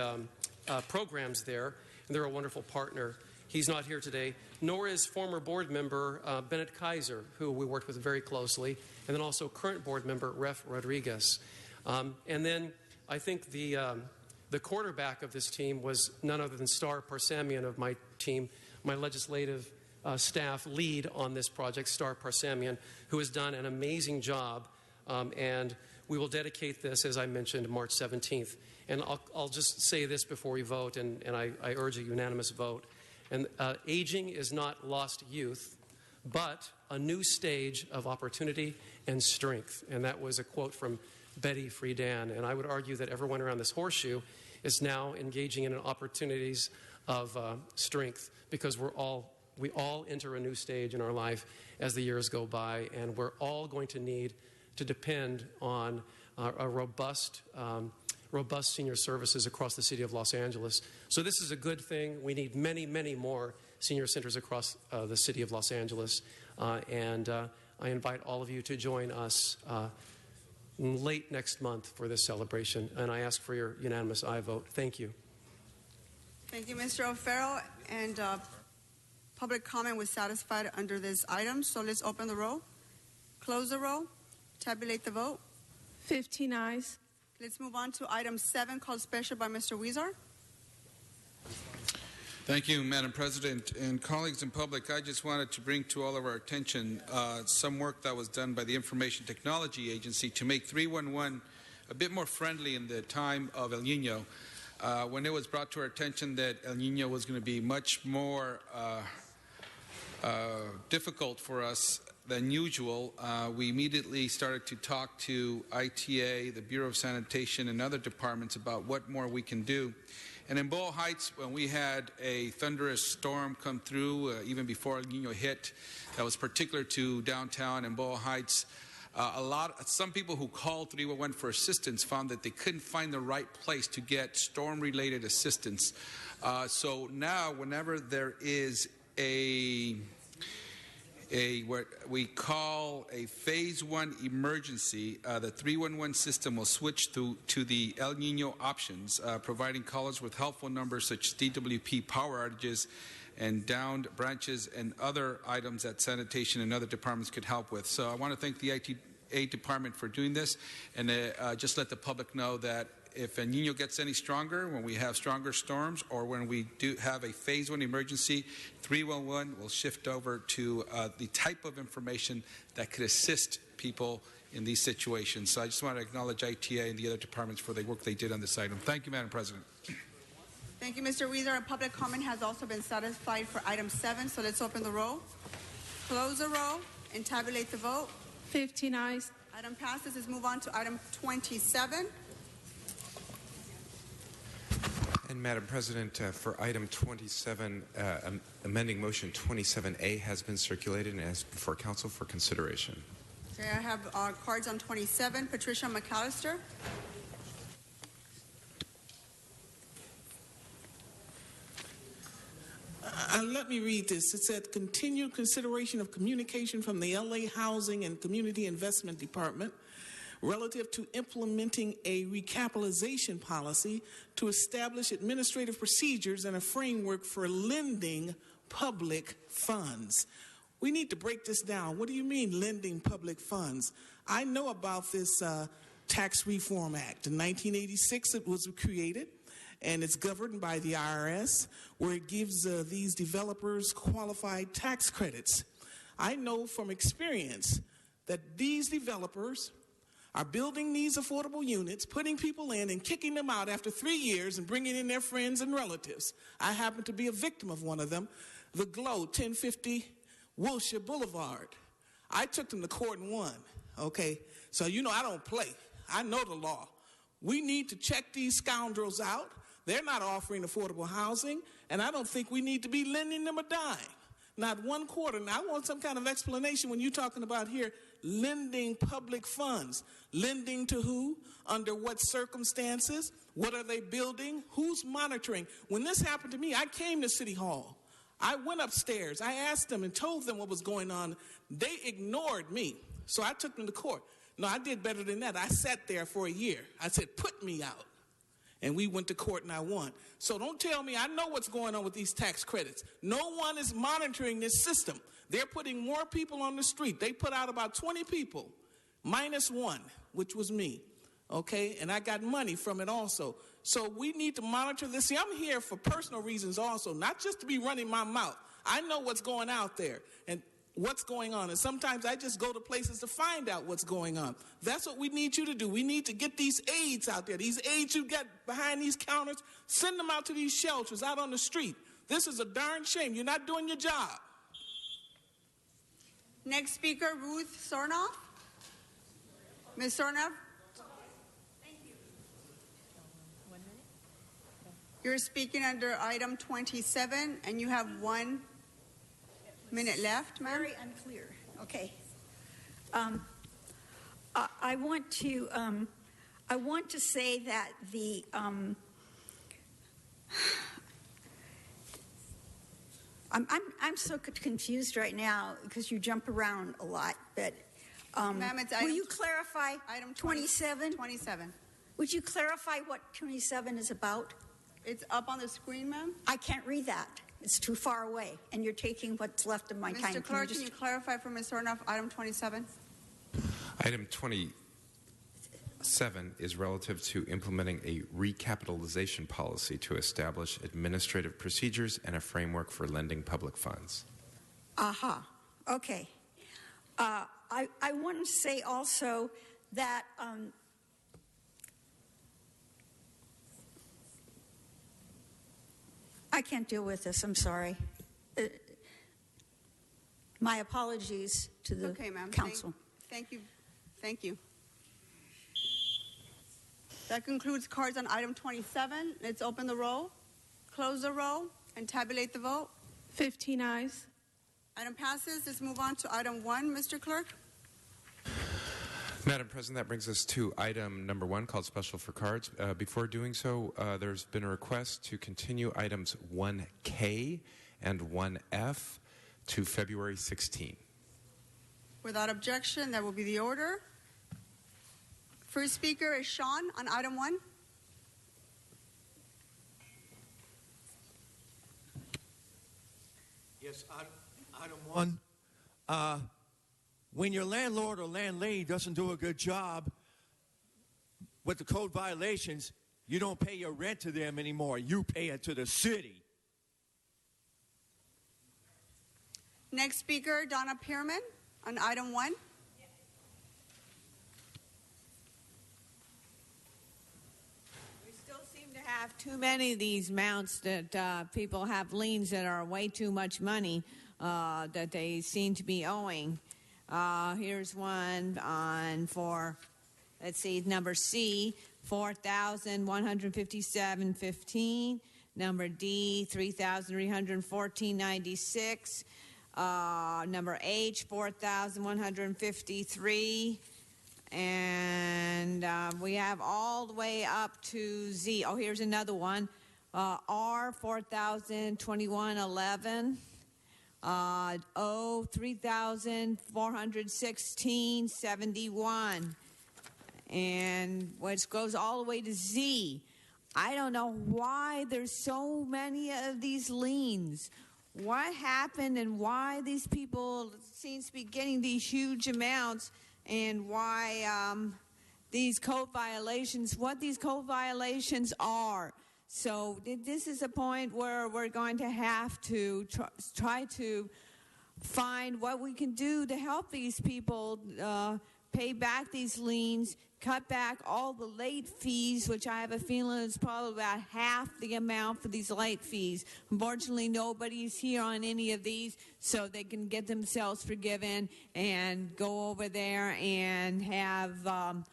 programs there, and they're a wonderful partner. He's not here today, nor is former board member Bennett Kaiser, who we worked with very closely, and then also current board member Ref Rodriguez. And then I think the quarterback of this team was none other than Star Parsamian of my team, my legislative staff lead on this project, Star Parsamian, who has done an amazing job. And we will dedicate this, as I mentioned, March 17th. And I'll just say this before we vote, and I urge a unanimous vote. And aging is not lost youth, but a new stage of opportunity and strength. And that was a quote from Betty Friedan. And I would argue that everyone around this horseshoe is now engaging in opportunities of strength, because we all enter a new stage in our life as the years go by, and we're all going to need to depend on a robust senior services across the city of Los Angeles. So this is a good thing. We need many, many more senior centers across the city of Los Angeles. And I invite all of you to join us late next month for this celebration. And I ask for your unanimous aye vote. Thank you. Thank you, Mr. O'Farrell. And public comment was satisfied under this item. So let's open the roll, close the roll, tabulate the vote. 15 ayes. Let's move on to item 7, called special by Mr. Huizar. Thank you, Madam President. And colleagues in public, I just wanted to bring to all of our attention some work that was done by the Information Technology Agency to make 311 a bit more friendly in the time of El Nino. When it was brought to our attention that El Nino was going to be much more difficult for us than usual, we immediately started to talk to ITA, the Bureau of Sanitation, and other departments about what more we can do. And in Boyle Heights, when we had a thunderous storm come through, even before El Nino hit, that was particular to downtown and Boyle Heights, some people who called 311 for assistance found that they couldn't find the right place to get storm-related assistance. So now, whenever there is what we call a phase 1 emergency, the 311 system will switch to the El Nino options, providing callers with helpful numbers such as DWP power outages and downed branches and other items that sanitation and other departments could help with. So I want to thank the ITA department for doing this, and just let the public know that if El Nino gets any stronger, when we have stronger storms, or when we do have a phase 1 emergency, 311 will shift over to the type of information that could assist people in these situations. So I just want to acknowledge ITA and the other departments for the work they did on this item. Thank you, Madam President. Thank you, Mr. Huizar. And public comment has also been satisfied for item 7. So let's open the roll, close the roll, and tabulate the vote. 15 ayes. Item passes. Let's move on to item 27. And Madam President, for item 27, amending motion 27A has been circulated and asked before council for consideration. Okay, I have cards on 27. Patricia McAllister. Let me read this. It said, continued consideration of communication from the LA Housing and Community Investment Department relative to implementing a recapitalization policy to establish administrative procedures and a framework for lending public funds. We need to break this down. What do you mean, lending public funds? I know about this Tax Reform Act. In 1986, it was created, and it's governed by the IRS, where it gives these developers qualified tax credits. I know from experience that these developers are building these affordable units, putting people in and kicking them out after 3 years and bringing in their friends and relatives. I happen to be a victim of one of them, the GLOW, 1050 Wilshire Boulevard. I took them to court and won, okay? So you know I don't play. I know the law. We need to check these scoundrels out. They're not offering affordable housing, and I don't think we need to be lending them a dime. Not 1 quarter. Now, I want some kind of explanation when you're talking about here lending public funds. Lending to who? Under what circumstances? What are they building? Who's monitoring? When this happened to me, I came to City Hall. I went upstairs. I asked them and told them what was going on. They ignored me. So I took them to court. No, I did better than that. I sat there for a year. I said, put me out. And we went to court and I won. So don't tell me, I know what's going on with these tax credits. No one is monitoring this system. They're putting more people on the street. They put out about 20 people, minus 1, which was me. okay? And I got money from it also. So we need to monitor this. See, I'm here for personal reasons also, not just to be running my mouth. I know what's going out there and what's going on. And sometimes I just go to places to find out what's going on. That's what we need you to do. We need to get these aides out there. These aides you got behind these counters, send them out to these shelters, out on the street. This is a darn shame. You're not doing your job. Next speaker, Ruth Sornoff. Ms. Sornoff. You're speaking under item 27, and you have 1 minute left, ma'am. Very unclear. Okay. I want to say that the I'm so confused right now because you jump around a lot. But ma'am, it's will you clarify item 27? 27. Would you clarify what 27 is about? It's up on the screen, ma'am. I can't read that. It's too far away, and you're taking what's left of my time. Mr. Clerk, can you clarify for Ms. Sornoff item 27? Item 27 is relative to implementing a recapitalization policy to establish administrative procedures and a framework for lending public funds. Aha. Okay. I want to say also that I can't deal with this. I'm sorry. My apologies to the council. Thank you. Thank you. That concludes cards on item 27. Let's open the roll, close the roll, and tabulate the vote. 15 ayes. Item passes. Let's move on to item 1, Mr. Clerk. Madam President, that brings us to item number 1, called Special for Cards. Before doing so, there's been a request to continue items 1K and 1F to February 16. Without objection, that will be the order. First speaker is Sean on item 1. Yes, item 1. When your landlord or landlady doesn't do a good job with the code violations, you don't pay your rent to them anymore. You pay it to the city. Next speaker, Donna Pearman on item 1. We still seem to have too many of these amounts that people have liens that are way too much money that they seem to be owing. Here's one for, let's see, number C, $4,157.15. Number D, $3,314.96. Number H, $4,153. And we have all the way up to Z. Oh, here's another one. R, $4,021.11. O, $3,416.71. And which goes all the way to Z. I don't know why there's so many of these liens. What happened and why these people seem to be getting these huge amounts, and why these code violations, what these code violations are. So this is a point where we're going to have to try to find what we can do to help these people pay back these liens, cut back all the late fees, which I have a feeling is probably about half the amount for these late fees. Unfortunately, nobody's here on any of these, so they can get themselves forgiven and go over there and have them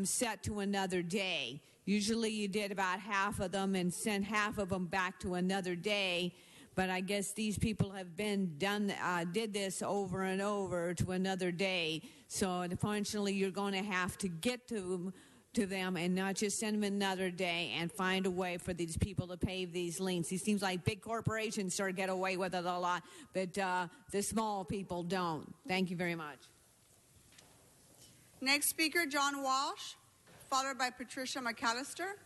set to another day. Usually you did about half of them and sent half of them back to another day. But I guess these people have did this over and over to another day. So unfortunately, you're going to have to get to them and not just send them another day, and find a way for these people to pay these liens. It seems like big corporations sort of get away with it a lot, but the small people don't. Thank you very much. Next speaker, John Walsh, followed by Patricia McAllister.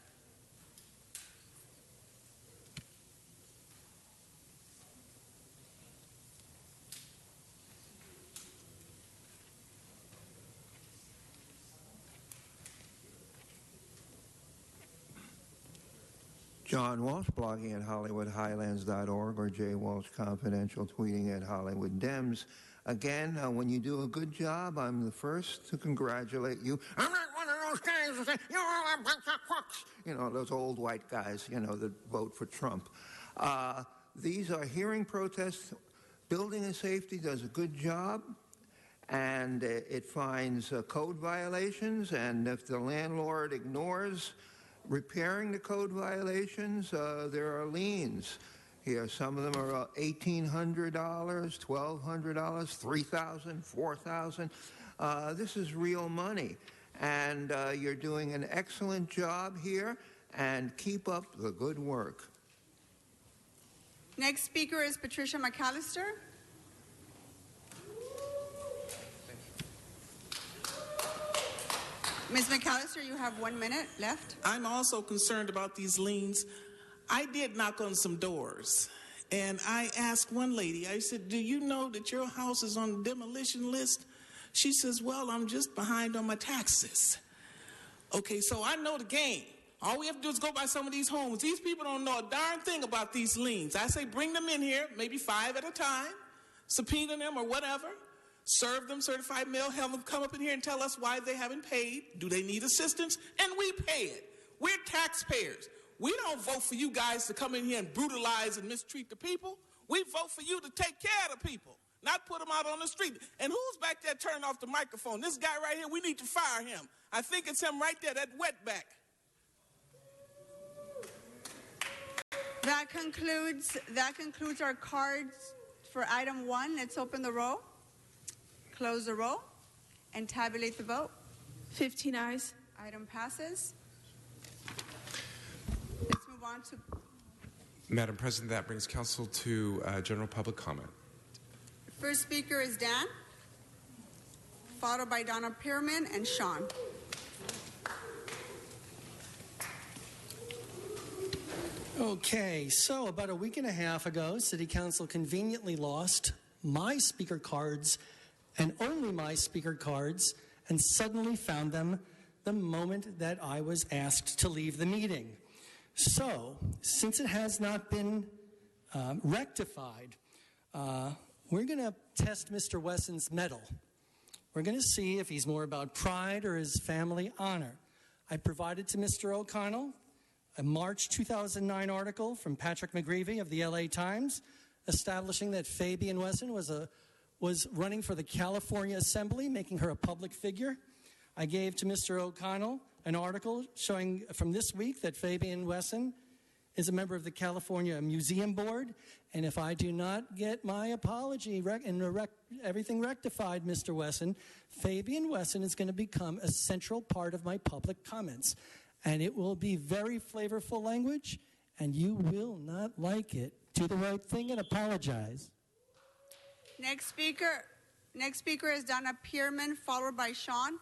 John Walsh, blogging at HollywoodHighlands.org, or Jay Walsh Confidential, tweeting at Hollywood Dems. Again, when you do a good job, I'm the first to congratulate you. I'm not one of those guys who say, you're all a bunch of crooks. You know, those old white guys, you know, that vote for Trump. These are hearing protests. Building and Safety does a good job, and it finds code violations, and if the landlord ignores repairing the code violations, there are liens. Here, some of them are $1,800, $1,200, $3,000, $4,000. This is real money, and you're doing an excellent job here, and keep up the good work. Next speaker is Patricia McAllister. Ms. McAllister, you have 1 minute left. I'm also concerned about these liens. I did knock on some doors, and I asked one lady, I said, do you know that your house is on the demolition list? She says, well, I'm just behind on my taxes. Okay, so I know the game. All we have to do is go by some of these homes. These people don't know a darn thing about these liens. I say bring them in here, maybe 5 at a time, subpoena them or whatever, serve them certified mail, have them come up in here and tell us why they haven't paid. Do they need assistance? And we pay it. We're taxpayers. We don't vote for you guys to come in here and brutalize and mistreat the people. We vote for you to take care of the people, not put them out on the street. And who's back there turning off the microphone? This guy right here, we need to fire him. I think it's him right there, that wetback. That concludes our cards for item 1. Let's open the roll, close the roll, and tabulate the vote. 15 ayes. Item passes. Let's move on to... Madam President, that brings council to general public comment. First speaker is Dan, followed by Donna Pearman and Sean. Okay, so about a week and a half ago, City Council conveniently lost my speaker cards and only my speaker cards, and suddenly found them the moment that I was asked to leave the meeting. So, since it has not been rectified, we're going to test Mr. Wesson's mettle. We're going to see if he's more about pride or his family honor. I provided to Mr. O'Connell a March 2009 article from Patrick McGreevy of the LA Times establishing that Fabian Wesson was running for the California Assembly, making her a public figure. I gave to Mr. O'Connell an article showing from this week that Fabian Wesson is a member of the California Museum Board, and if I do not get my apology and everything rectified, Mr. Wesson, Fabian Wesson is going to become a central part of my public comments. And it will be very flavorful language, and you will not like it. Do the right thing and apologize. Next speaker is Donna Pearman, followed by Sean.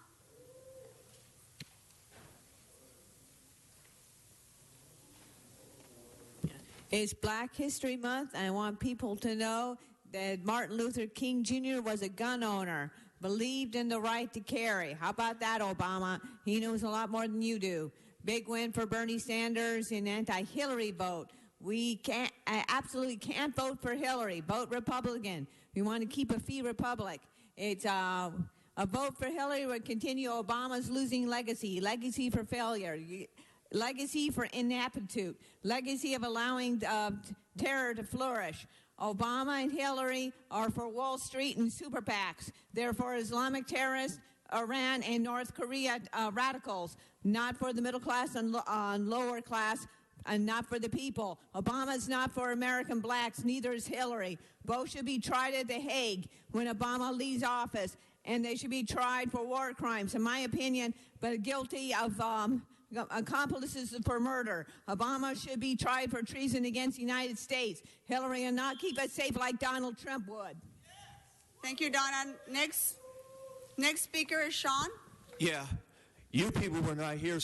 It's Black History Month, and I want people to know that Martin Luther King Jr. was a gun owner, believed in the right to carry. How about that, Obama? He knows a lot more than you do. Big win for Bernie Sanders in anti-Hillary vote. We absolutely can't vote for Hillary. Vote Republican. We want to keep a free republic. It's a vote for Hillary would continue Obama's losing legacy for failure, legacy for inaptitude, legacy of allowing terror to flourish. Obama and Hillary are for Wall Street and super PACs. They're for Islamic terrorists, Iran and North Korea radicals, not for the middle class and lower class, and not for the people. Obama's not for American blacks, neither is Hillary. Both should be tried at The Hague when Obama leaves office, and they should be tried for war crimes, in my opinion, but guilty of accomplices for murder. Obama should be tried for treason against the United States. Hillary will not keep us safe like Donald Trump would. Thank you, Donna. Next speaker is Sean. Yeah, you people were not here.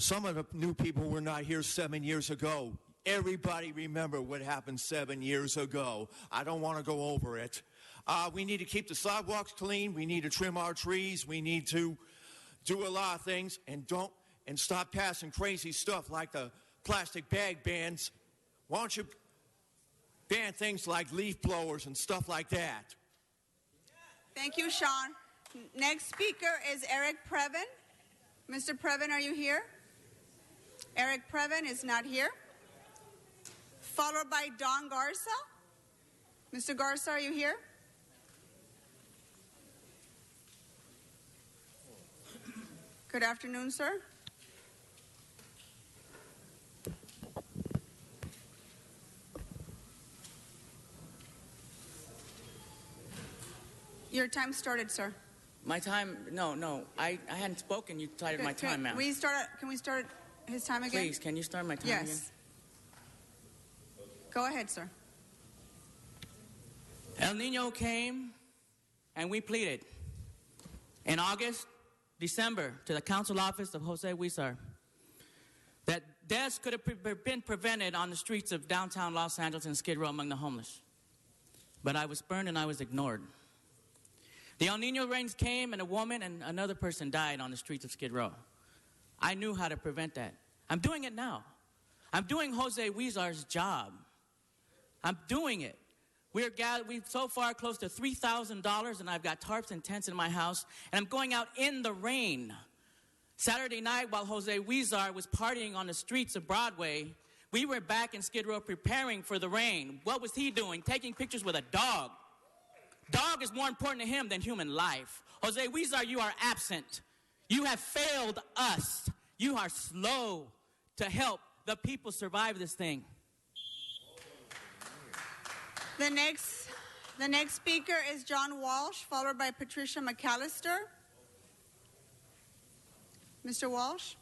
Some of the new people were not here 7 years ago. Everybody remember what happened 7 years ago. I don't want to go over it. We need to keep the sidewalks clean. We need to trim our trees. We need to do a lot of things and stop passing crazy stuff like the plastic bag bans, why don't you ban things like leaf blowers and stuff like that? Thank you, Sean. Next speaker is Eric Previn. Mr. Previn, are you here? Eric Previn is not here. Followed by Don Garza. Mr. Garza, are you here? Good afternoon, sir. Your time started, sir. My time? No. I hadn't spoken. You started my time out. Can we start his time again? Please, can you start my time again? Yes. Go ahead, sir. El Nino came, and we pleaded in August, December, to the council office of Jose Huizar that deaths could have been prevented on the streets of downtown Los Angeles and Skid Row among the homeless. But I was burned and I was ignored. The El Nino rains came, and a woman and another person died on the streets of Skid Row. I knew how to prevent that. I'm doing it now. I'm doing Jose Huizar's job. I'm doing it. We've so far close to $3,000, and I've got tarps and tents in my house, and I'm going out in the rain. Saturday night, while Jose Huizar was partying on the streets of Broadway, we were back in Skid Row preparing for the rain. What was he doing? Taking pictures with a dog. Dog is more important to him than human life. Jose Huizar, you are absent. You have failed us. You are slow to help the people survive this thing. The next speaker is John Walsh, followed by Patricia McAllister. Mr. Walsh.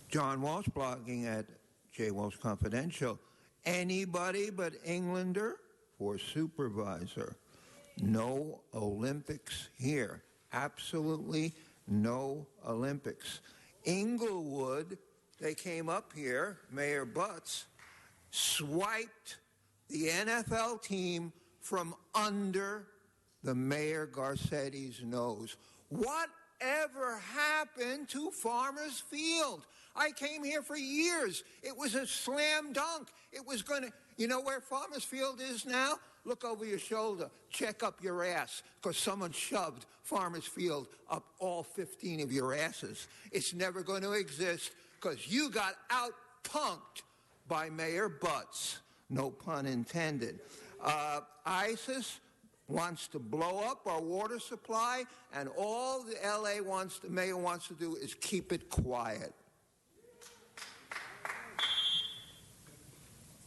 John Walsh, blogging at J. Walsh Confidential. Anybody but Englander for supervisor. No Olympics here. Absolutely no Olympics. Inglewood, they came up here, Mayor Butts, swiped the NFL team from under the Mayor Garcetti's nose. Whatever happened to Farmers Field? I came here for years. It was a slam dunk. It was going to, you know where Farmers Field is now? Look over your shoulder. Check up your ass, because someone shoved Farmers Field up all 15 of your asses. It's never going to exist because you got out-punked by Mayor Butts. No pun intended. ISIS wants to blow up our water supply, and all the mayor wants to do is keep it quiet.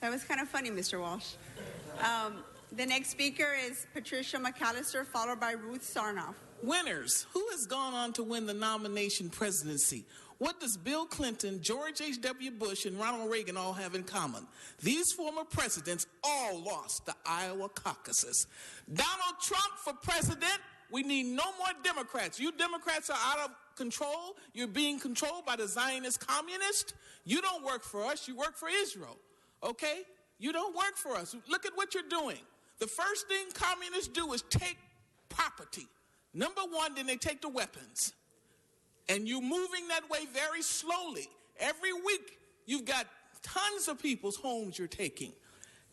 That was kind of funny, Mr. Walsh. The next speaker is Patricia McAllister, followed by Ruth Sarnoff. Winners. Who has gone on to win the nomination presidency? What does Bill Clinton, George H.W. Bush, and Ronald Reagan all have in common? These former presidents all lost the Iowa caucuses. Donald Trump for president. We need no more Democrats. You Democrats are out of control. You're being controlled by the Zionist communists. You don't work for us. You work for Israel. Okay? You don't work for us. Look at what you're doing. The first thing communists do is take property. Number one, then they take the weapons. And you're moving that way very slowly. Every week, you've got tons of people's homes you're taking.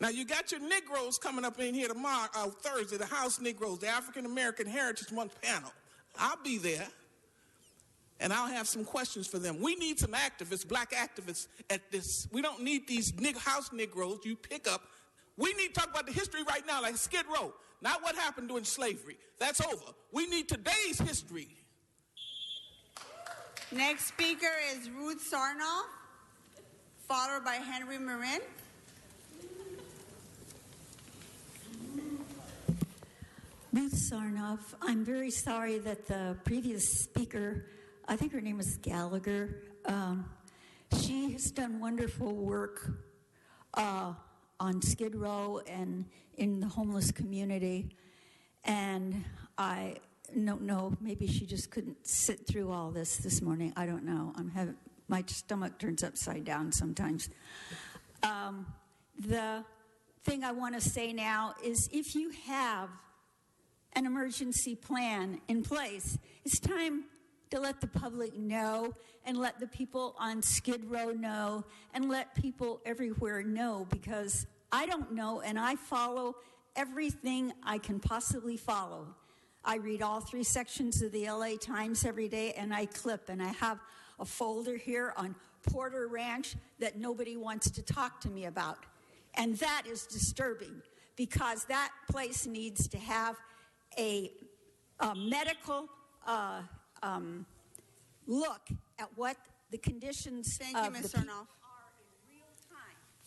Now, you got your Negroes coming up in here tomorrow, Thursday, the House Negroes, the African American Heritage Month panel. I'll be there, and I'll have some questions for them. We need some activists, black activists at this. We don't need these House Negroes you pick up. We need to talk about the history right now, like Skid Row, not what happened during slavery. That's over. We need today's history. Next speaker is Ruth Sarnoff, followed by Henry Marin. Ruth Sarnoff, I'm very sorry that the previous speaker, I think her name was Gallagher, she has done wonderful work on Skid Row and in the homeless community. And I don't know, maybe she just couldn't sit through all this morning. I don't know. My stomach turns upside down sometimes. The thing I want to say now is if you have an emergency plan in place. It's time to let the public know and let the people on Skid Row know and let people everywhere know, because I don't know and I follow everything I can possibly follow. I read all 3 sections of the LA Times every day, and I clip, and I have a folder here on Porter Ranch that nobody wants to talk to me about. And that is disturbing, because that place needs to have a medical look at what the conditions Thank you, Ms. Sarnoff.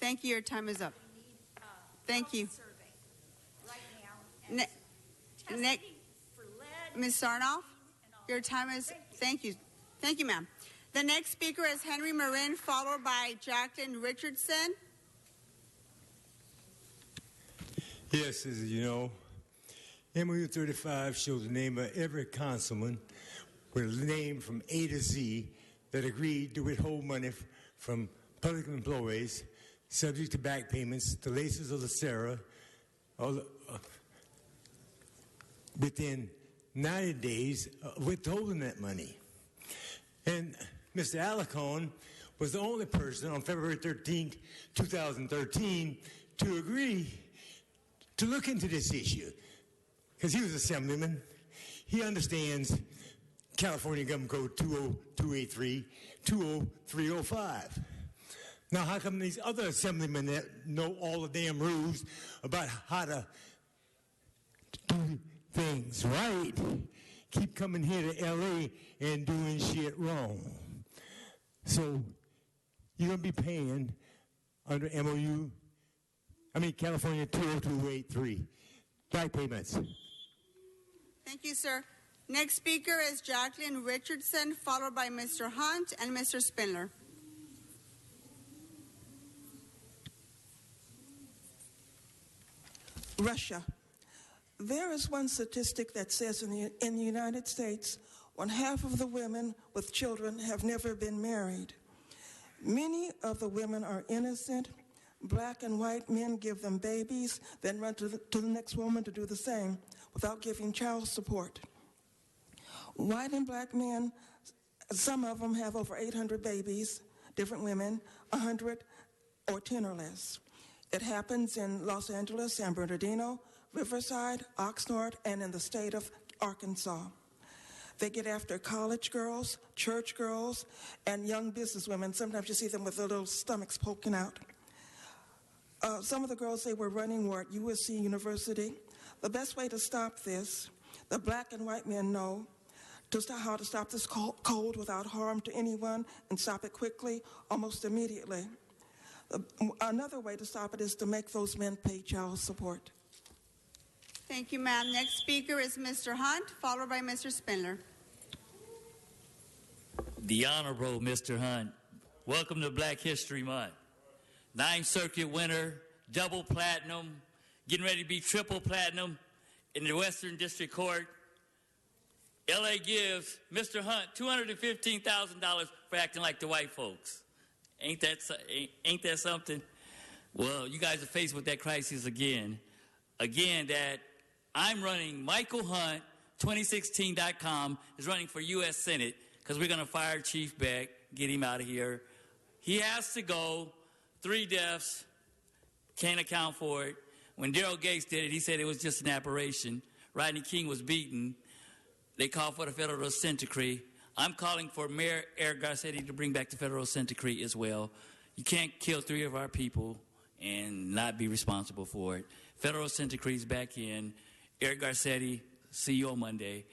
Thank you. Your time is up. Thank you. Ms. Sarnoff, your time is. Thank you. Thank you, ma'am. The next speaker is Henry Marin, followed by Jacqueline Richardson. Yes, as you know, MOU 35 shows the name of every councilman with a name from A to Z that agreed to withhold money from public employees subject to back payments, the laces of the Sarah, within 90 days of withholding that money. And Mr. Alarcon was the only person on February 13, 2013 to agree to look into this issue, because he was assemblyman. He understands California Government Code 20283, 20305. Now, how come these other assemblymen that know all the damn rules about how to do things right keep coming here to L.A. and doing shit wrong? So you're going to be paying under California 20283, back payments. Thank you, sir. Next speaker is Jacqueline Richardson, followed by Mr. Hunt and Mr. Spindler. Russia. There is one statistic that says in the United States, 1/2 of the women with children have never been married. Many of the women are innocent. Black and white men give them babies, then run to the next woman to do the same without giving child support. White and black men, some of them have over 800 babies, different women, 100 or 10 or less. It happens in Los Angeles, San Bernardino, Riverside, Oxnard, and in the state of Arkansas. They get after college girls, church girls, and young businesswomen. Sometimes you see them with their little stomachs poking out. Some of the girls they were running were at USC University. The best way to stop this, the black and white men know how to stop this cold without harm to anyone and stop it quickly, almost immediately. Another way to stop it is to make those men pay child support. Thank you, ma'am. Next speaker is Mr. Hunt, followed by Mr. Spindler. The Honorable Mr. Hunt, welcome to Black History Month. 9th Circuit winner, double platinum, getting ready to be triple platinum in the Western District Court. LA gives Mr. Hunt $215,000 for acting like the white folks. Ain't that something? Well, you guys are faced with that crisis again. That I'm running, Michael Hunt, 2016.com, is running for U.S. Senate because we're going to fire Chief Beck, get him out of here. He has to go. 3 deaths, can't account for it. When Daryl Gates did it, he said it was just an aberration. Rodney King was beaten. They called for the federal consent decree. I'm calling for Mayor Eric Garcetti to bring back the federal consent decree as well. You can't kill 3 of our people and not be responsible for it. Federal consent decree is back in. Eric Garcetti, see you on Monday.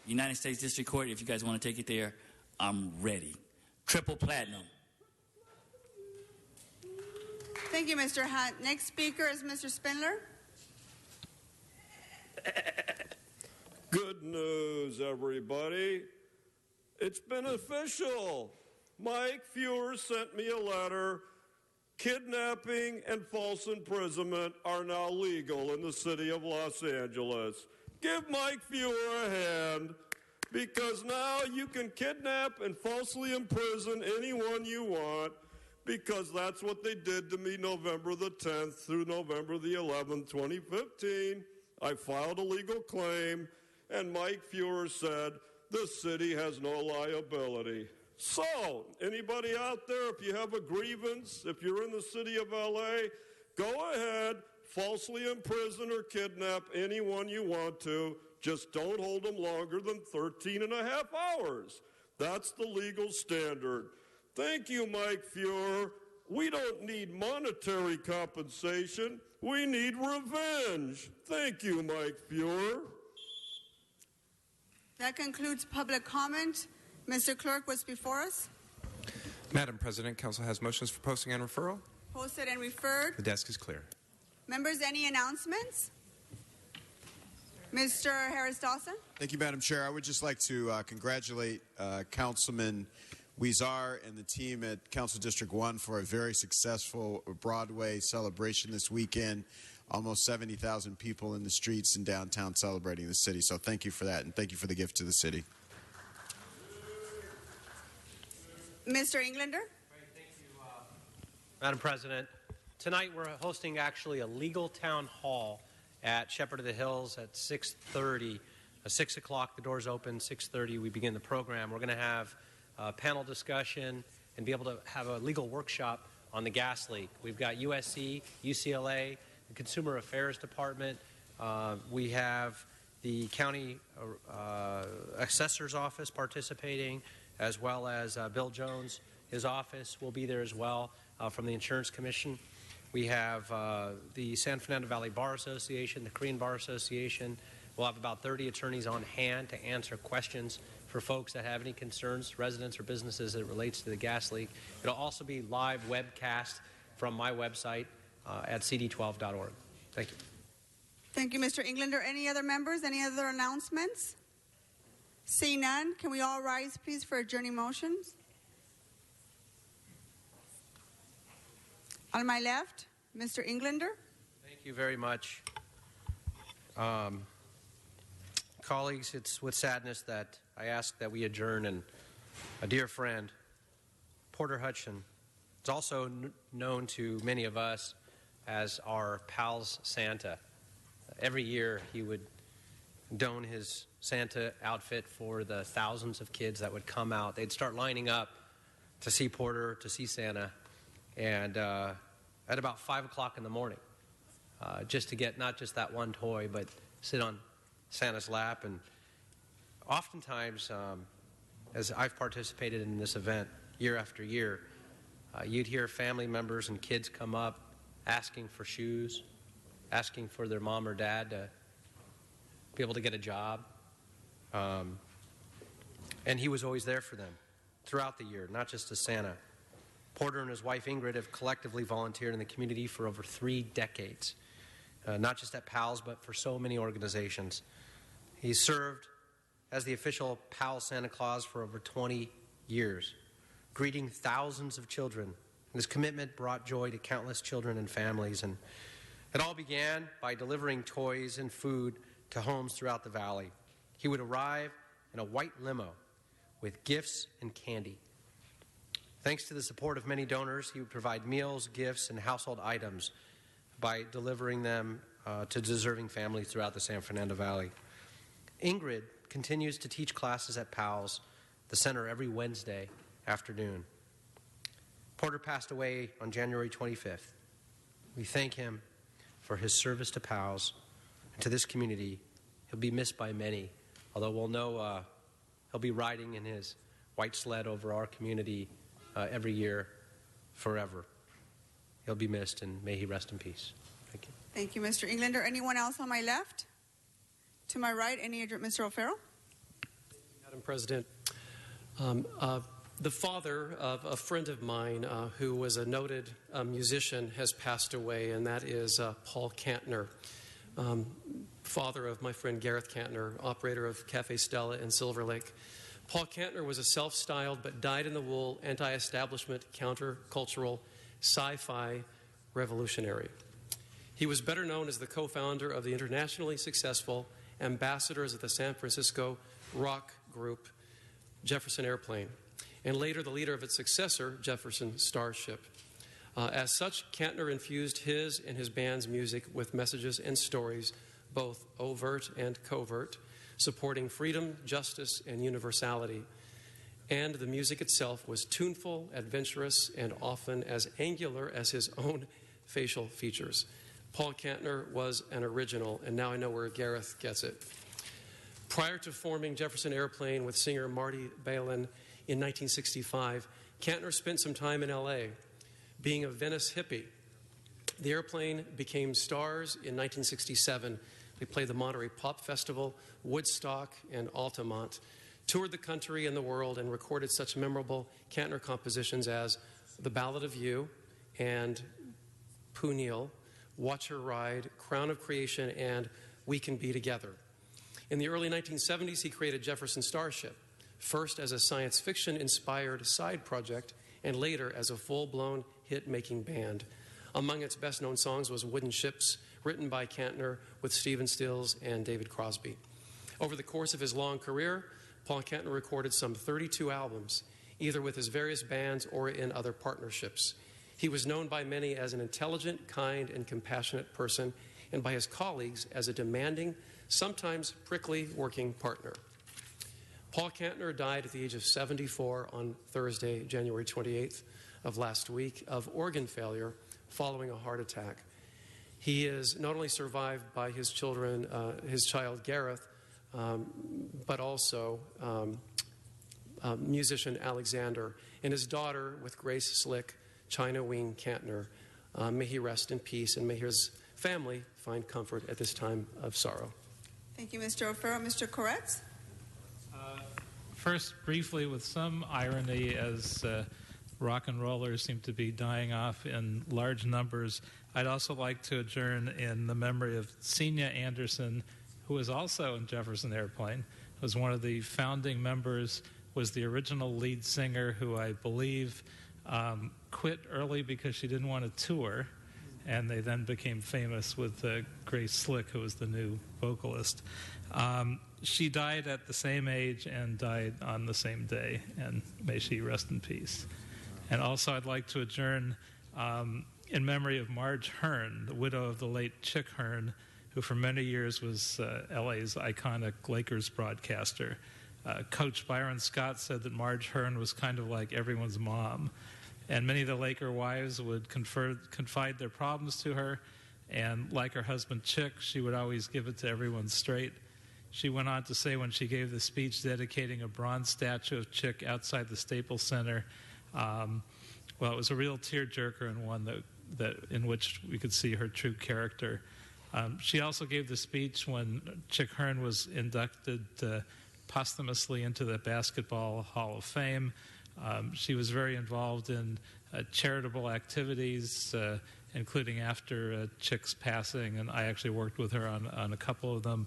United States District Court, if you guys want to take it there, I'm ready. Triple platinum. Thank you, Mr. Hunt. Next speaker is Mr. Spindler. Good news, everybody. It's been official. Mike Feuer sent me a letter. Kidnapping and false imprisonment are now legal in the city of Los Angeles. Give Mike Feuer a hand, because now you can kidnap and falsely imprison anyone you want, because that's what they did to me November the 10th through November the 11th, 2015. I filed a legal claim, and Mike Fuhrer said the city has no liability. So, anybody out there, if you have a grievance, if you're in the city of LA, go ahead, falsely imprison or kidnap anyone you want to. Just don't hold them longer than 13 and a half hours. That's the legal standard. Thank you, Mike Fuhrer. We don't need monetary compensation. We need revenge. Thank you, Mike Fuhrer. That concludes public comment. Mr. Clerk, what's before us? Madam President, Council has motions for posting and referral. Posted and referred. The desk is clear. Members, any announcements? Mr. Harris Dawson? Thank you, Madam Chair. I would just like to congratulate Councilman Huizar and the team at Council District 1 for a very successful Broadway celebration this weekend. Almost 70,000 people in the streets in downtown celebrating the city. So thank you for that, and thank you for the gift to the city. Mr. Englander? Madam President, tonight we're hosting actually a legal town hall at Shepherd of the Hills at 6:30. 6 o'clock, the doors open. 6:30, we begin the program. We're going to have a panel discussion and be able to have a legal workshop on the gas leak. We've got USC, UCLA, the Consumer Affairs Department. We have the county assessor's office participating, as well as Bill Jones. His office will be there as well from the Insurance Commission. We have the San Fernando Valley Bar Association, the Korean Bar Association. We'll have about 30 attorneys on hand to answer questions for folks that have any concerns, residents or businesses, as it relates to the gas leak. It'll also be live webcast from my website at cd12.org. Thank you. Thank you, Mr. Englander. Any other members? Any other announcements? Seeing none, can we all rise, please, for adjourning motions? On my left, Mr. Englander. Thank you very much. Colleagues, it's with sadness that I ask that we adjourn, and a dear friend, Porter Hutchin, is also known to many of us as our Pals Santa. Every year he would don his Santa outfit for the thousands of kids that would come out. They'd start lining up to see Porter, to see Santa, and at about 5 o'clock in the morning, just to get not just that one toy, but sit on Santa's lap. And oftentimes, as I've participated in this event year after year, you'd hear family members and kids come up asking for shoes, asking for their mom or dad to be able to get a job. And he was always there for them throughout the year, not just as Santa. Porter and his wife Ingrid have collectively volunteered in the community for over 3 decades, not just at PALS, but for so many organizations. He's served as the official PAL Santa Claus for over 20 years, greeting thousands of children. And his commitment brought joy to countless children and families. And it all began by delivering toys and food to homes throughout the valley. He would arrive in a white limo with gifts and candy. Thanks to the support of many donors, he would provide meals, gifts, and household items by delivering them to deserving families throughout the San Fernando Valley. Ingrid continues to teach classes at PALS, the center, every Wednesday afternoon. Porter passed away on January 25th. We thank him for his service to PALS and to this community. He'll be missed by many, although we'll know he'll be riding in his white sled over our community every year forever. He'll be missed, and may he rest in peace. Thank you. Thank you, Mr. Englander. Anyone else on my left? To my right, Mr. O'Farrell? Madam President, the father of a friend of mine who was a noted musician has passed away, and that is Paul Kantner, father of my friend Gareth Kantner, operator of Cafe Stella in Silver Lake. Paul Kantner was a self-styled but dyed-in-the-wool, anti-establishment, countercultural, sci-fi revolutionary. He was better known as the co-founder of the internationally successful Ambassadors of the San Francisco rock group Jefferson Airplane, and later the leader of its successor, Jefferson Starship. As such, Kantner infused his and his band's music with messages and stories both overt and covert, supporting freedom, justice, and universality. And the music itself was tuneful, adventurous, and often as angular as his own facial features. Paul Kantner was an original, and now I know where Gareth gets it. Prior to forming Jefferson Airplane with singer Marty Balin in 1965, Kantner spent some time in L.A., being a Venice hippie. The Airplane became stars in 1967. They played the Monterey Pop Festival, Woodstock, and Altamont, toured the country and the world, and recorded such memorable Kantner compositions as The Ballad of You and Pooneil, Watch Her Ride, Crown of Creation, and We Can Be Together. In the early 1970s, he created Jefferson Starship, first as a science fiction-inspired side project, and later as a full-blown hit-making band. Among its best-known songs was Wooden Ships, written by Kantner with Stephen Stills and David Crosby. Over the course of his long career, Paul Kantner recorded some 32 albums, either with his various bands or in other partnerships. He was known by many as an intelligent, kind, and compassionate person, and by his colleagues as a demanding, sometimes prickly working partner. Paul Kantner died at the age of 74 on Thursday, January 28th of last week of organ failure following a heart attack. He is not only survived by his children, his child Gareth, but also musician Alexander, and his daughter with Grace Slick, China Wing Kantner. May he rest in peace, and may his family find comfort at this time of sorrow. Thank you, Mr. O'Farrell. Mr. Koretz? First, briefly, with some irony, as rock and rollers seem to be dying off in large numbers, I'd also like to adjourn in the memory of Senia Anderson, who was also in Jefferson Airplane, was one of the founding members, was the original lead singer, who I believe quit early because she didn't want to tour, and they then became famous with Grace Slick, who was the new vocalist. She died at the same age and died on the same day, and may she rest in peace. And also I'd like to adjourn in memory of Marge Hearn, the widow of the late Chick Hearn, who for many years was LA's iconic Lakers broadcaster. Coach Byron Scott said that Marge Hearn was kind of like everyone's mom, and many of the Laker wives would confide their problems to her, and like her husband Chick, she would always give it to everyone straight. She went on to say, when she gave the speech dedicating a bronze statue of Chick outside the Staples Center, well, it was a real tearjerker, and one that in which we could see her true character. She also gave the speech when Chick Hearn was inducted posthumously into the Basketball Hall of Fame. She was very involved in charitable activities, including after Chick's passing, and I actually worked with her on a couple of them.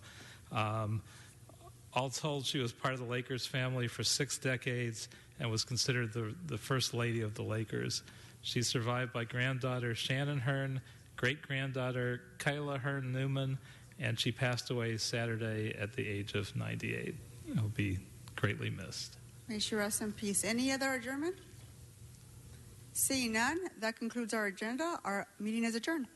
All told, she was part of the Lakers family for 6 decades and was considered the first lady of the Lakers. She's survived by granddaughter Shannon Hearn, great-granddaughter Kyla Hearn Newman, and she passed away Saturday at the age of 98. Will be greatly missed. May she rest in peace. Any other adjournment? Seeing none, that concludes our agenda. Our meeting is adjourned.